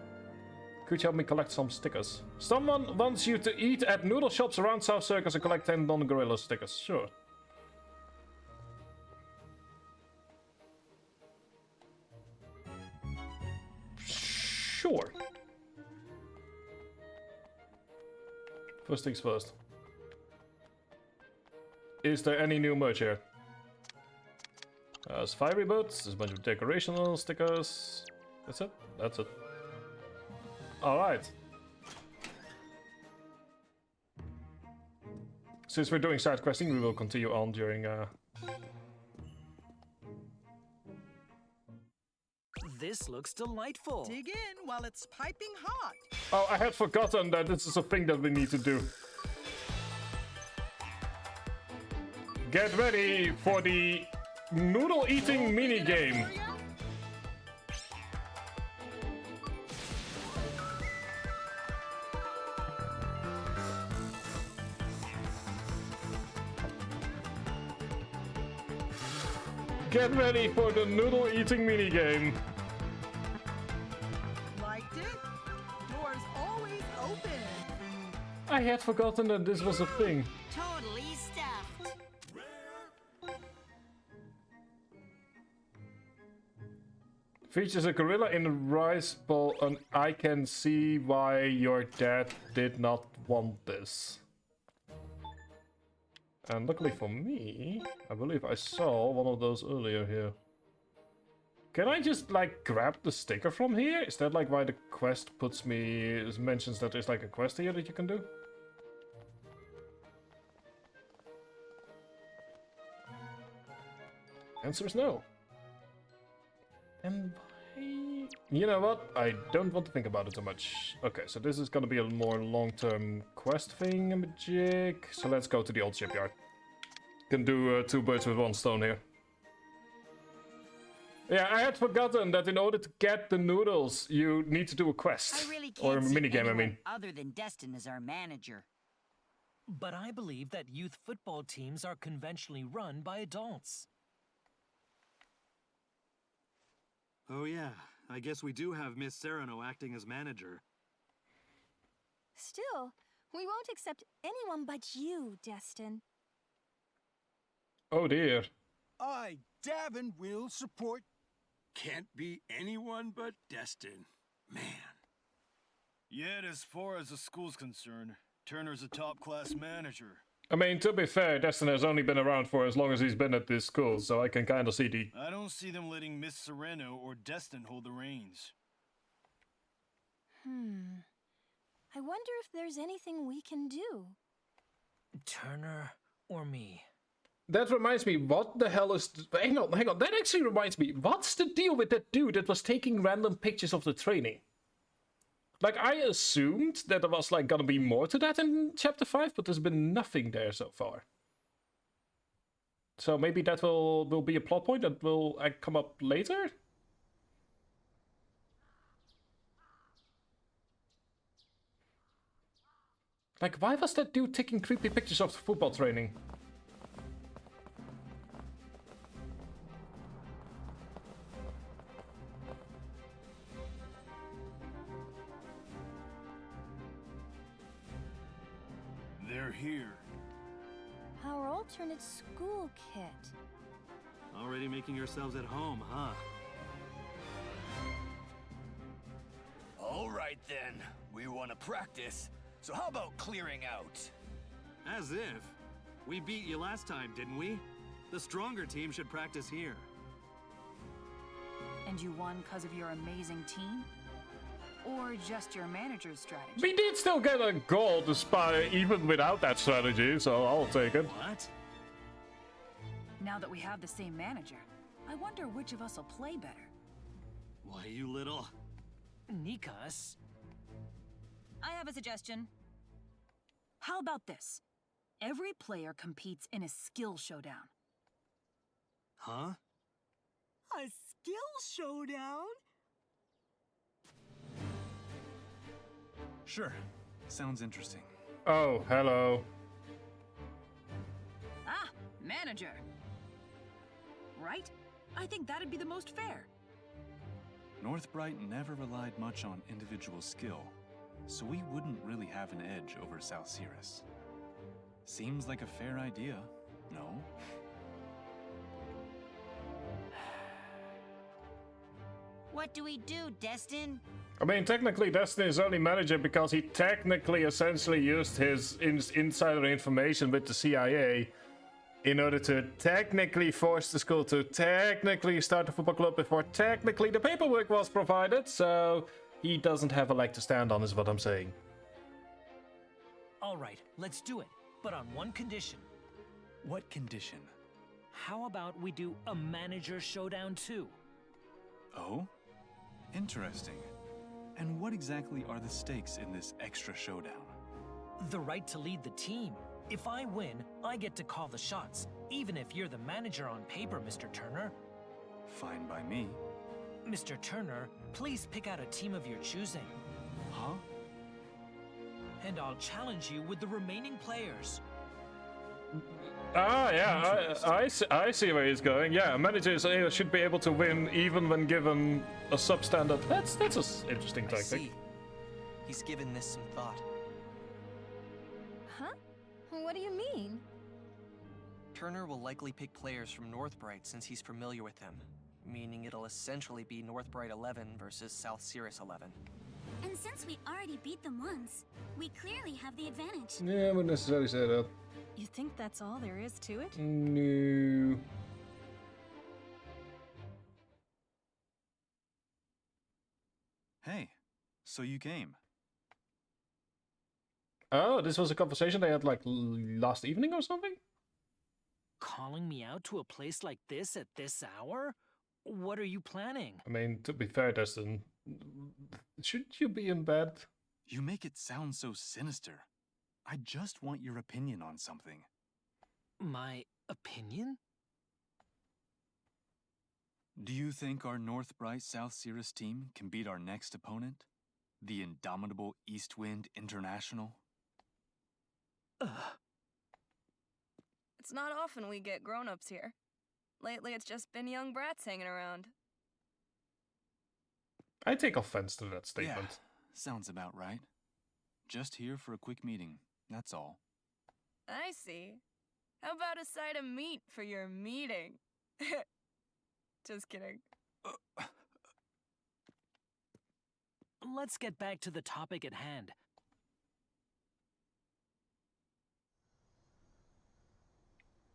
Could you help me collect some stickers? Someone wants you to eat at noodle shops around South Circus and collect 10 Don Gorillo stickers. Sure. Sure. First things first. Is there any new merch here? There's fiery boots, there's a bunch of decorational stickers. That's it? That's it. Alright. Since we're doing side questing, we will continue on during This looks delightful. Dig in while it's piping hot. Oh, I had forgotten that this is a thing that we need to do. Get ready for the noodle eating mini game. Get ready for the noodle eating minigame. Liked it? Doors always open. I had forgotten that this was a thing. Totally stuffed. Features a gorilla in a rice bowl, and I can see why your dad did not want this. And luckily for me, I believe I saw one of those earlier here. Can I just like grab the sticker from here? Is that like why the quest mentions that there's like a quest here that you can do? Answer is no. And why? You know what? I don't want to think about it too much. Okay, so this is gonna be a more long-term quest thing-a-majig. So let's go to the old shipyard. Can do 2 birds with 1 stone here. Yeah, I had forgotten that in order to get the noodles, you need to do a quest. I really Or a can't see minigame, I anyone mean. other than Destin as our manager. But I believe that youth football teams are conventionally run by adults. Oh yeah, I guess we do have Miss Serrano acting as manager. Still, we won't accept anyone but you, Destin. Oh dear. I, Davin, will support. Can't be anyone but Destin. Man. Yet as far as the school's concerned, Turner's a top-class manager. I mean, to be fair, Destin has only been around for as long as he's been at this school, so I can kind of see the... I don't see them letting Miss Serrano or Destin hold the reins. I wonder if there's anything we can do. Turner or me? That reminds me, what the hell is... Hang on. That actually reminds me, what's the deal with that dude that was taking random pictures of the training? Like, I assumed that there was, like, gonna be more to that in Chapter 5, but there's been nothing there so far. So maybe that will be a plot point that will come up later? Like, why was that dude taking creepy pictures of the football training? They're here. Our alternate school kit. Already making yourselves at home, huh? All right then. We want to practice. So how about clearing out? As if. We beat you last time, didn't we? The stronger team should practice here. And you won because of your amazing team? Or just your manager's strategy? We did still get a goal despite even without that strategy, so I'll take it. What? Now that we have the same manager, I wonder which of us will play better. Why, you little... Nikas? I have a suggestion. How about this? Every player competes in a skill showdown. Huh? A skill showdown? Sure. Sounds interesting. Oh, hello. Ah, manager. Right? I think that'd be the most fair. Northbright never relied much on individual skill, so we wouldn't really have an edge over South Cirrus. Seems like a fair idea, no? What do we do, Destin? I mean, technically, Destin is only manager because he technically essentially used his insider information with the CIA in order to technically force the school to technically start a football club before technically the paperwork was provided, so he doesn't have a leg to stand on, is what I'm saying. All right, let's do it, but on one condition. What condition? How about we do a manager showdown too? Oh? Interesting. And what exactly are the stakes in this extra showdown? The right to lead the team. If I win, I get to call the shots, even if you're the manager on paper, Mr. Turner. Fine by me. Mr. Turner, please pick out a team of your choosing. Huh? And I'll challenge you with the remaining players. Ah, yeah, I see where he's going. Yeah, managers should be able to win even when given a substandard. That's an interesting I tactic. see. He's given this some thought. Huh? What do you mean? Turner will likely pick players from Northbright since he's familiar with them, meaning it'll essentially be Northbright 11 versus South Cirrus 11. And since we already beat them once, we clearly have the advantage. Yeah, I wouldn't necessarily say that. You think that's all there is to it? No. Hey, so you came. Oh, this was a conversation they had like last evening or something? Calling me out to a place like this at this hour? What are you planning? I mean, to be fair, Destin, shouldn't you be in bed? You make it sound so sinister. I just want your opinion on something. My opinion? Do you think our Northbright South Cirrus team can beat our next opponent? The indomitable Eastwind International? It's not often we get grown-ups here. Lately, it's just been young brats hanging around. I take offense to that statement. Yeah, sounds about right. Just here for a quick meeting, that's all. I see. How about a side of meat for your meeting? Just kidding. Let's get back to the topic at hand.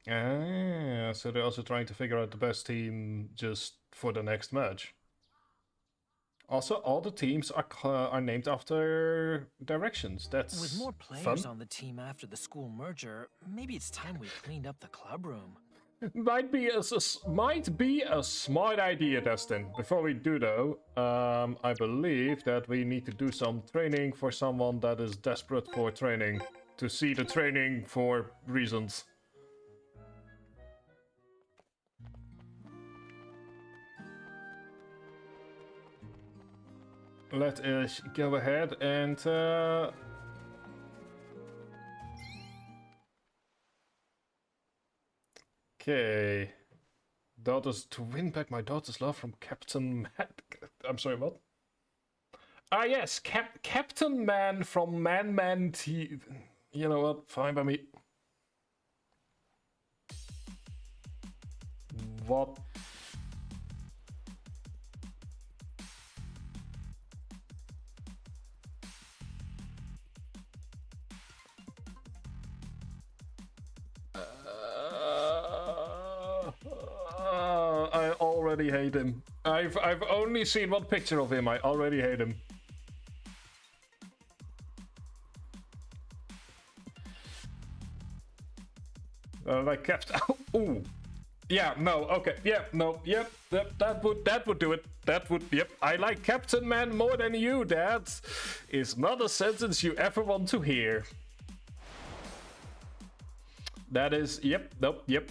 Ah, so they're also trying to figure out the best team just for the next match. Also, all the teams are named after directions. That's With more players fun. on the team after the school merger, maybe it's time we cleaned up the club room. Might be a smart idea, Destin. Before we do though, I believe that we need to do some training for someone that is desperate for training. To see the training for reasons. Let us go ahead and okay. Daughters to win back my daughter's love from Captain Man. I'm sorry, what? Ah yes, Captain Man from Man T. You know what? Fine by me. What? I already hate him. I've only seen one picture of him. I already hate him. Like Captain. Ooh. Yeah. No. Okay. Yeah. No. Yep. That would do it. That would. Yep. I like Captain Man more than you. That is not a sentence you ever want to hear. That is, yep, nope, yep,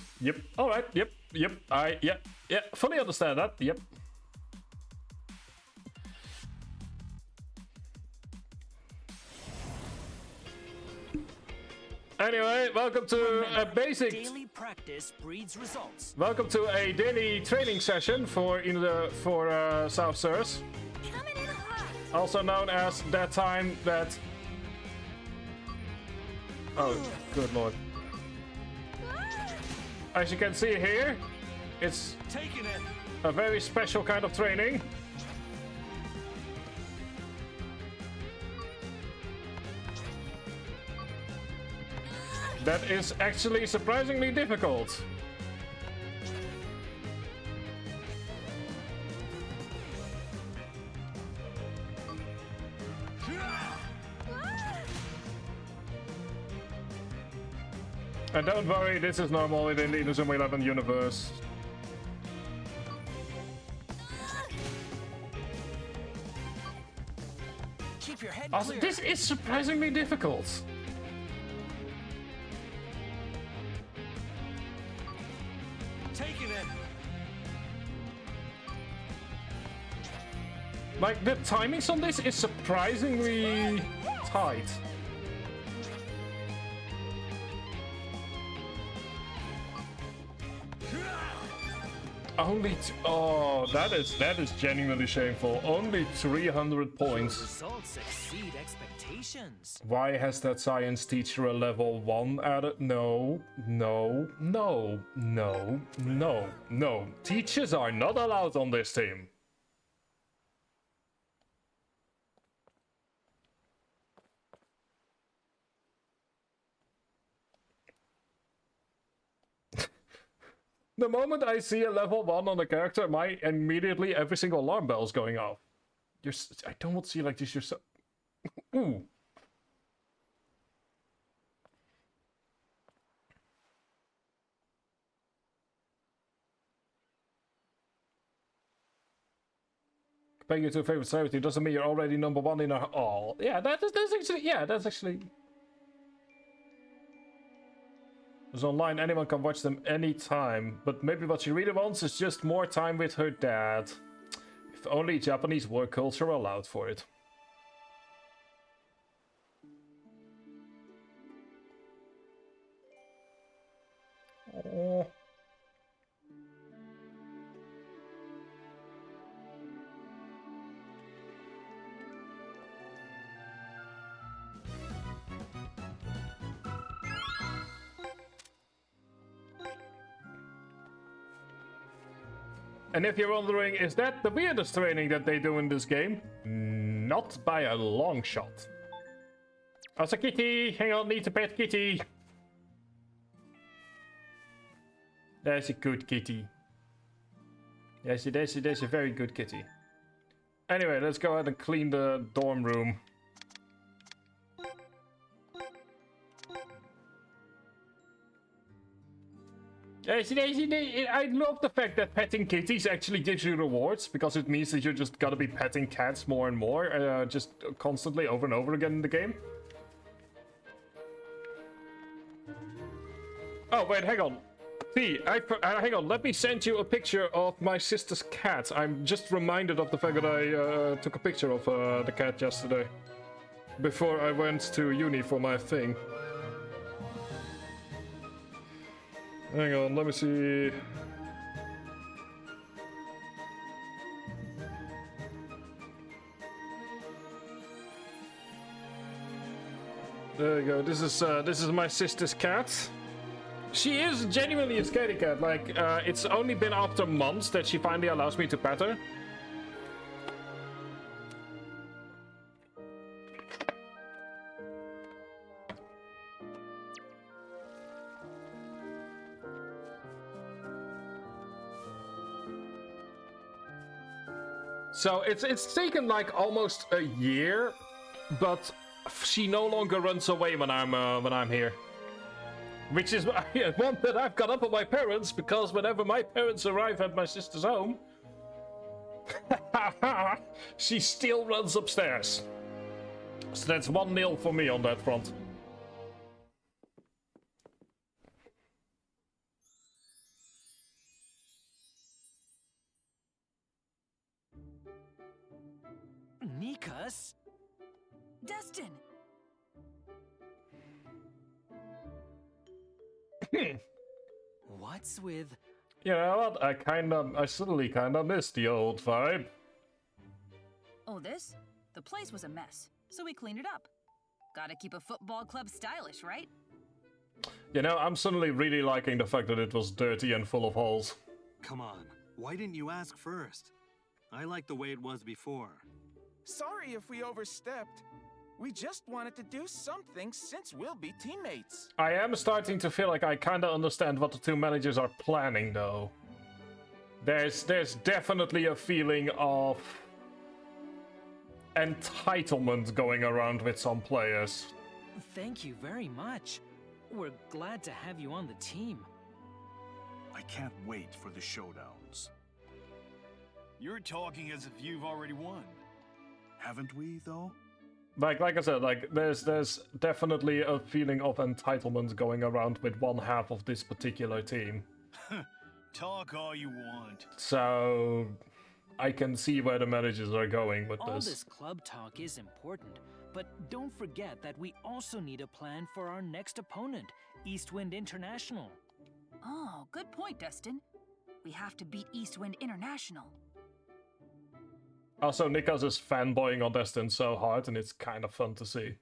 all right, yep, yeah, fully understand that, yep. Anyway, welcome to a basic... Daily practice breeds results. Welcome to a daily training session for South Cirrus. Also known as that time that... Oh, good lord. As you can see here, it's a very special kind of training. That is actually surprisingly difficult. And don't worry, this is normal within the Inazuma 11 universe. Keep your head Also, clear. this is surprisingly difficult. Taking it. Like, the timings on this is surprisingly tight. Oh, that is genuinely shameful. Only 300 points. Results exceed expectations. Why has that science teacher a level 1 added? No, no, no, no, no, no. Teachers are not allowed on this team. The moment I see a level 1 on a character, immediately every single alarm bell is going off. I don't want to see like this. You're so... Ooh. Comparing you to a favorite celebrity doesn't mean you're already number 1 in our... Oh, yeah, that's actually... Yeah, that's actually... It's online, anyone can watch them anytime, but maybe what she really wants is just more time with her dad. If only Japanese work culture allowed for it. Oh. And if you're wondering, is that the weirdest training that they do in this game? Not by a long shot. As a kitty, hang on, need to pet kitty. That's a good kitty. Yes, that's a very good kitty. Anyway, let's go ahead and clean the dorm room. I love the fact that petting kitties actually gives you rewards, because it means that you're just gotta be petting cats more and more, just constantly over and over again in the game. Oh, wait, hang on. Hang on, let me send you a picture of my sister's cat. I'm just reminded of the fact that I took a picture of the cat yesterday. Before I went to uni for my thing. Hang on, let me see. There you go. This is my sister's cat. She is genuinely a scaredy cat. Like, it's only been after months that she finally allows me to pet her. So it's taken like almost a year, but she no longer runs away when I'm here. Which is one that I've got up on my parents, because whenever my parents arrive at my sister's home, she still runs upstairs. So that's 1-0 for me on that front. Nikas? Destin! What's with... You know what? I suddenly kinda miss the old vibe. Oh, this? The place was a mess, so we cleaned it up. Gotta keep a football club stylish, right? You know, I'm suddenly really liking the fact that it was dirty and full of holes. Come on, why didn't you ask first? I like the way it was before. Sorry if we overstepped. We just wanted to do something since we'll be teammates. I am starting to feel like I kinda understand what the two managers are planning, though. There's definitely a feeling of entitlement going around with some players. Thank you very much. We're glad to have you on the team. I can't wait for the showdowns. You're talking as if you've already won. Haven't we, though? Like I said, like there's definitely a feeling of entitlement going around with one half of this particular team. Talk all you want. So I can see where the managers are going with All this. this club talk is important, but don't forget that we also need a plan for our next opponent, Eastwind International. Oh, good point, Destin. We have to beat Eastwind International. Also, Nikas is fanboying on Destin so hard, and it's kind of fun to see.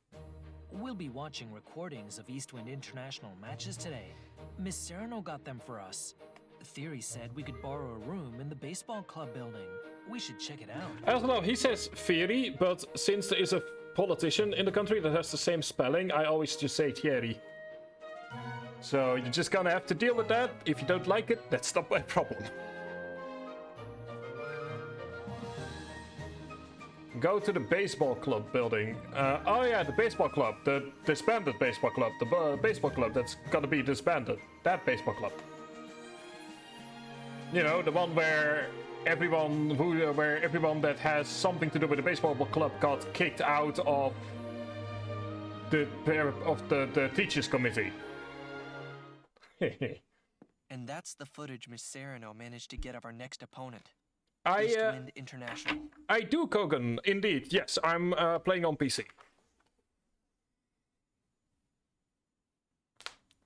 We'll be watching recordings of Eastwind International matches today. Miss Sereno got them for us. Theory said we could borrow a room in the baseball club building. We should check it out. I don't know, he says Thierry, but since there is a politician in the country that has the same spelling, I always just say Thierry. So you're just gonna have to deal with that. If you don't like it, that's not my problem. Go to the baseball club building. Oh yeah, the baseball club. The disbanded baseball club. The baseball club that's gonna be disbanded. That baseball club. You know, the one where everyone that has something to do with the baseball club got kicked out of the teachers committee. And that's the footage Miss Sereno managed to get of our next opponent. I Eastwind International. I do, Kogan. Indeed, yes. I'm playing on PC.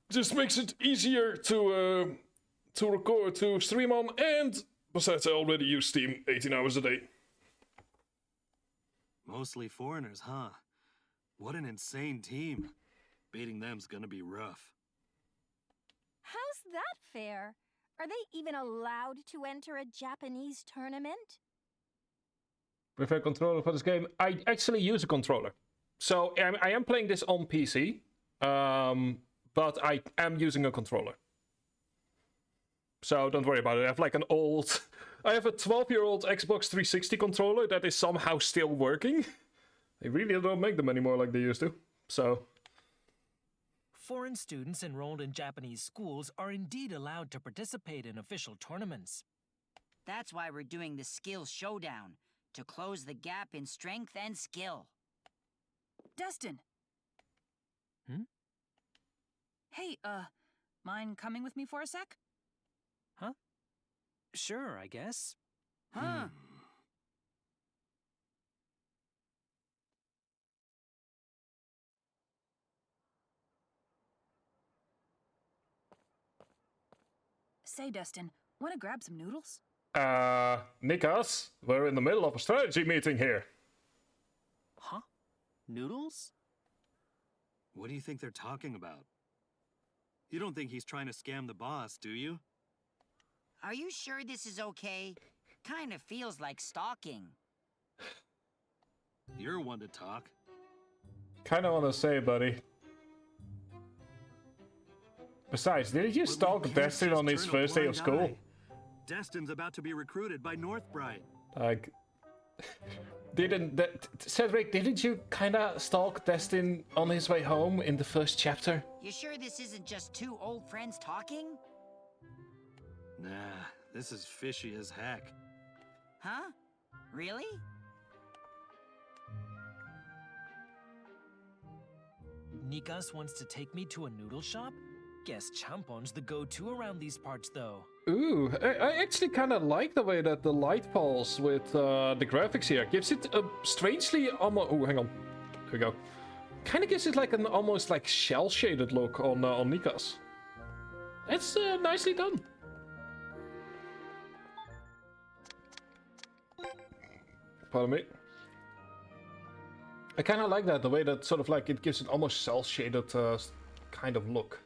Just makes it easier to record, to stream on, and besides, I already use Steam 18 hours a day. Mostly foreigners, huh? What an insane team. Beating them's gonna be rough. How's that fair? Are they even allowed to enter a Japanese tournament? With a controller for this game, I actually use a controller. So I am playing this on PC, but I am using a controller. So don't worry about it. I have like I have a 12-year-old Xbox 360 controller that is somehow still working. They really don't make them anymore like they used to. So Foreign students enrolled in Japanese schools are indeed allowed to participate in official tournaments. That's why we're doing the Skills Showdown, to close the gap in strength and skill. Destin! Hmm? Hey, mind coming with me for a sec? Huh? Sure, I guess. Huh? Say, Destin, wanna grab some noodles? Nikas, we're in the middle of a strategy meeting here. Huh? Noodles? What do you think they're talking about? You don't think he's trying to scam the boss, do you? Are you sure this is okay? Kind of feels like stalking. You're one to talk. Kinda wanna say, buddy. Besides, didn't you stalk Destin on his first day of school? Destin's about to be recruited by Northbright. Like, Cedric, didn't you kinda stalk Destin on his way home in the first chapter? You sure this isn't just two old friends talking? Nah, this is fishy as heck. Huh? Really? Nikas wants to take me to a noodle shop? Guess Champon's the go-to around these parts, though. Ooh, I actually kind of like the way that the light falls with the graphics here. Gives it a strangely almost... Oh, hang on. There we go. Kind of gives it like an almost like shell-shaded look on Nikas. It's nicely done. Pardon me. I kind of like that, the way that sort of like it gives it almost cel-shaded kind of look.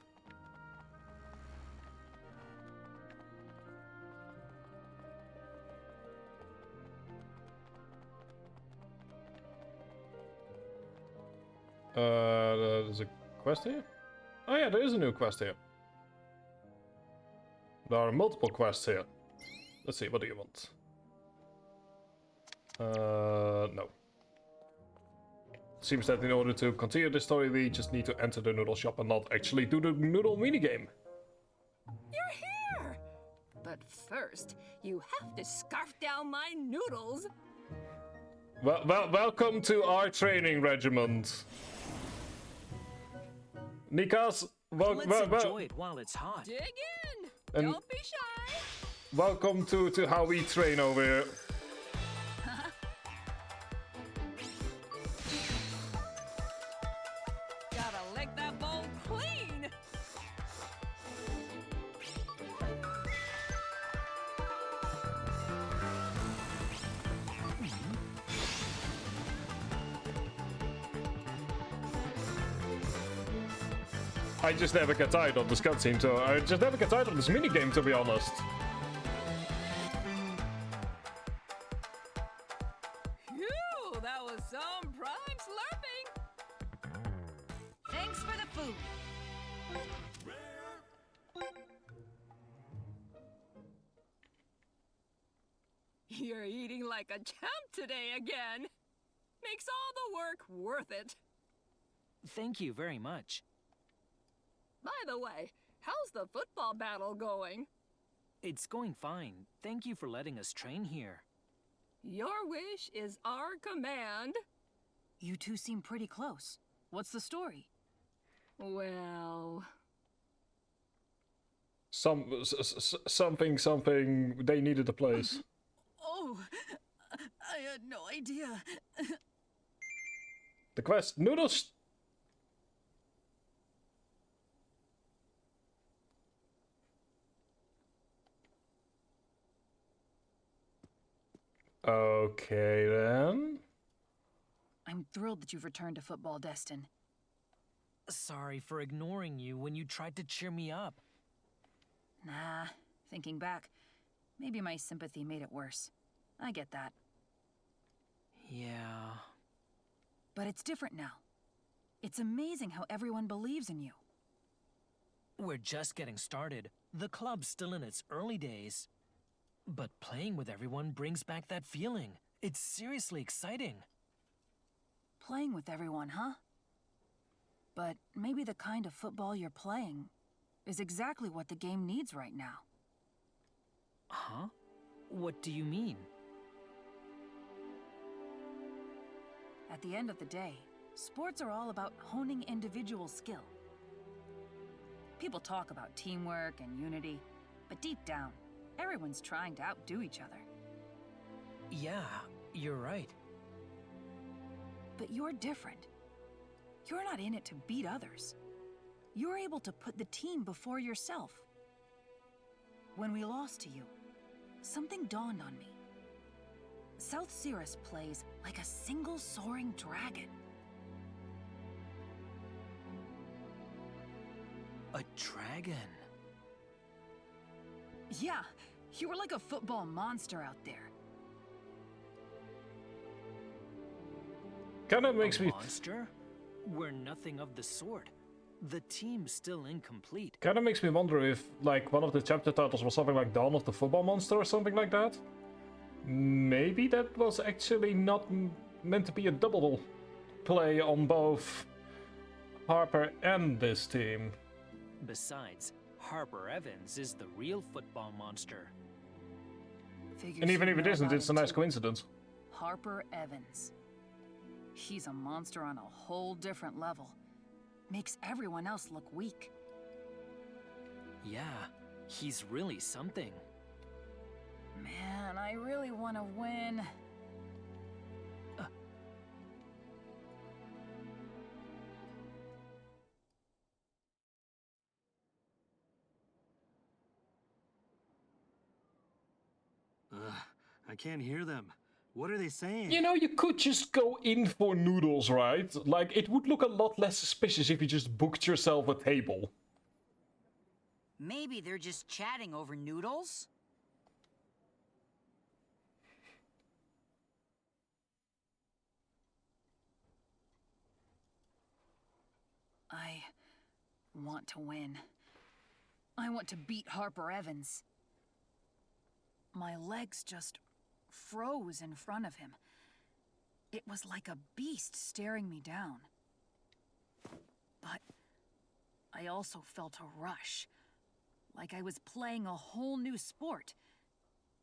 There's a quest here? Oh yeah, there is a new quest here. There are multiple quests here. Let's see, what do you want? No. Seems that in order to continue the story, we just need to enter the noodle shop and not actually do the noodle minigame. You're here! But first, you have to scarf down my noodles. Well, welcome to our training regiment. Nikas, Let's enjoy it while it's hot. Dig in! And Don't be shy! welcome to how we train over here. Gotta lick that bowl clean! I just never get tired of this cutscene, so I just never get tired of this minigame, to be honest. Phew, that was some prime slurping. Thanks for the food. You're eating like a champ today again. Makes all the work worth it. Thank you very much. By the way, how's the football battle going? It's going fine. Thank you for letting us train here. Your wish is our command. You two seem pretty close. What's the story? Well... Something, they needed a place. Oh, I had no idea. The quest, noodles. Okay then. I'm thrilled that you've returned to football, Destin. Sorry for ignoring you when you tried to cheer me up. Nah, thinking back, maybe my sympathy made it worse. I get that. Yeah. But it's different now. It's amazing how everyone believes in you. We're just getting started. The club's still in its early days. But playing with everyone brings back that feeling. It's seriously exciting. Playing with everyone, huh? But maybe the kind of football you're playing is exactly what the game needs right now. Huh? What do you mean? At the end of the day, sports are all about honing individual skill. People talk about teamwork and unity, but deep down, everyone's trying to outdo each other. Yeah, you're right. But you're different. You're not in it to beat others. You're able to put the team before yourself. When we lost to you, something dawned on me. South Cirrus plays like a single soaring dragon. A dragon? Yeah, you were like a football monster out there. Kinda makes me... Monster? We're nothing of the sort. The team's still incomplete. Kinda makes me wonder if, like, one of the chapter titles was something like Dawn of the Football Monster or something like that. Maybe that was actually not meant to be a double play on both Harper and this team. Besides, Harper Evans is the real football monster. And even if it isn't, it's a nice coincidence. Harper Evans. He's a monster on a whole different level. Makes everyone else look weak. Yeah, he's really something. Man, I really want to win. I can't hear them. What are they saying? You know, you could just go in for noodles, right? Like, it would look a lot less suspicious if you just booked yourself a table. Maybe they're just chatting over noodles? I want to win. I want to beat Harper Evans. My legs just froze in front of him. It was like a beast staring me down. But I also felt a rush, like I was playing a whole new sport.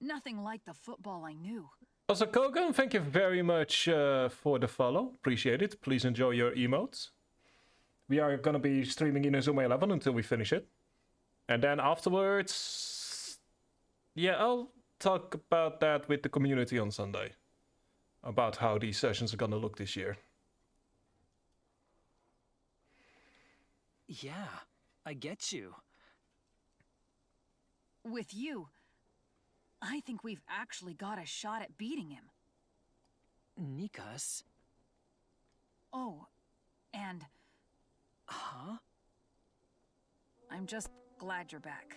Nothing like the football I knew. Also, Kogan, thank you very much for the follow. Appreciate it. Please enjoy your emotes. We are gonna be streaming Inazuma 11 until we finish it. And then afterwards... yeah, I'll talk about that with the community on Sunday. About how these sessions are gonna look this year. Yeah, I get you. With you, I think we've actually got a shot at beating him. Nikas? Oh, and... Huh? I'm just glad you're back.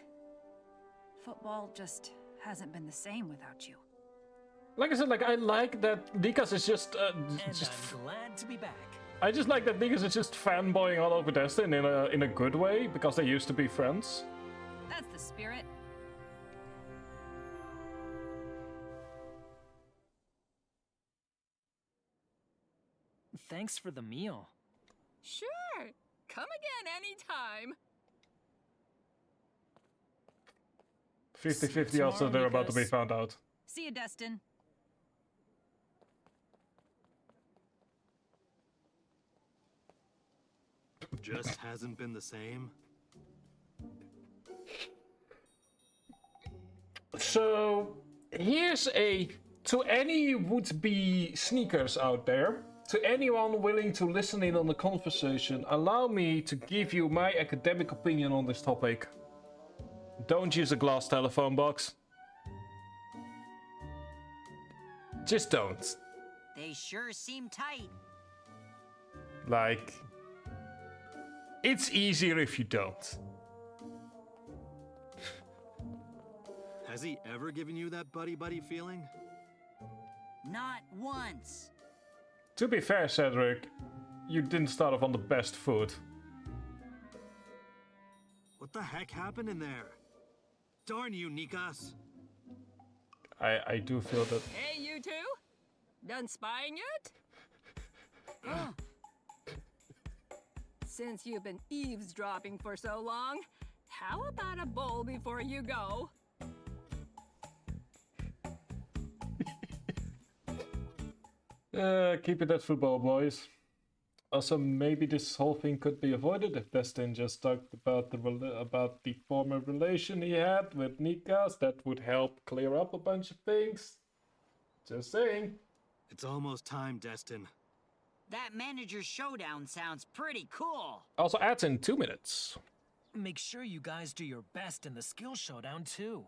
Football just hasn't been the same without you. Like I said, like I like that Nikas is just. And I'm glad to be back. I just like that Nikas is just fanboying all over Destin in a good way because they used to be friends. That's the spirit. Thanks for the meal. Sure. Come again anytime. 50-50 also they're about to be found out. See you, Destin. Just hasn't been the same. So here's to any would-be sneakers out there, to anyone willing to listen in on the conversation, allow me to give you my academic opinion on this topic. Don't use a glass telephone box. Just don't. They sure seem tight. Like, it's easier if you don't. Has he ever given you that buddy-buddy feeling? Not once. To be fair, Cedric, you didn't start off on the best foot. What the heck happened in there? Darn you, Nikas. I do feel that. Hey, you two? Done spying yet? Since you've been eavesdropping for so long, how about a bowl before you go? Keep it at football, boys. Also, maybe this whole thing could be avoided if Destin just talked about the former relation he had with Nikas. That would help clear up a bunch of things. Just saying. It's almost time, Destin. That manager showdown sounds pretty cool. Also, adds in 2 minutes. Make sure you guys do your best in the skill showdown too.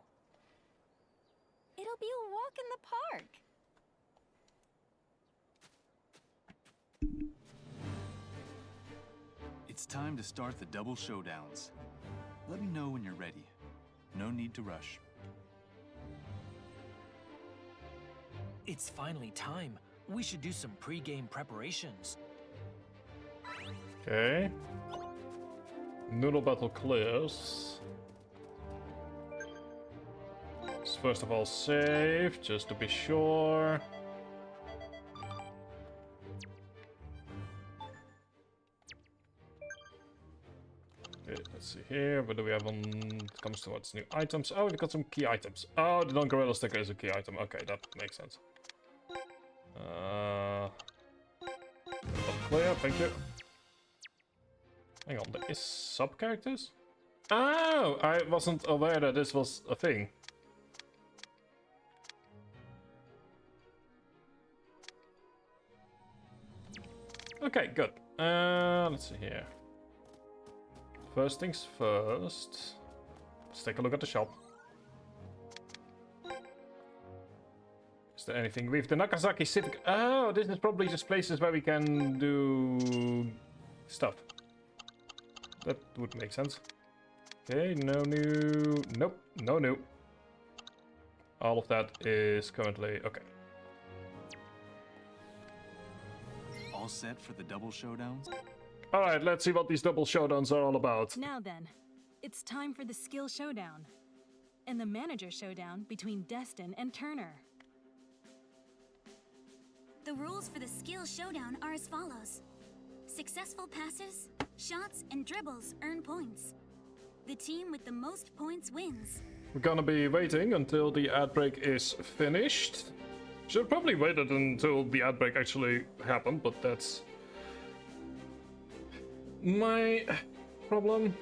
It'll be a walk in the park. It's time to start the double showdowns. Let me know when you're ready. No need to rush. It's finally time. We should do some pre-game preparations. Okay. Noodle battle clears. Let's first of all save, just to be sure. Okay, let's see here. What do we have on? It comes towards new items. Oh, we got some key items. Oh, the non-gorilla sticker is a key item. Okay, that makes sense. Clear, thank you. Hang on, there is sub-characters? Oh, I wasn't aware that this was a thing. Okay, good. Let's see here. First things first. Let's take a look at the shop. Is there anything? We have the Nagasaki Civic. Oh, this is probably just places where we can do stuff. That would make sense. Okay, no new. Nope, no new. All of that is currently okay. All set for the double showdowns? Alright, let's see what these double showdowns are all about. Now then, it's time for the skill showdown. And the manager showdown between Destin and Turner. The rules for the skill showdown are as follows. Successful passes, shots, and dribbles earn points. The team with the most points wins. We're gonna be waiting until the ad break is finished. Should probably waited until the ad break actually happened, but that's my problem.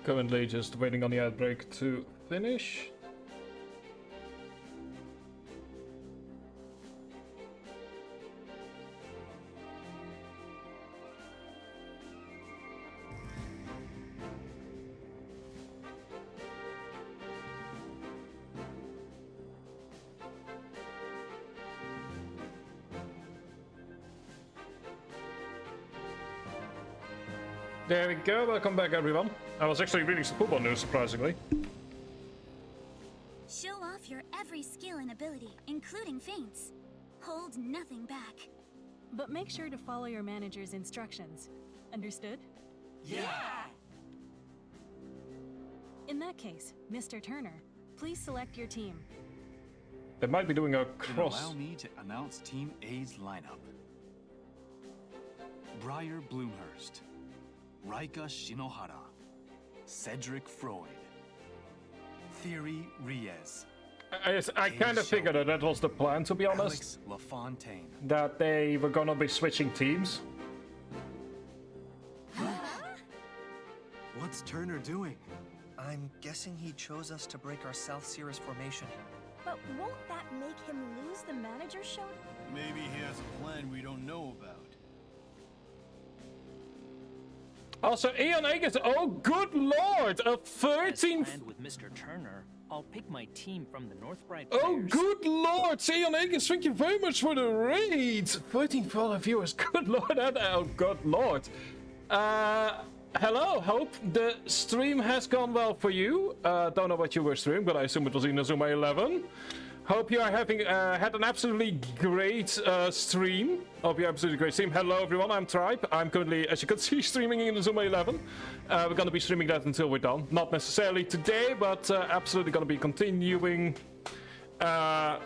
Currently just waiting on the outbreak to finish. There we go, welcome back everyone. I was actually reading some football news, surprisingly. Show off your every skill and ability, including feints. Hold nothing back. But make sure to follow your manager's instructions. Understood? Yeah! In that case, Mr. Turner, please select your team. They might be doing a Then cross. allow me to announce Team A's lineup. Briar Bloomhurst, Raika Shinohara, Cedric Freud, Thierry Reyes. I kind of figured that was the plan, to be honest. Alex LaFontaine. That they were gonna be switching teams. What's Turner doing? I'm guessing he chose us to break our South Cirrus formation. But won't that make him lose the manager show? Maybe he has a plan we don't know about. Also, Ian Akers, oh good lord, a 13th. And with Mr. Turner, I'll pick my team from the Northbright Oh players. good lord, Ian Akers, thank you very much for the raid. 13 follow viewers, good lord, oh good lord. Hello, hope the stream has gone well for you. Don't know what you were streaming, but I assume it was Inazuma 11. Hope you are having had an absolutely great stream. Hope you absolutely great stream. Hello everyone, I'm Tribe. I'm currently, as you can see, streaming Inazuma 11. We're gonna be streaming that until we're done. Not necessarily today, but absolutely gonna be continuing we're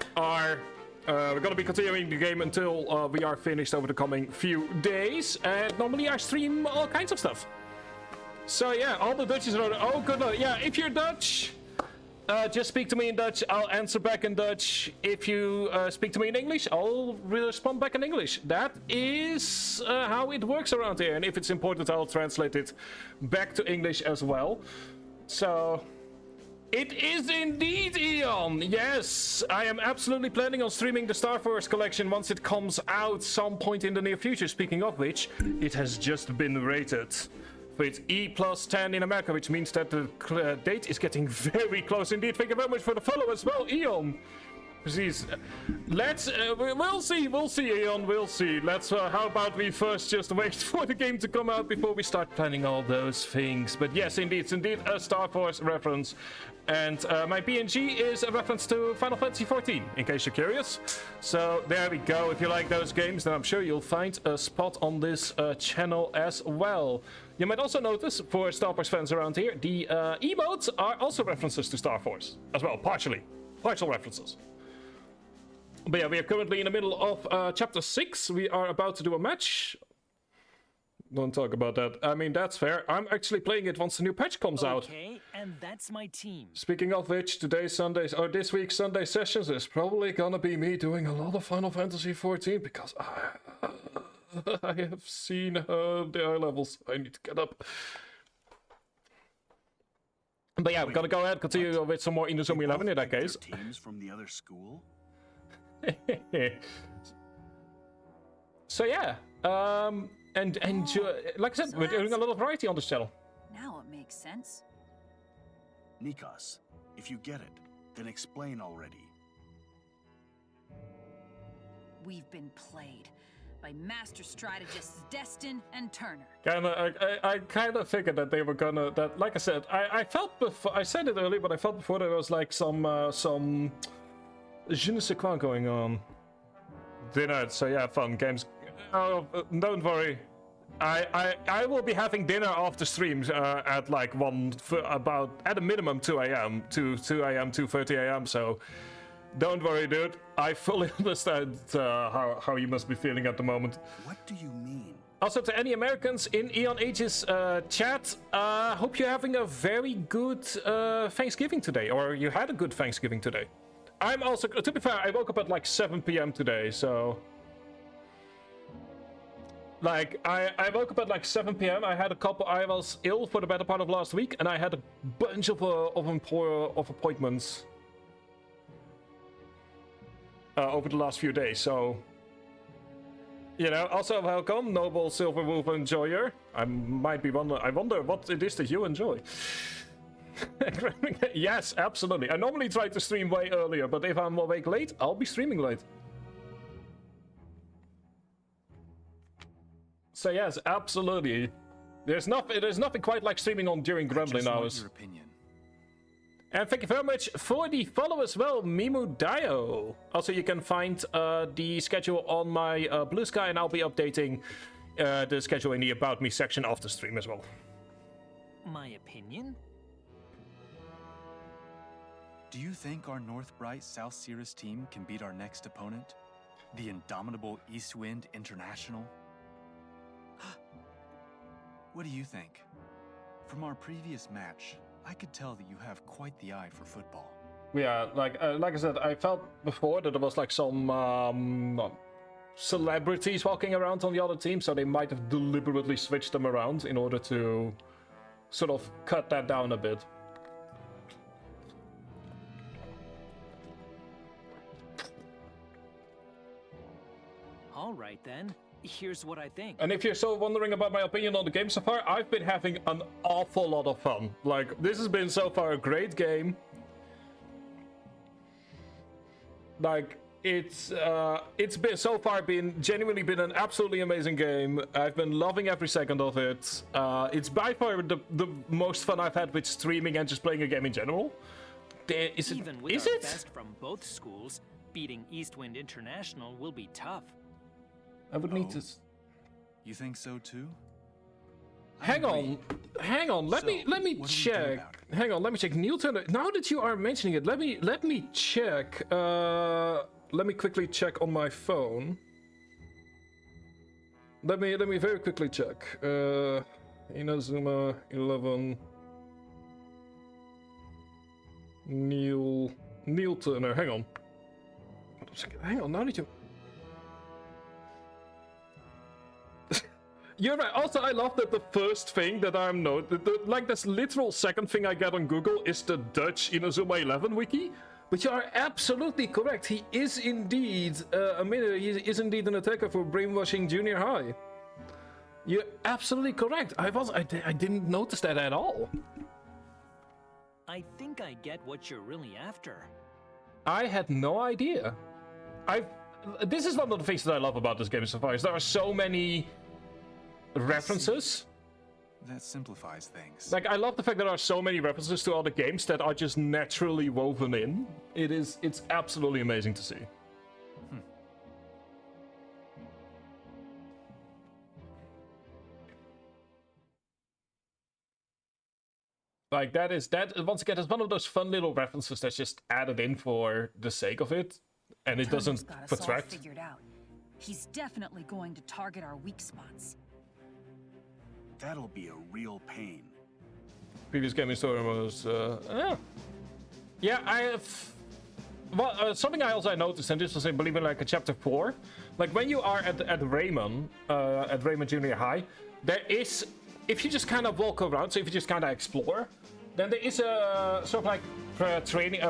gonna be continuing the game until we are finished over the coming few days. And normally I stream all kinds of stuff. So yeah, all the Dutchies are. Oh good lord, yeah. If you're Dutch, just speak to me in Dutch. I'll answer back in Dutch. If you speak to me in English, I'll respond back in English. That is how it works around here. And if it's important, I'll translate it back to English as well. So. It is indeed Eon! Yes! I am absolutely planning on streaming the Star Force collection once it comes out some point in the near future. Speaking of which, it has just been rated with E+10 in America, which means that the date is getting very close indeed. Thank you very much for the follow as well, Eon! Precies. Let's, we'll see, Eon, we'll see. Let's, how about we first just wait for the game to come out before we start planning all those things. But yes, indeed, it's indeed a Star Force reference. And my PNG is a reference to Final Fantasy XIV, in case you're curious. So there we go. If you like those games, then I'm sure you'll find a spot on this channel as well. You might also notice, for Star Wars fans around here, the emotes are also references to Star Force as well, partial references. But yeah, we are currently in the middle of Chapter 6. We are about to do a match. Don't talk about that. I mean, that's fair. I'm actually playing it once the new patch comes out. Okay, and that's my team. Speaking of which, this week's Sunday sessions is probably gonna be me doing a lot of Final Fantasy XIV because I have seen the eye levels. I need to get up. But yeah, we're gonna go ahead and continue with some more Inazuma 11 in that case. Teams from the other school? So yeah, and like I said, we're doing a lot of variety on this channel. Now it makes sense. Nikos, if you get it, then explain already. We've been played by master strategists Destin and Turner. I kind of figured that they were gonna, like I said, I felt before, I said it earlier, but I felt before there was like some je ne sais quoi going on. Dinner, so yeah, fun games. Oh, don't worry. I will be having dinner after streams at like at a minimum 2 a.m. 2 a.m. 2:30 a.m. So don't worry, dude. I fully understand how you must be feeling at the moment. What do you mean? Also to any Americans in Eon Ages chat, hope you're having a very good Thanksgiving today, or you had a good Thanksgiving today. I'm also, to be fair, I woke up at like 7 p.m. today, so... Like, I woke up at like 7 p.m. I was ill for the better part of last week, and I had a bunch of appointments over the last few days, so... You know, also welcome, Noble Silver Wolf Enjoyer. I wonder what it is that you enjoy. Yes, absolutely. I normally try to stream way earlier, but if I'm awake late, I'll be streaming late. So yes, absolutely. There's nothing quite like streaming on during Gremlin hours. Your opinion. And thank you very much for the follow as well, Mimu Dio. Also, you can find the schedule on my Blue Sky, and I'll be updating the schedule in the About Me section of the stream as well. My opinion? Do you think our North Bright South Cirrus team can beat our next opponent? The indomitable Eastwind International? What do you think? From our previous match, I could tell that you have quite the eye for football. Yeah, like I said, I felt before that there was like some celebrities walking around on the other team, so they might have deliberately switched them around in order to sort of cut that down a bit. All right then. Here's what I think. And if you're still wondering about my opinion on the game so far, I've been having an awful lot of fun. Like, this has been so far a great game. Like, it's been so far genuinely been an absolutely amazing game. I've been loving every second of it. It's by far the most fun I've had with streaming and just playing a game in general. Even with our best from both schools, beating Eastwind International will be tough. I would need to... You think so too? Hang on. Let me check. Hang on, let me check. Neil Turner. Now that you are mentioning it, let me check. Let me quickly check on my phone. Let me very quickly check. Inazuma 11. Neil Turner. Hang on. Hang on. Now that you. You're right. Also, I love that the first thing that I'm like this literal second thing I get on Google is the Dutch Inazuma 11 wiki. But you are absolutely correct. He is indeed he is indeed an attacker for brainwashing junior high. You're absolutely correct. I didn't notice that at all. I think I get what you're really after. I had no idea. This is one of the things that I love about this game so far. Is there are so many references. That simplifies things. Like, I love the fact that there are so many references to other games that are just naturally woven in. It's absolutely amazing to see. Like, that once again is one of those fun little references that's just added in for the sake of it, and it doesn't protract. Figured out. He's definitely going to target our weak spots. That'll be a real pain. Previous gaming story was, yeah, I have. Well, something I noticed, and this was, I believe, in like a chapter 4. Like, when you are at Raymond Junior High, there is, if you just kind of walk around, so if you just kind of explore, then there is a sort of like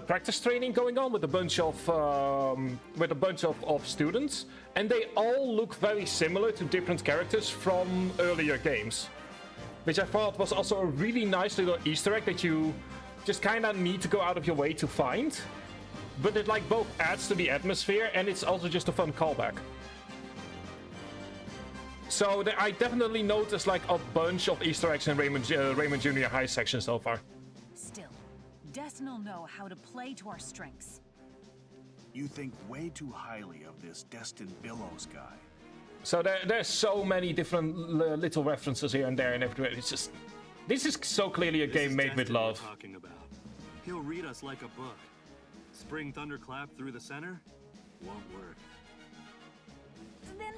practice training going on with a bunch of students, and they all look very similar to different characters from earlier games, which I thought was also a really nice little Easter egg that you just kind of need to go out of your way to find, but it like both adds to the atmosphere and it's also just a fun callback. So I definitely noticed like a bunch of Easter eggs in Raymond Junior High section so far. Still, Destin'll know how to play to our strengths. You think way too highly of this Destin Billows guy. So there's so many different little references here and there and everywhere. It's just, this is so clearly a game made with love. Talking about. He'll read us like a book. Spring thunderclap through the center won't work. Then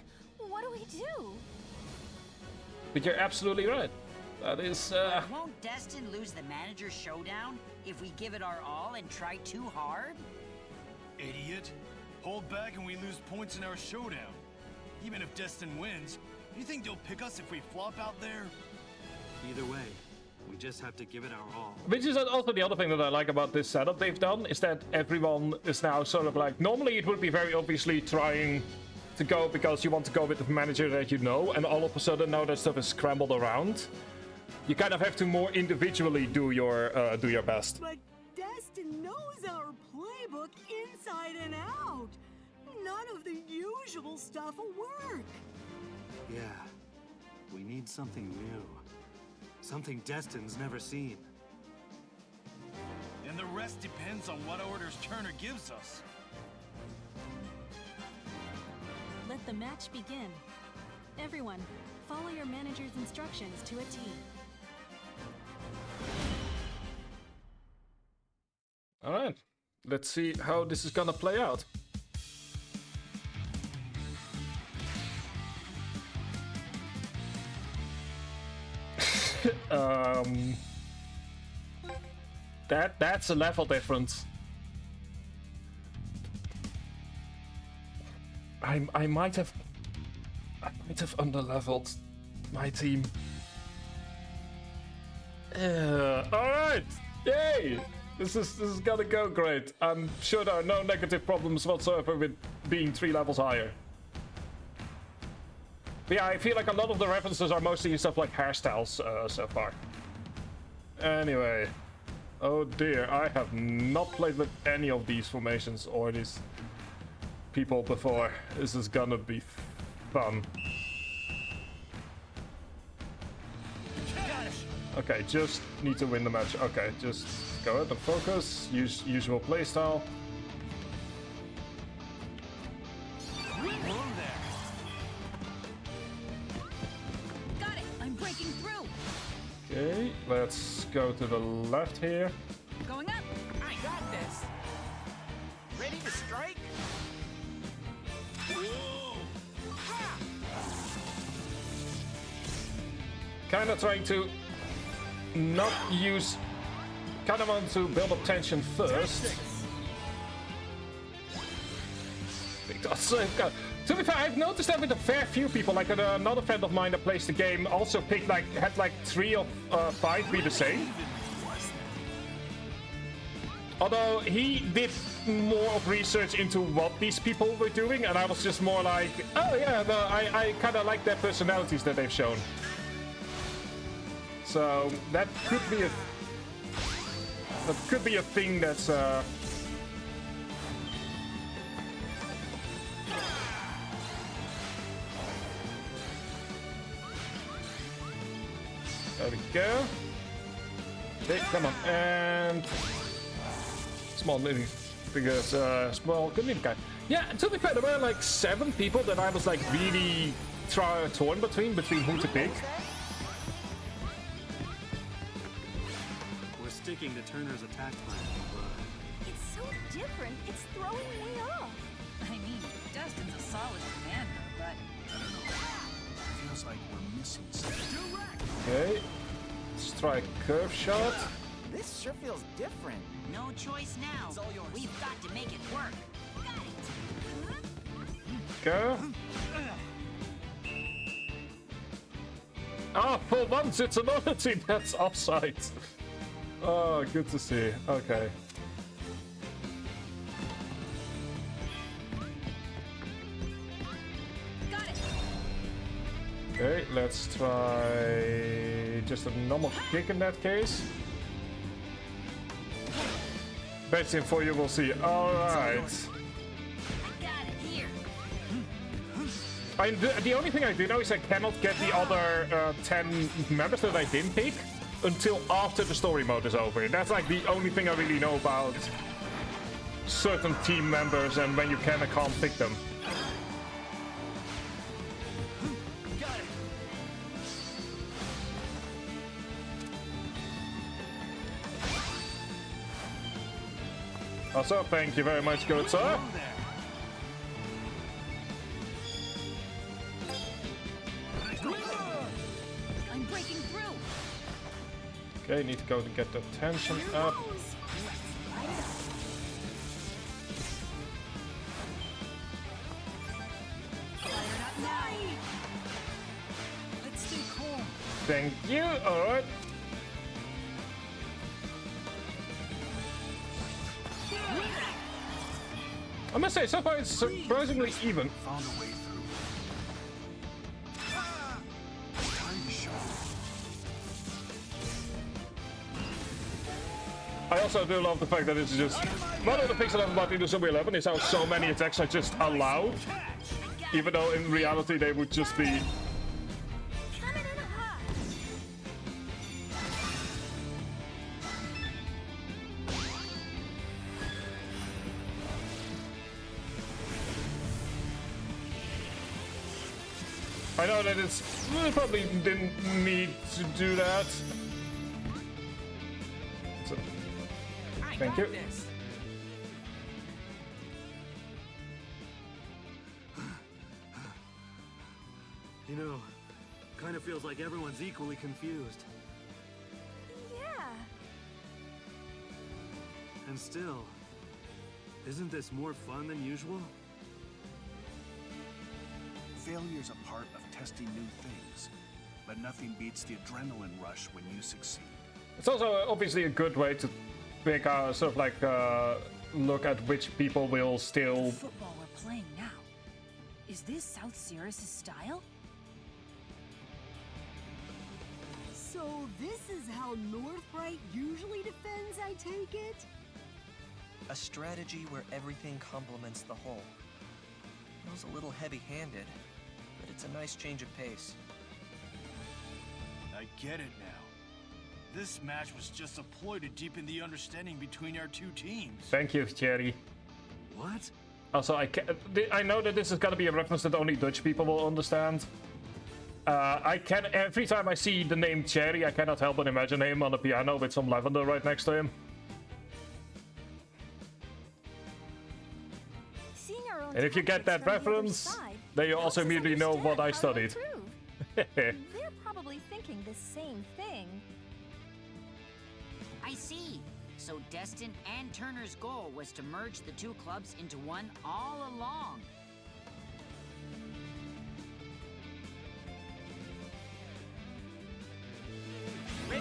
what do we do? But you're absolutely right. That is. But won't Destin lose the manager showdown if we give it our all and try too hard? Idiot. Hold back and we lose points in our showdown. Even if Destin wins, you think they'll pick us if we flop out there? Either way, we just have to give it our all. Which is also the other thing that I like about this setup they've done, is that everyone is now sort of like... Normally it would be very obviously trying to go because you want to go with the manager that you know, and all of a sudden now that stuff is scrambled around. You kind of have to more individually do your best. But Destin knows our playbook inside and out. None of the usual stuff will work. Yeah, we need something new. Something Destin's never seen. And the rest depends on what orders Turner gives us. Let the match begin. Everyone, follow your manager's instructions to a T. Alright, let's see how this is gonna play out. That's a level difference. I might have underleveled my team. Alright! Yay! This is gonna go great. I'm sure there are no negative problems whatsoever with being 3 levels higher. But yeah, I feel like a lot of the references are mostly stuff like hairstyles so far. Anyway. Oh dear, I have not played with any of these formations or these people before. This is gonna be fun. Okay, just need to win the match. Okay, just go ahead and focus. Use usual playstyle. Got it! I'm breaking through! Okay, let's go to the left here. Going up! I got this! Ready to strike? Kind of trying to not use... Kind of want to build up tension first. To be fair, I've noticed that with a fair few people, like another friend of mine that plays the game also picked like, had like 3 of 5 be the same. Although he did more of research into what these people were doing, and I was just more like, oh yeah, no, I kind of like their personalities that they've shown. So that could be a thing that's there we go. Okay, come on, and small living figures, small good living guy. Yeah, to be fair, there were like 7 people that I was like really torn between who to pick. We're sticking to Turner's attack plan. It's so different. It's throwing me off. I mean, Destin's a solid commander, but... I don't know. Feels like we're missing something. Okay, strike curve shot. This sure feels different. No choice now. It's all yours. We've got to make it work. Go. Ah, for once it's another team that's offside. Oh, good to see. Okay. Got it. Okay, let's try just a normal kick in that case. Best thing for you, we'll see. Alright. The only thing I do know is I cannot get the other 10 members that I didn't pick until after the story mode is over. That's like the only thing I really know about certain team members and when you can and can't pick them. Also, thank you very much, good sir. Okay, need to go to get the tension up. Let's stay calm. Thank you, alright. I must say, so far it's surprisingly even. Found a way through. Time to show. I also do love the fact that it's just one of the things that I love about Inazuma 11 is how so many attacks are just allowed, even though in reality they would just be. I know that it's probably didn't need to do that. So, thank you. You know, kind of feels like everyone's equally confused. Yeah. And still, isn't this more fun than usual? Failure's a part of testing new things, but nothing beats the adrenaline rush when you succeed. It's also obviously a good way to make a sort of like look at which people will still. The football we're playing now. Is this South Cirrus' style? So this is how Northbright usually defends, I take it? A strategy where everything complements the whole. Feels a little heavy-handed, but it's a nice change of pace. I get it now. This match was just a ploy to deepen the understanding between our two teams. Thank you, Cherry. What? Also, I know that this is gonna be a reference that only Dutch people will understand. Every time I see the name Cherry, I cannot help but imagine him on the piano with some lavender right next to him. And if you get that reference, then you also immediately know what I studied. They're probably thinking the same thing. I see. So Destin and Turner's goal was to merge the two clubs into one all along.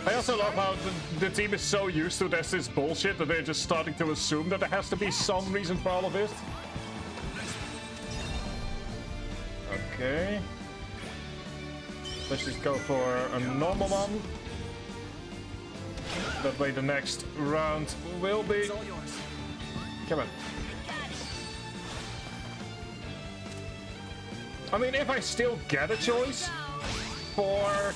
I also love how the team is so used to this bullshit that they're just starting to assume that there has to be some reason for all of this. Okay. Let's just go for a normal one. That way the next round will be... Come on. I mean, if I still get a choice for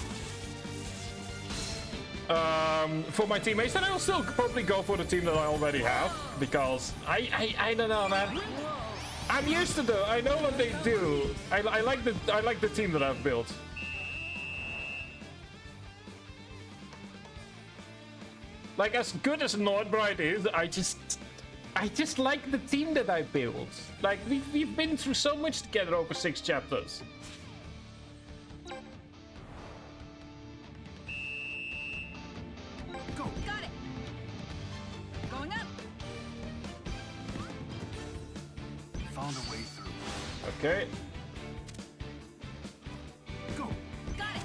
my teammates, then I will still probably go for the team that I already have, because I don't know, man. I'm used to them. I know what they do. I like the team that I've built. Like, as good as Northbright is, I just like the team that I built. Like, we've been through so much together over 6 chapters. Go. Got it. Going up. Found a way through. Okay. Go. Got it.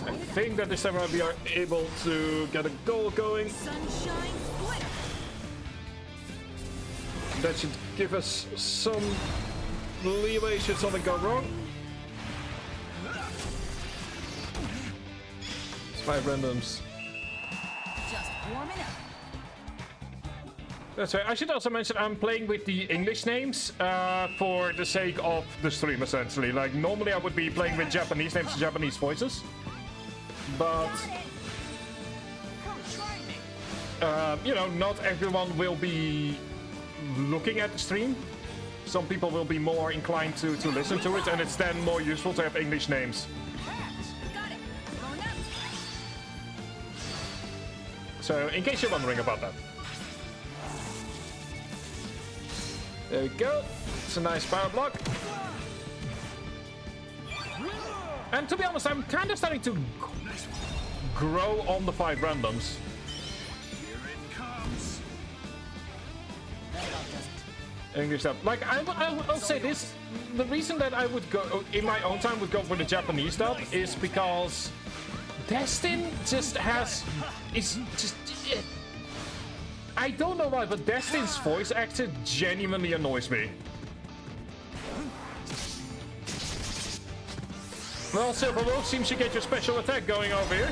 I think that this time around we are able to get a goal going. Sunshine split. That should give us some leeway should something go wrong. It's 5 randoms. Just warming up. That's right. I should also mention I'm playing with the English names for the sake of the stream, essentially. Like, normally I would be playing with Japanese names and Japanese voices. But, you know, not everyone will be looking at the stream. Some people will be more inclined to listen to it, and it's then more useful to have English names. Got it. Going up. So, in case you're wondering about that. There we go. It's a nice power block. And to be honest, I'm kind of starting to grow on the 5 randoms. Here it comes. English dub. Like, I'll say this. The reason that I would go, in my own time, would go for the Japanese dub is because Destin just has... It's just... I don't know why, but Destin's voice actor genuinely annoys me. Well, Silver Wolf seems to get your special attack going over here.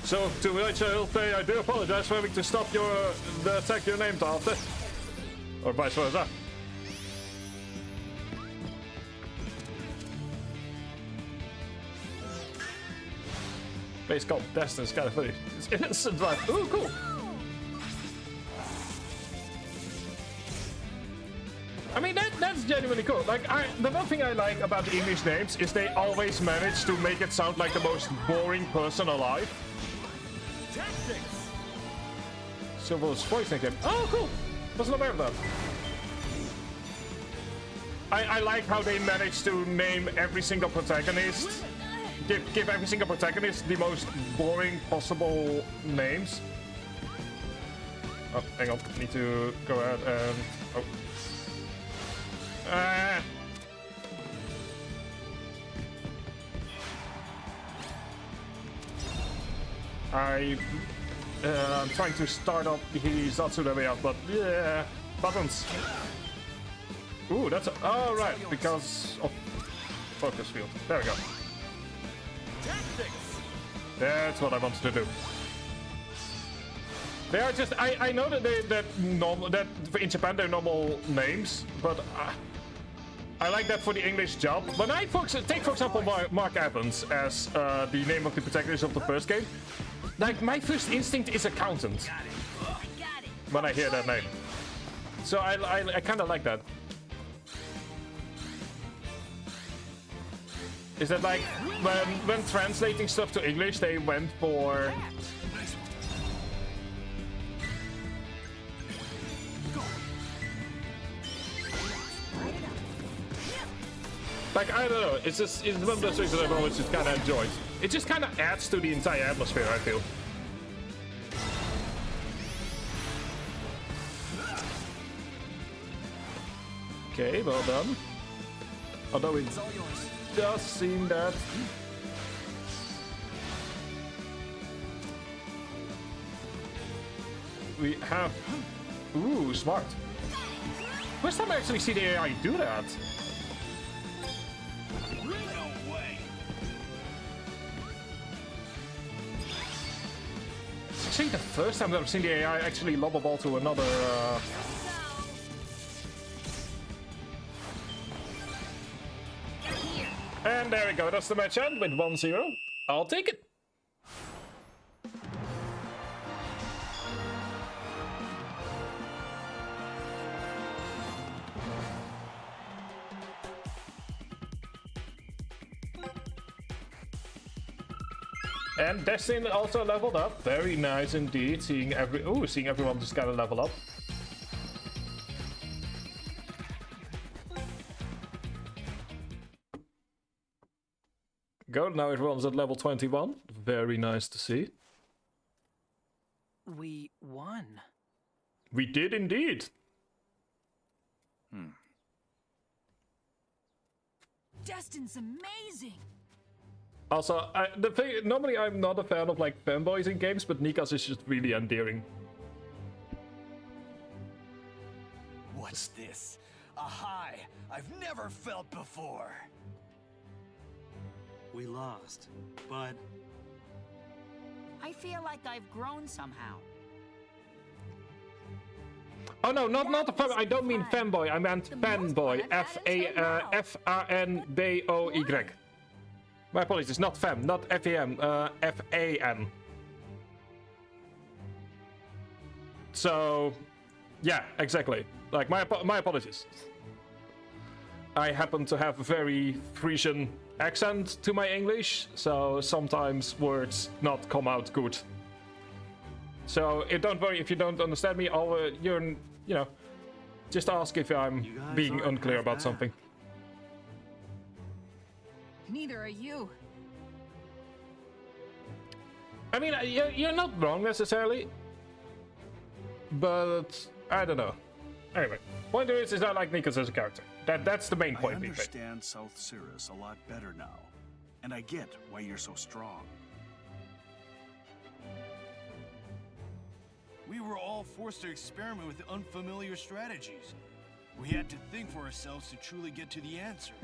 So, to which I'll say, I do apologize for having to stop the attack you're named after. Or vice versa. Base called Destin's kind of funny. It's innocent drive. Ooh, cool. I mean, that's genuinely cool. Like, the one thing I like about the English names is they always manage to make it sound like the most boring person alive. Silver's voice nickname. Oh, cool. Wasn't aware of that. I like how they managed to name every single protagonist. Give every single protagonist the most boring possible names. Oh, hang on. Need to go ahead and... Oh. I'm trying to start up the Zatsuda way out, but yeah, buttons. Ooh, that's oh right, because of focus field. There we go. That's what I wanted to do. They are just I know that that in Japan they're normal names, but I like that for the English job. When I take for example Mark Evans as the name of the protagonist of the first game, like my first instinct is accountant when I hear that name. So I kind of like that. Is that like when translating stuff to English they went for like, I don't know, it's one of those things that I've always just kind of enjoyed. It just kind of adds to the entire atmosphere, I feel. Okay, well done. Although it does seem that... we have... Ooh, smart. First time I actually see the AI do that. It's actually the first time that I've seen the AI actually lob a ball to another... And there we go, that's the match end with 1-0. I'll take it. And Destin also leveled up. Very nice indeed. Seeing everyone just kind of level up. Go, now everyone's at level 21. Very nice to see. We won. We did indeed. Destin's amazing. Also, the thing, normally I'm not a fan of like fanboys in games, but Nikas is just really endearing. What's this? A high I've never felt before. We lost, but... I feel like I've grown somehow. Oh no, not a fan. I don't mean fanboy. I meant fanboy. F-A-N-B-O-Y. My apologies. Not fam, not F-A-M. F-A-N. So, yeah, exactly. Like my apologies. I happen to have a very Frisian accent to my English, so sometimes words not come out good. So don't worry if you don't understand me. Just ask if I'm being unclear about something. Neither are you. I mean, you're not wrong necessarily, but I don't know. Anyway, point is I like Nikos as a character. That's the main point. I understand South Cirrus a lot better now, and I get why you're so strong. We were all forced to experiment with unfamiliar strategies. We had to think for ourselves to truly get to the answers.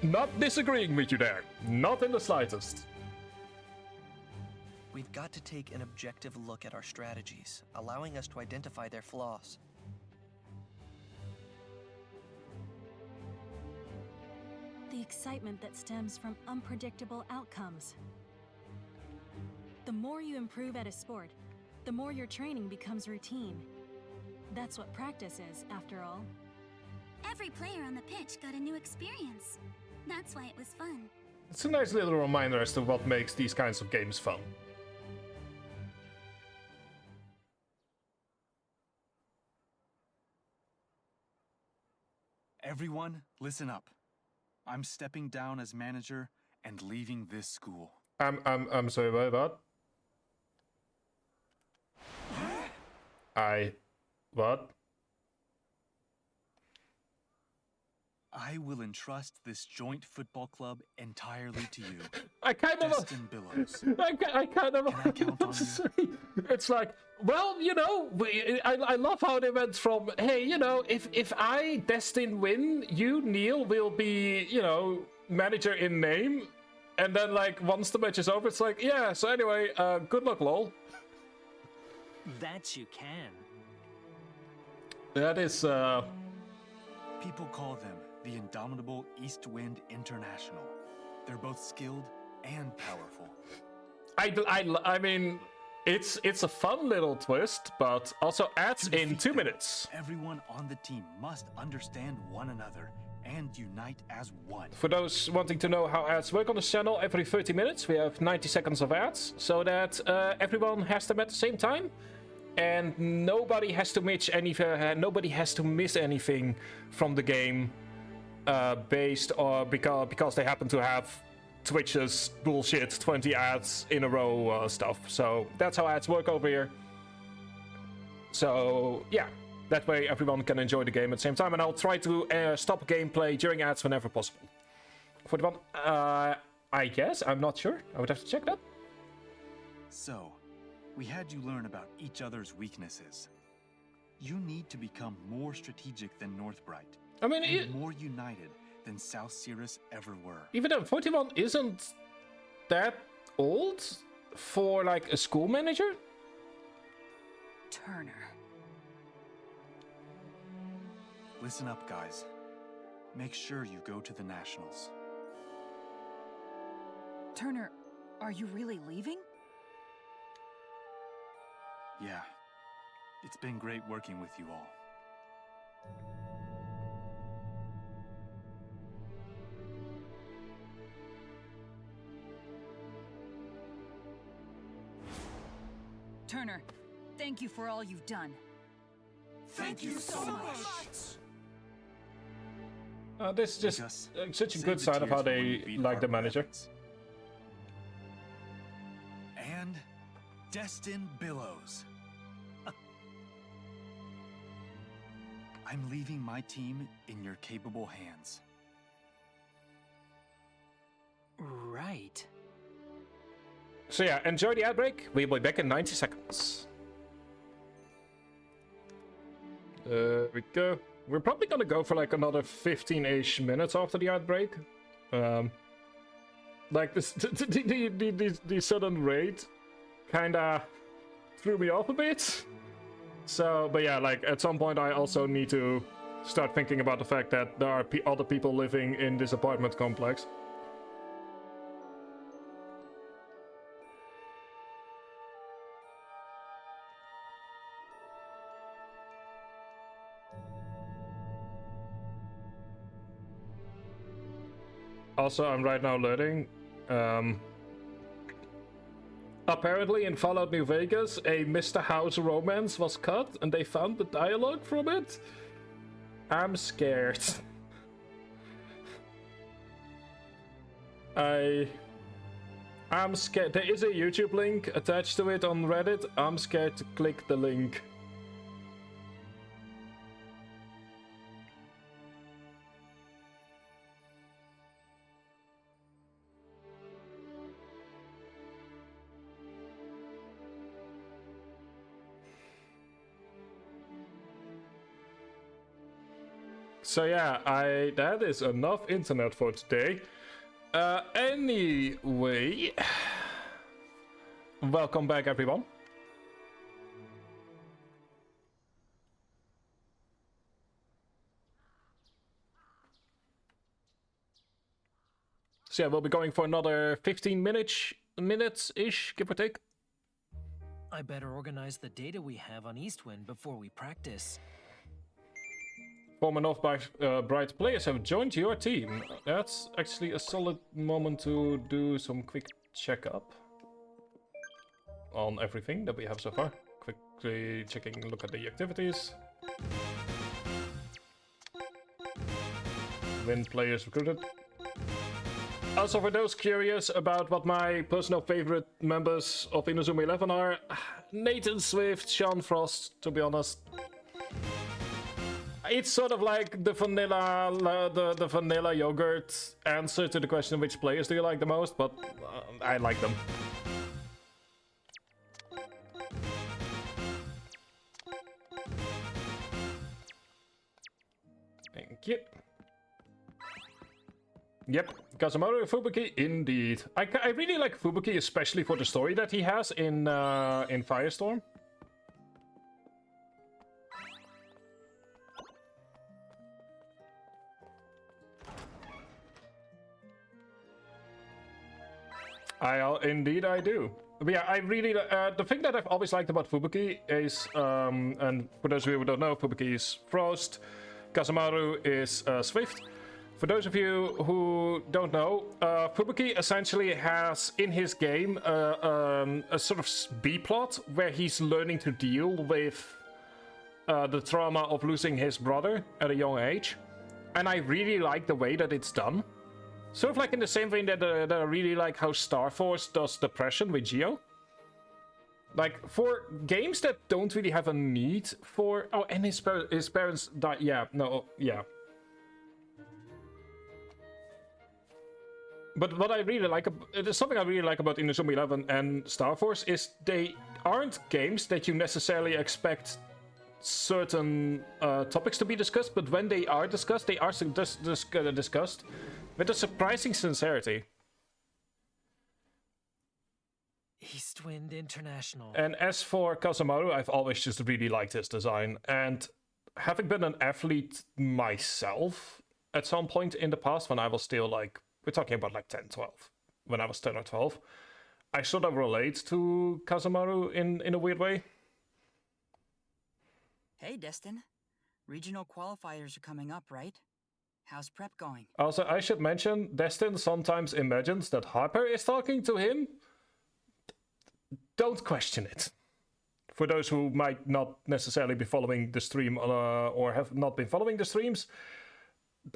Not disagreeing with you there. Not in the slightest. We've got to take an objective look at our strategies, allowing us to identify their flaws. The excitement that stems from unpredictable outcomes. The more you improve at a sport, the more your training becomes routine. That's what practice is, after all. Every player on the pitch got a new experience. That's why it was fun. It's a nice little reminder as to what makes these kinds of games fun. Everyone, listen up. I'm stepping down as manager and leaving this school. I'm sorry, what? What? I will entrust this joint football club entirely to you. I kind of... Destin Billows. I kind of... Can I count on you? It's like, well, I love how they went from, hey, if I, Destin, win, you, Neil, will be, manager in name. And then, once the match is over, it's like, yeah, so anyway, good luck, lol. That you can. That is, People call them the Indomitable East Wind International. They're both skilled and powerful. I mean, it's a fun little twist, but also adds in 2 minutes. Everyone on the team must understand one another and unite as one. For those wanting to know how ads work on this channel, every 30 minutes we have 90 seconds of ads, so that everyone has them at the same time, and nobody has to miss anything from the game, based or because they happen to have Twitch's bullshit 20 ads in a row stuff. So that's how ads work over here. So yeah, that way everyone can enjoy the game at the same time, and I'll try to stop gameplay during ads whenever possible. 41, I guess, I'm not sure. I would have to check that. So, we had you learn about each other's weaknesses. You need to become more strategic than Northbright. I mean, and more united than South Cirrus ever were. Even though 41 isn't that old for a school manager? Turner. Listen up, guys. Make sure you go to the Nationals. Turner, are you really leaving? Yeah. It's been great working with you all. Turner, thank you for all you've done. Thank you so much. This is just such a good sign of how they like the manager. And Destin Billows. I'm leaving my team in your capable hands. Right. So yeah, enjoy the ad break. We'll be back in 90 seconds. There we go. We're probably gonna go for another 15-ish minutes after the ad break. This the sudden raid kinda threw me off a bit. So, but yeah, at some point I also need to start thinking about the fact that there are other people living in this apartment complex. Also, I'm right now learning. Apparently in Fallout New Vegas, a Mr. House romance was cut and they found the dialogue from it. I'm scared. I'm scared. There is a YouTube link attached to it on Reddit. I'm scared to click the link. So yeah, that is enough internet for today. Anyway, welcome back everyone. So yeah, we'll be going for another 15 minutes-ish, give or take. I better organize the data we have on Eastwind before we practice. Former North Bright players have joined your team. That's actually a solid moment to do some quick checkup on everything that we have so far. Quickly checking a look at the activities. When players recruited. Also, for those curious about what my personal favorite members of Inazuma 11 are, Nathan Swift, Sean Frost, to be honest. It's sort of like the vanilla yogurt answer to the question which players do you like the most, but I like them. Thank you. Yep, Kazamaru Fubuki, indeed. I really like Fubuki, especially for the story that he has in Firestorm. Indeed I do. But yeah, I really the thing that I've always liked about Fubuki is, and for those of you who don't know, Fubuki is Frost, Kazamaru is Swift. For those of you who don't know, Fubuki essentially has in his game a sort of B-plot where he's learning to deal with the trauma of losing his brother at a young age, and I really like the way that it's done. Sort of like in the same vein that I really like how Star Force does Depression with Geo. Like, for games that don't really have a need for... Oh, and his parents died... Yeah, no, yeah. But what I really like... There's something I really like about Inazuma 11 and Star Force is they aren't games that you necessarily expect certain topics to be discussed, but when they are discussed, they are discussed with a surprising sincerity. Eastwind International. And as for Kazamaru, I've always just really liked his design. And having been an athlete myself at some point in the past, when I was still like, we're talking about like 10, 12, when I was 10 or 12, I sort of relate to Kazamaru in a weird way. Hey, Destin. Regional qualifiers are coming up, right? How's prep going? Also, I should mention, Destin sometimes imagines that Harper is talking to him. Don't question it. For those who might not necessarily be following the stream or have not been following the streams,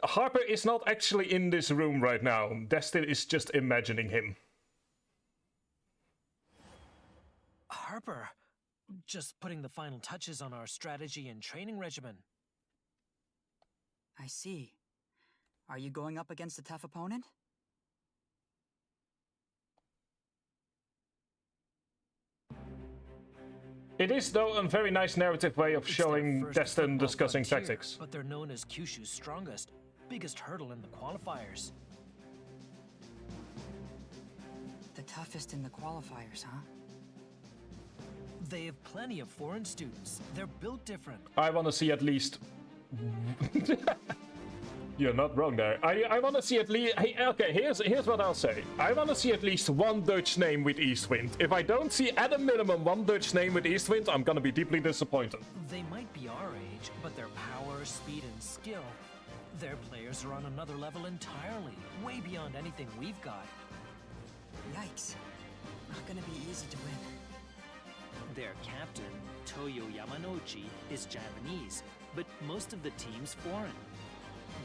Harper is not actually in this room right now. Destin is just imagining him. Harper, just putting the final touches on our strategy and training regimen. I see. Are you going up against a tough opponent? It is, though, a very nice narrative way of showing Destin discussing tactics. But they're known as Kyushu's strongest, biggest hurdle in the qualifiers. The toughest in the qualifiers, huh? They have plenty of foreign students. They're built different. I want to see at least... You're not wrong there. I want to see at least... Okay, here's what I'll say. I want to see at least one Dutch name with Eastwind. If I don't see at a minimum one Dutch name with Eastwind, I'm gonna be deeply disappointed. They might be our age, but their power, speed, and skill, their players are on another level entirely, way beyond anything we've got. Yikes. not gonna be easy to win. Their captain, Toyo Yamanouchi, is Japanese, but most of the team's foreign.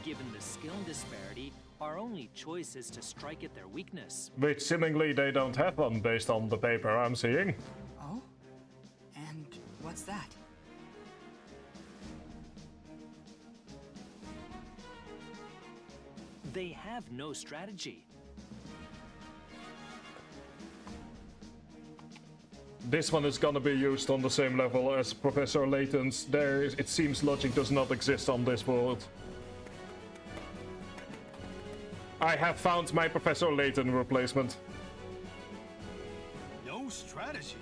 Given the skill disparity, our only choice is to strike at their weakness. Which seemingly they don't have one based on the paper I'm seeing. Oh? And what's that? They have no strategy. This one is gonna be used on the same level as Professor Layton's. It seems logic does not exist on this world. I have found my Professor Layton replacement. No strategy?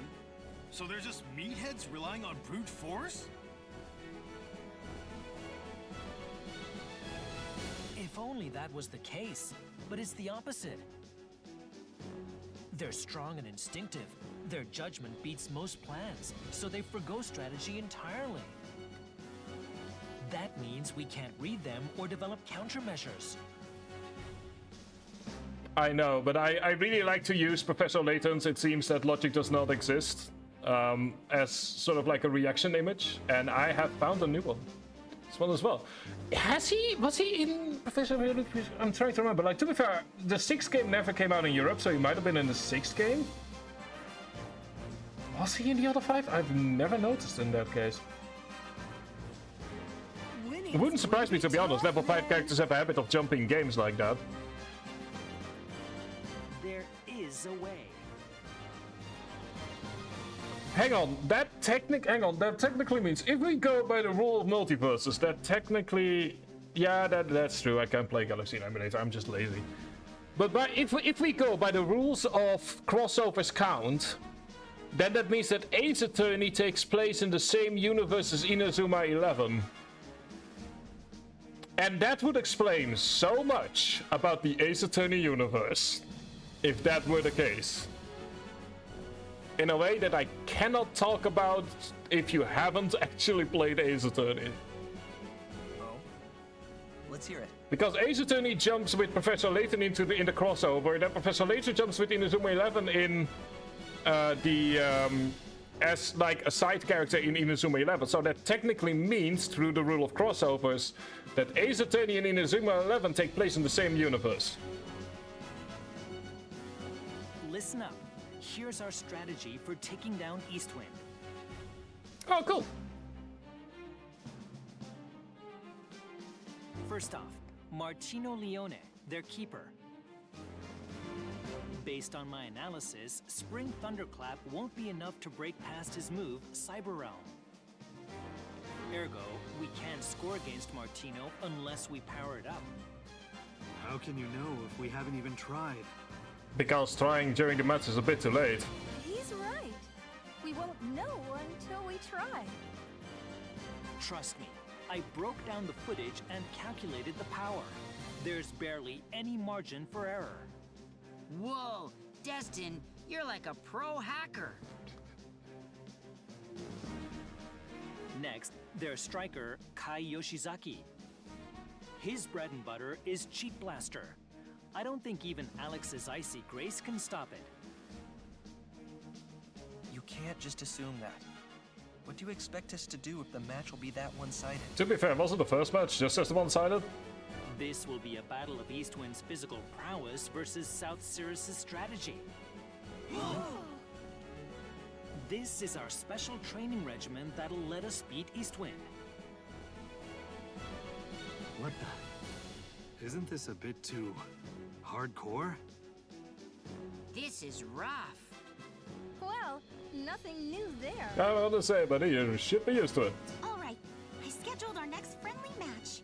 So they're just meatheads relying on brute force? If only that was the case, but it's the opposite. They're strong and instinctive. Their judgment beats most plans, so they forgo strategy entirely. That means we can't read them or develop countermeasures. I know, but I really like to use Professor Layton's. It seems that logic does not exist as sort of like a reaction image, and I have found a new one. This one as well. Was he in Professor Layton? I'm trying to remember. Like, to be fair, the 6th game never came out in Europe, so he might have been in the 6th game. Was he in the other 5? I've never noticed in that case. It wouldn't surprise me, to be honest. Level 5 characters have a habit of jumping games like that. There is a way. Hang on, that technically means if we go by the rule of multiverses, that technically, yeah, that's true. I can't play Galaxy Emulator. I'm just lazy. But if we go by the rules of crossovers count, then that means that Ace Attorney takes place in the same universe as Inazuma 11. And that would explain so much about the Ace Attorney universe, if that were the case. In a way that I cannot talk about if you haven't actually played Ace Attorney. Oh? Let's hear it. Because Ace Attorney jumps with Professor Layton in the crossover, then Professor Layton jumps with Inazuma 11 in as like a side character in Inazuma 11. So that technically means, through the rule of crossovers, that Ace Attorney and Inazuma 11 take place in the same universe. Listen up. Here's our strategy for taking down Eastwind. Oh, cool. First off, Martino Leone, their keeper. Based on my analysis, Spring Thunderclap won't be enough to break past his move, Cyber Realm. Ergo, we can't score against Martino unless we power it up. How can you know if we haven't even tried? Because trying during the match is a bit too late. He's right. We won't know until we try. Trust me, I broke down the footage and calculated the power. There's barely any margin for error. Whoa, Destin, you're like a pro hacker. Next, their striker, Kai Yoshizaki. His bread and butter is Cheat Blaster. I don't think even Alex's Icy Grace can stop it. You can't just assume that. What do you expect us to do if the match will be that one-sided? To be fair, wasn't the first match just as one-sided? This will be a battle of Eastwind's physical prowess versus South Cirrus' strategy. This is our special training regimen that'll let us beat Eastwind. What the? Isn't this a bit too hardcore? This is rough. Well, nothing new there. I don't want to say, buddy, you should be used to it. All right, I scheduled our next friendly match.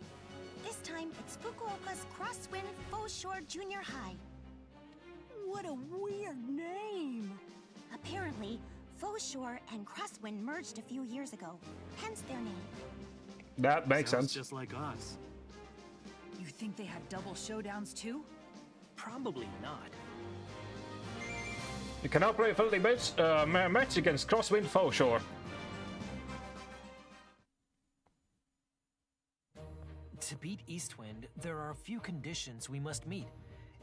This time, it's Fukuoka's Crosswind Faux Junior High. What a weird name. Apparently, Faux and Crosswind merged a few years ago, hence their name. That makes Sounds sense. just like us. You think they have double showdowns too? Probably not. You can now play a friendly match against Crosswind Faux. To beat Eastwind, there are a few conditions we must meet.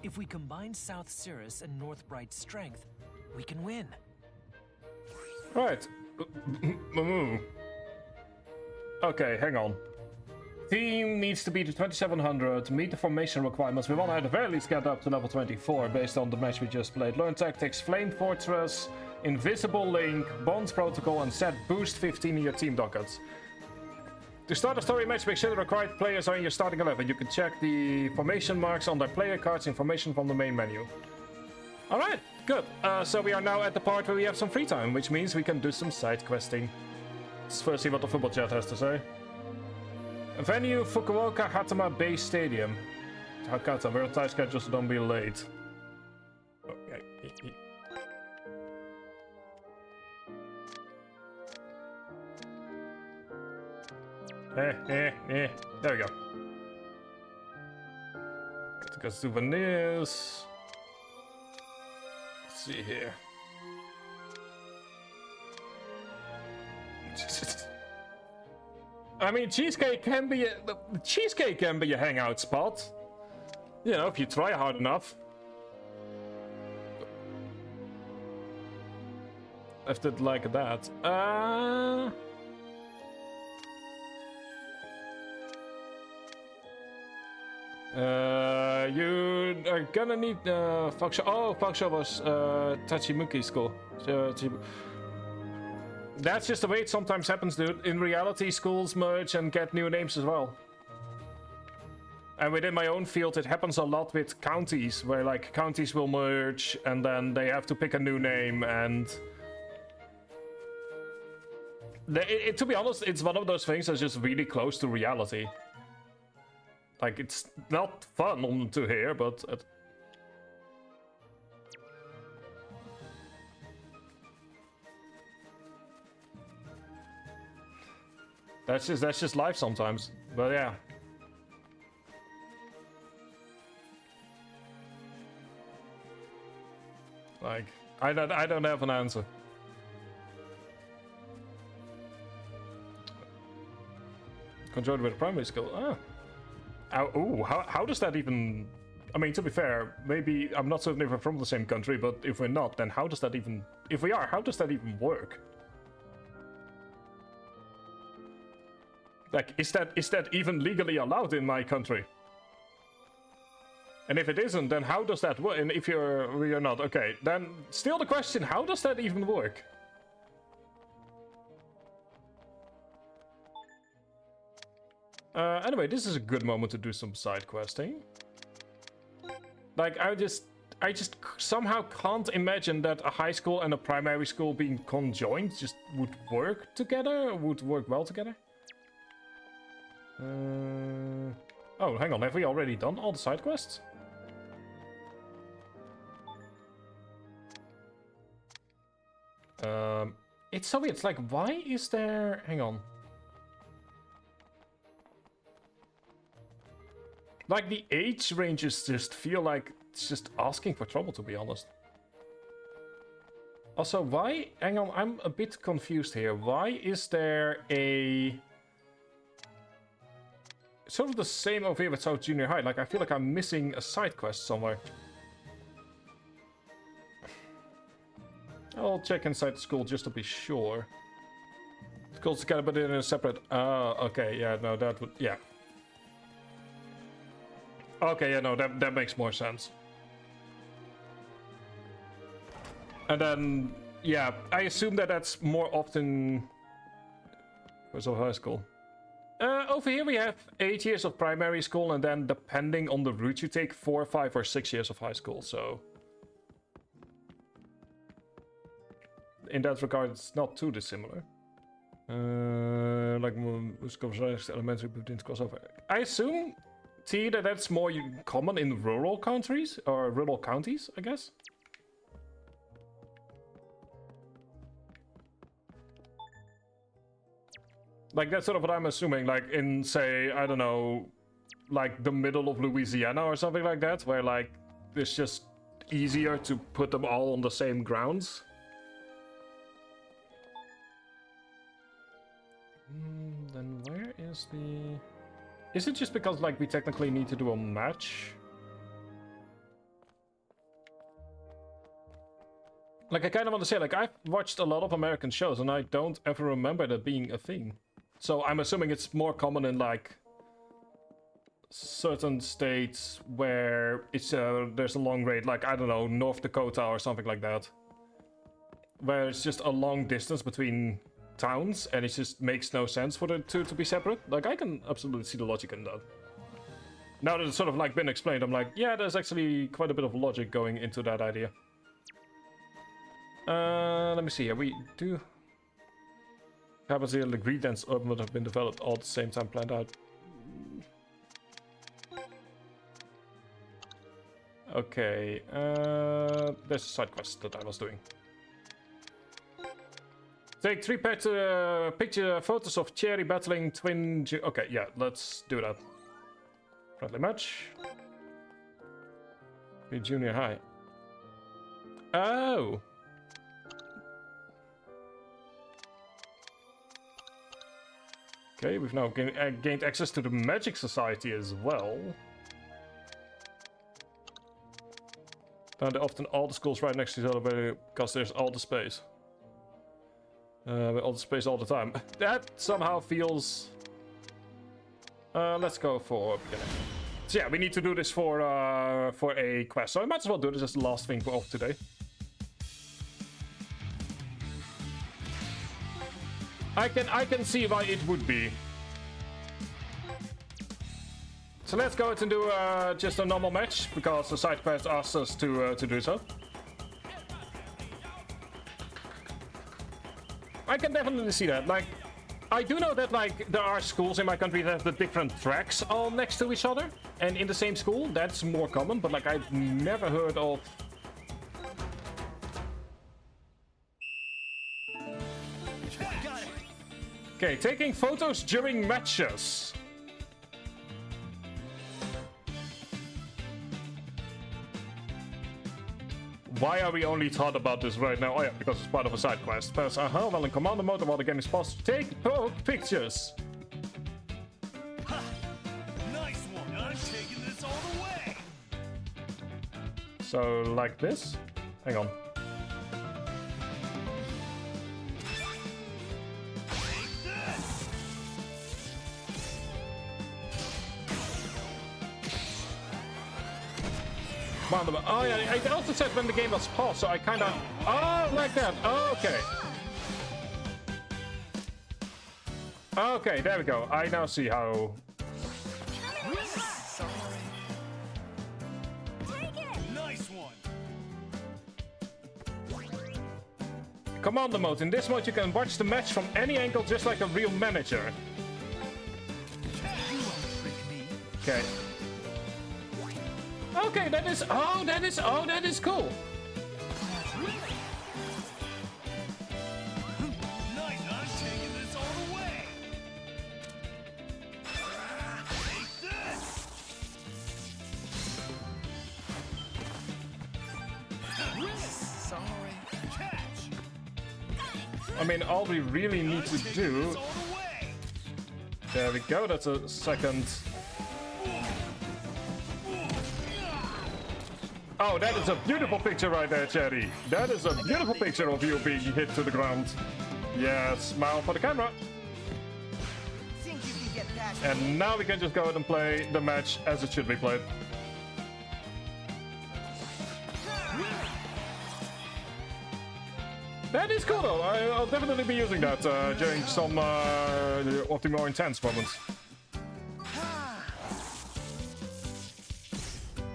If we combine South Cirrus and North Bright's strength, we can win. Right. Okay, hang on. Team needs to be to 2700 to meet the formation requirements. We want to at the very least get up to level 24 based on the match we just played. Learn tactics, Flame Fortress, Invisible Link, Bonds Protocol, and set boost 15 in your team dockets. To start a story match, make sure the required players are in your starting 11. You can check the formation marks on their player cards, information from the main menu. Alright, good. So we are now at the part where we have some free time, which means we can do some side questing. Let's first see what the football chat has to say. Venue, Fukuoka Hatama Bay Stadium. Hakata, we're on tight schedule, so don't be late. Okay. There we go. Let's go souvenirs. Let's see here. I mean, cheesecake can be a hangout spot. You know, if you try hard enough. Left it like that. You are gonna need function. Oh, function was Tachimuki school. That's just the way it sometimes happens, dude. In reality, schools merge and get new names as well. And within my own field, it happens a lot with counties, where like counties will merge and then they have to pick a new name. And to be honest, it's one of those things that's just really close to reality. Like, it's not fun to hear, but that's just life sometimes. But yeah. Like, I don't have an answer. Conjoined with a primary school. Ah. Ooh, how does that even... I mean, to be fair, maybe I'm not certain if we're from the same country, but if we're not, then how does that even... If we are, how does that even work? Like, is that even legally allowed in my country? And if it isn't, then how does that work? And if we are not, okay, then still the question, how does that even work? Anyway, this is a good moment to do some side questing. Like, I just somehow can't imagine that a high school and a primary school being conjoined just would work together, would work well together. Oh, hang on, have we already done all the side quests? It's so weird, it's like, why is there... Hang on. Like, the age ranges just feel like it's just asking for trouble, to be honest. Also, why... Hang on, I'm a bit confused here. Why is there a... Sort of the same over here with South Junior High. Like, I feel like I'm missing a side quest somewhere. I'll check inside the school just to be sure. School's gotta put it in a separate... okay, yeah, no, that would... Yeah. Okay, yeah, no, that makes more sense. And then, yeah, I assume that that's more often... Where's our high school? Over here we have 8 years of primary school, and then depending on the route you take, 4, 5, or 6 years of high school, so... In that regard, it's not too dissimilar. Like, elementary didn't cross over. I assume... T, that's more common in rural countries, or rural counties, I guess? Like, that's sort of what I'm assuming, like, in, say, I don't know, like, the middle of Louisiana or something like that, where, like, it's just easier to put them all on the same grounds. Then where is the... Is it just because, like, we technically need to do a match? Like, I kind of want to say, like, I've watched a lot of American shows, and I don't ever remember that being a thing. So I'm assuming it's more common in, like, certain states where it's there's a long raid, like, I don't know, North Dakota or something like that. Where it's just a long distance between towns, and it just makes no sense for the two to be separate. Like, I can absolutely see the logic in that. Now that it's sort of, like, been explained, I'm like, yeah, there's actually quite a bit of logic going into that idea. Let me see here. We do happens here the ingredients would have been developed all at the same time planned out. Okay, there's a side quest that I was doing. Take 3 picture photos of Cherry battling twin. Okay, yeah, let's do that. Friendly match. Be junior high. Oh. Okay, we've now gained access to the Magic Society as well. And often all the schools right next to each other because there's all the space. All the space all the time. That somehow feels... let's go for beginning. So yeah, we need to do this for a quest. So I might as well do this as the last thing of today. I can see why it would be. So let's go ahead and do just a normal match because the side quest asks us to do so. I can definitely see that. Like, I do know that like there are schools in my country that have the different tracks all next to each other, and in the same school that's more common. But like I've never heard of. Okay, taking photos during matches. Why are we only taught about this right now? Oh yeah, because it's part of a side quest. Press while in commander mode while the game is paused. Take pictures. Ha! Nice one. I'm taking this all the way. So like this. Hang on. Oh yeah, I also said when the game was paused, so I kind of... Oh, like that. Oh, okay. Okay, there we go. I now see how... Nice one. Commander mode. In this mode, you can watch the match from any angle, just like a real manager. Okay. Okay, that is cool. Nice, I'm taking this all the way. Take this. Sorry. Catch. I mean, all we really need to do... There we go, that's a second... Oh, that is a beautiful picture right there, Cherry. That is a beautiful picture of you being hit to the ground. Yeah, smile for the camera. And now we can just go ahead and play the match as it should be played. That is cool though. I'll definitely be using that during some of the more intense moments.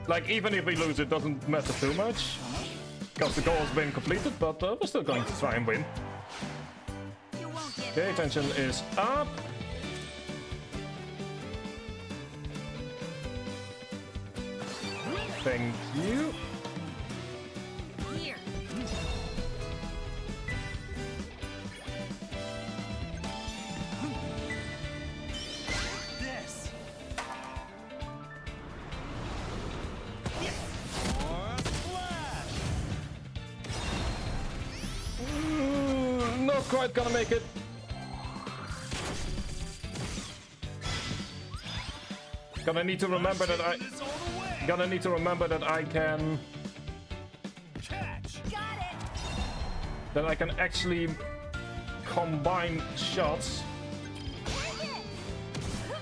Like, even if we lose, it doesn't matter too much. Because the goal has been completed, but we're still going to try and win. Okay, tension is up. Thank you. Here. This. Not quite gonna make it. Gonna need to remember that I can... Catch. Got it. that I can actually combine shots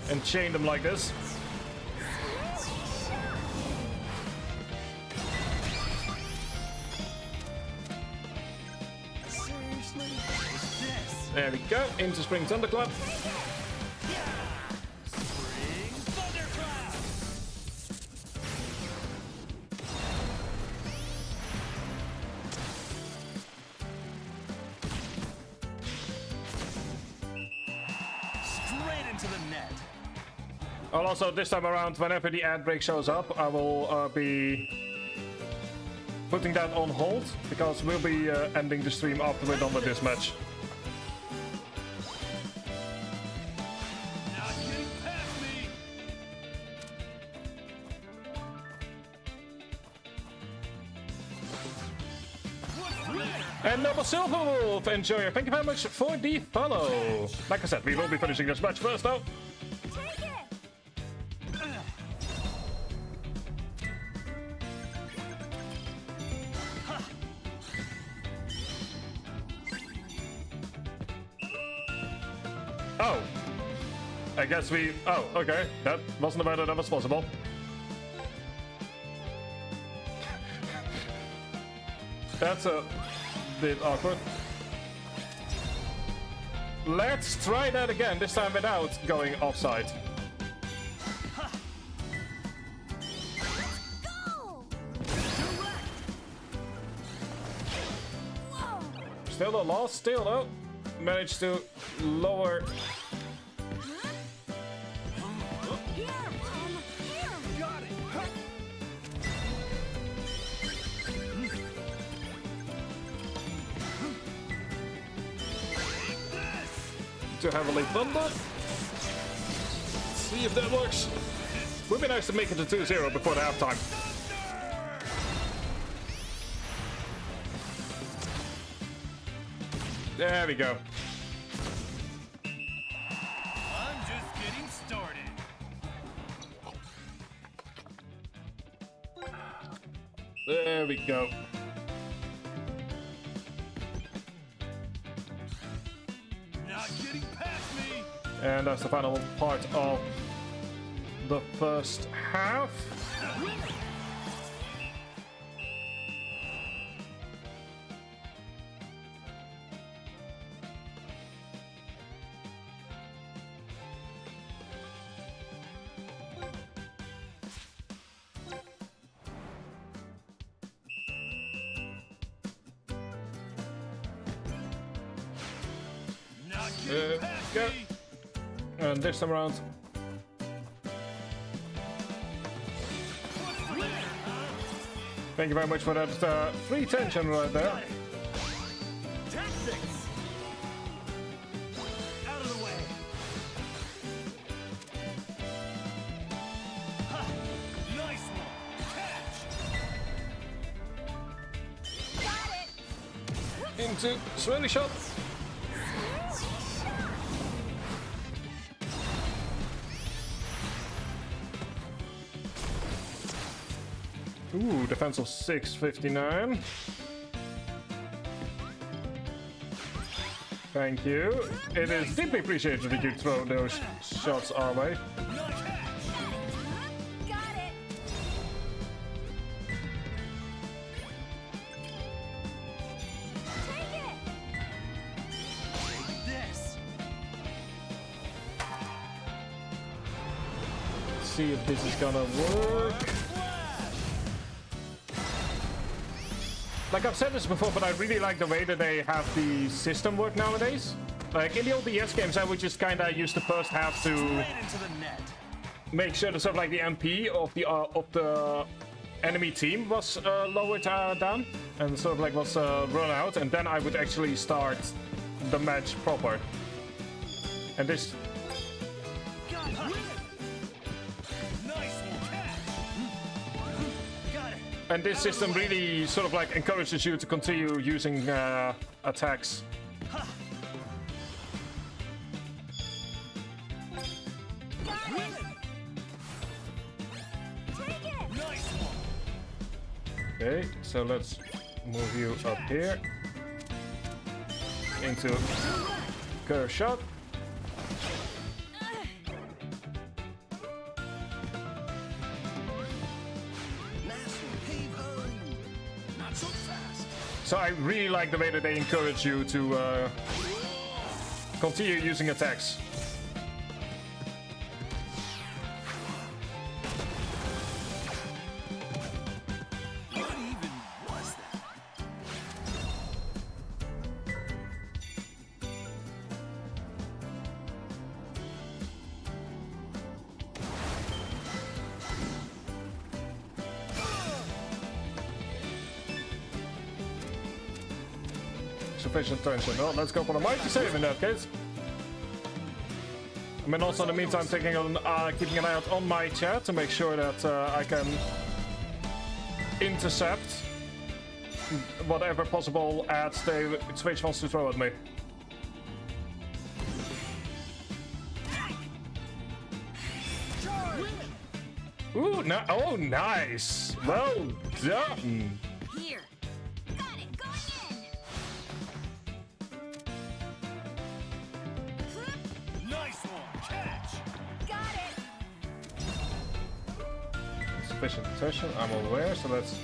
and chain them like this. Seriously? What's this? There we go, into Spring Thunderclap. Straight into the net. Also, this time around, whenever the ad break shows up, I will be putting that on hold, because we'll be ending the stream after we're done with this match. Not getting past me. And Noble Silver Wolf, enjoyer, thank you very much for the follow. Like I said, we will be finishing this match first, though. Oh. I guess we... Oh, okay. That wasn't the way that was possible. That's a bit awkward. Let's try that again, this time without going offside. Still a loss, still though. Managed to lower. Too heavily thunder. Let's see if that works. Would be nice to make it to 2-0 before the halftime. There we go. I'm just getting started. There we go. Not getting past me. And that's the final part of the first half. Go. And this time around. Thank you very much for that free tension right there. Tactics. Out of the way. Ha! Nice one. Catch. Into swirly shot. Ooh, defense of 659. Thank you. It is deeply appreciated that you throw those shots our way. Let's see if this is gonna work. Like I've said this before, but I really like the way that they have the system work nowadays. Like in the old DS games, I would just kind of use the first half to make sure that sort of like the MP of the enemy team was lowered down and sort of like was run out, and then I would actually start the match proper. And this. And this system really sort of like encourages you to continue using attacks. Okay, so let's move you up here. into curve shot. Not so fast. So I really like the way that they encourage you to continue using attacks. What even was that? Sufficient tension. Well, let's go for the mighty save in that case. I mean, also in the meantime, keeping an eye out on my chat to make sure that I can intercept whatever possible ads Switch wants to throw at me. Ooh, oh, nice! Well done! Here. Got it. Going in. Nice one. Catch. Got it. Sufficient tension, I'm aware, so let's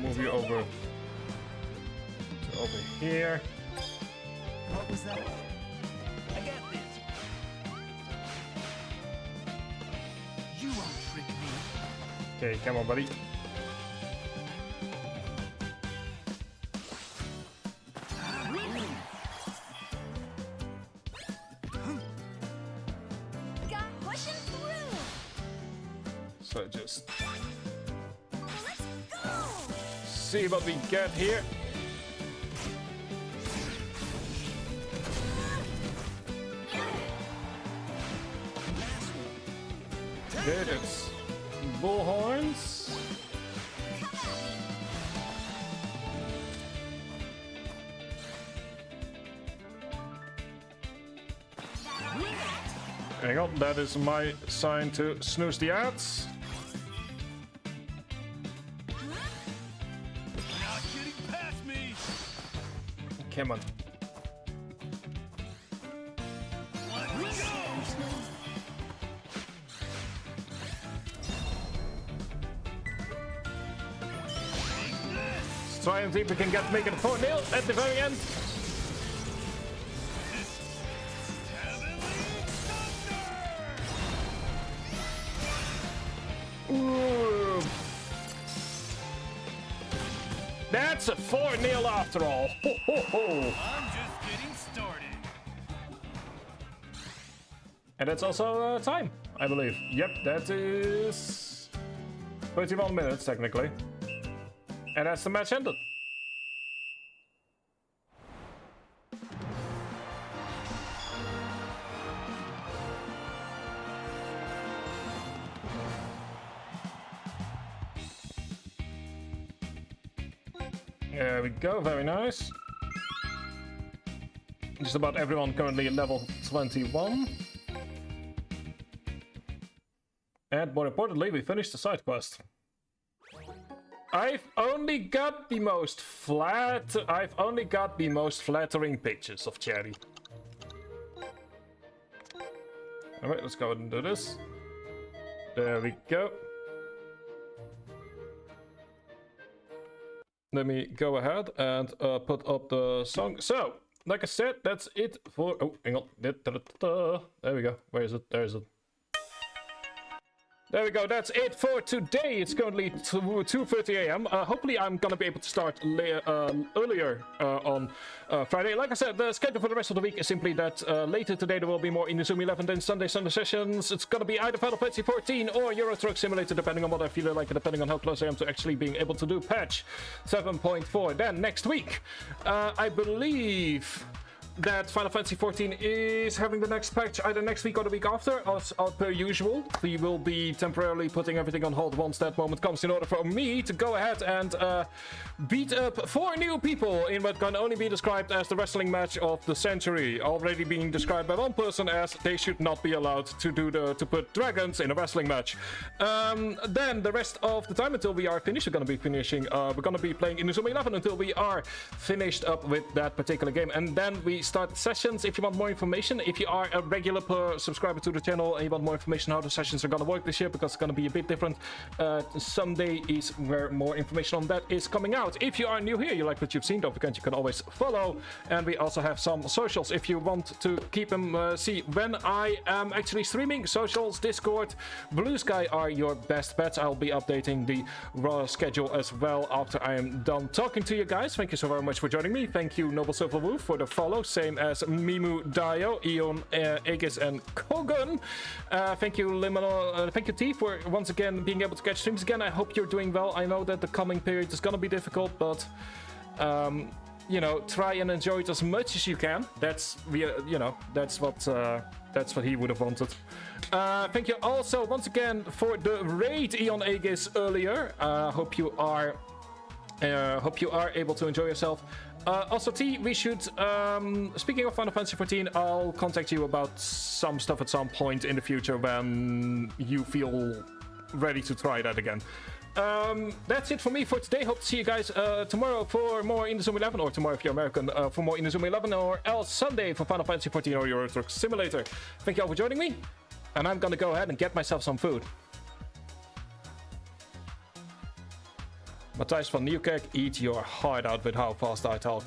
move you over to over here. What was that? I got this. You won't trick me. Okay, come on, buddy. Got pushing through. So just Let's go. see what we get here. Good, it's bullhorns. Hang on, that is my sign to snooze the ads. Not getting past me. Come on. Let's go. Let's try and see if we can make it 4-0 at the very end. Ooh. That's a 4-0 after all. Ho, ho, ho. I'm just getting started. And that's also time, I believe. Yep, that is 31 minutes technically. And that's the match ended. There we go, very nice. Just about everyone currently at level 21. And more importantly, we finished the side quest. I've only got the most flattering pictures of Cherry. Alright, let's go ahead and do this. There we go. Let me go ahead and put up the song. So, like I said, that's it for... Oh, hang on. There we go. Where is it? There is it. There we go, that's it for today. It's currently 2:30 a.m. Hopefully I'm gonna be able to start earlier on Friday. Like I said, the schedule for the rest of the week is simply that later today there will be more Inazuma 11, then Sunday sessions. It's gonna be either Final Fantasy 14 or Euro Truck Simulator, depending on what I feel like, depending on how close I am to actually being able to do patch 7.4. Then next week, I believe that Final Fantasy 14 is having the next patch either next week or the week after, as per usual. We will be temporarily putting everything on hold once that moment comes in order for me to go ahead and beat up 4 new people in what can only be described as the wrestling match of the century. Already being described by one person as they should not be allowed to put dragons in a wrestling match. Then the rest of the time until we are finished, we're going to be playing Inazuma 11 until we are finished up with that particular game, and then we start sessions if you want more information. If you are a regular subscriber to the channel and you want more information how the sessions are gonna work this year, because it's gonna be a bit different, Sunday is where more information on that is coming out. If you are new here, you like what you've seen, don't forget you can always follow. And we also have some socials if you want to keep them, see when I am actually streaming. Socials, Discord, Blue Sky are your best bets. I'll be updating the raw schedule as well after I am done talking to you guys. Thank you so very much for joining me. Thank you, Noble Silver Wolf, for the follow. Same as Mimu Dio, Eon, Aegis, and Kogun. Thank you, Liminal. Thank you, T, for once again being able to catch streams again. I hope you're doing well. I know that the coming period is gonna be difficult, but you know, try and enjoy it as much as you can. That's that's what he would have wanted. Thank you also once again for the raid, Eon Aegis, earlier. Hope you are able to enjoy yourself. Also, T, we should, speaking of Final Fantasy XIV, I'll contact you about some stuff at some point in the future when you feel ready to try that again. That's it for me for today. Hope to see you guys tomorrow for more Inazuma 11, or tomorrow if you're American for more Inazuma 11, or else Sunday for Final Fantasy XIV or Euro Truck Simulator. Thank you all for joining me, and I'm gonna go ahead and get myself some food. Matthijs van Nieuwkerk, eat your heart out with how fast I talk.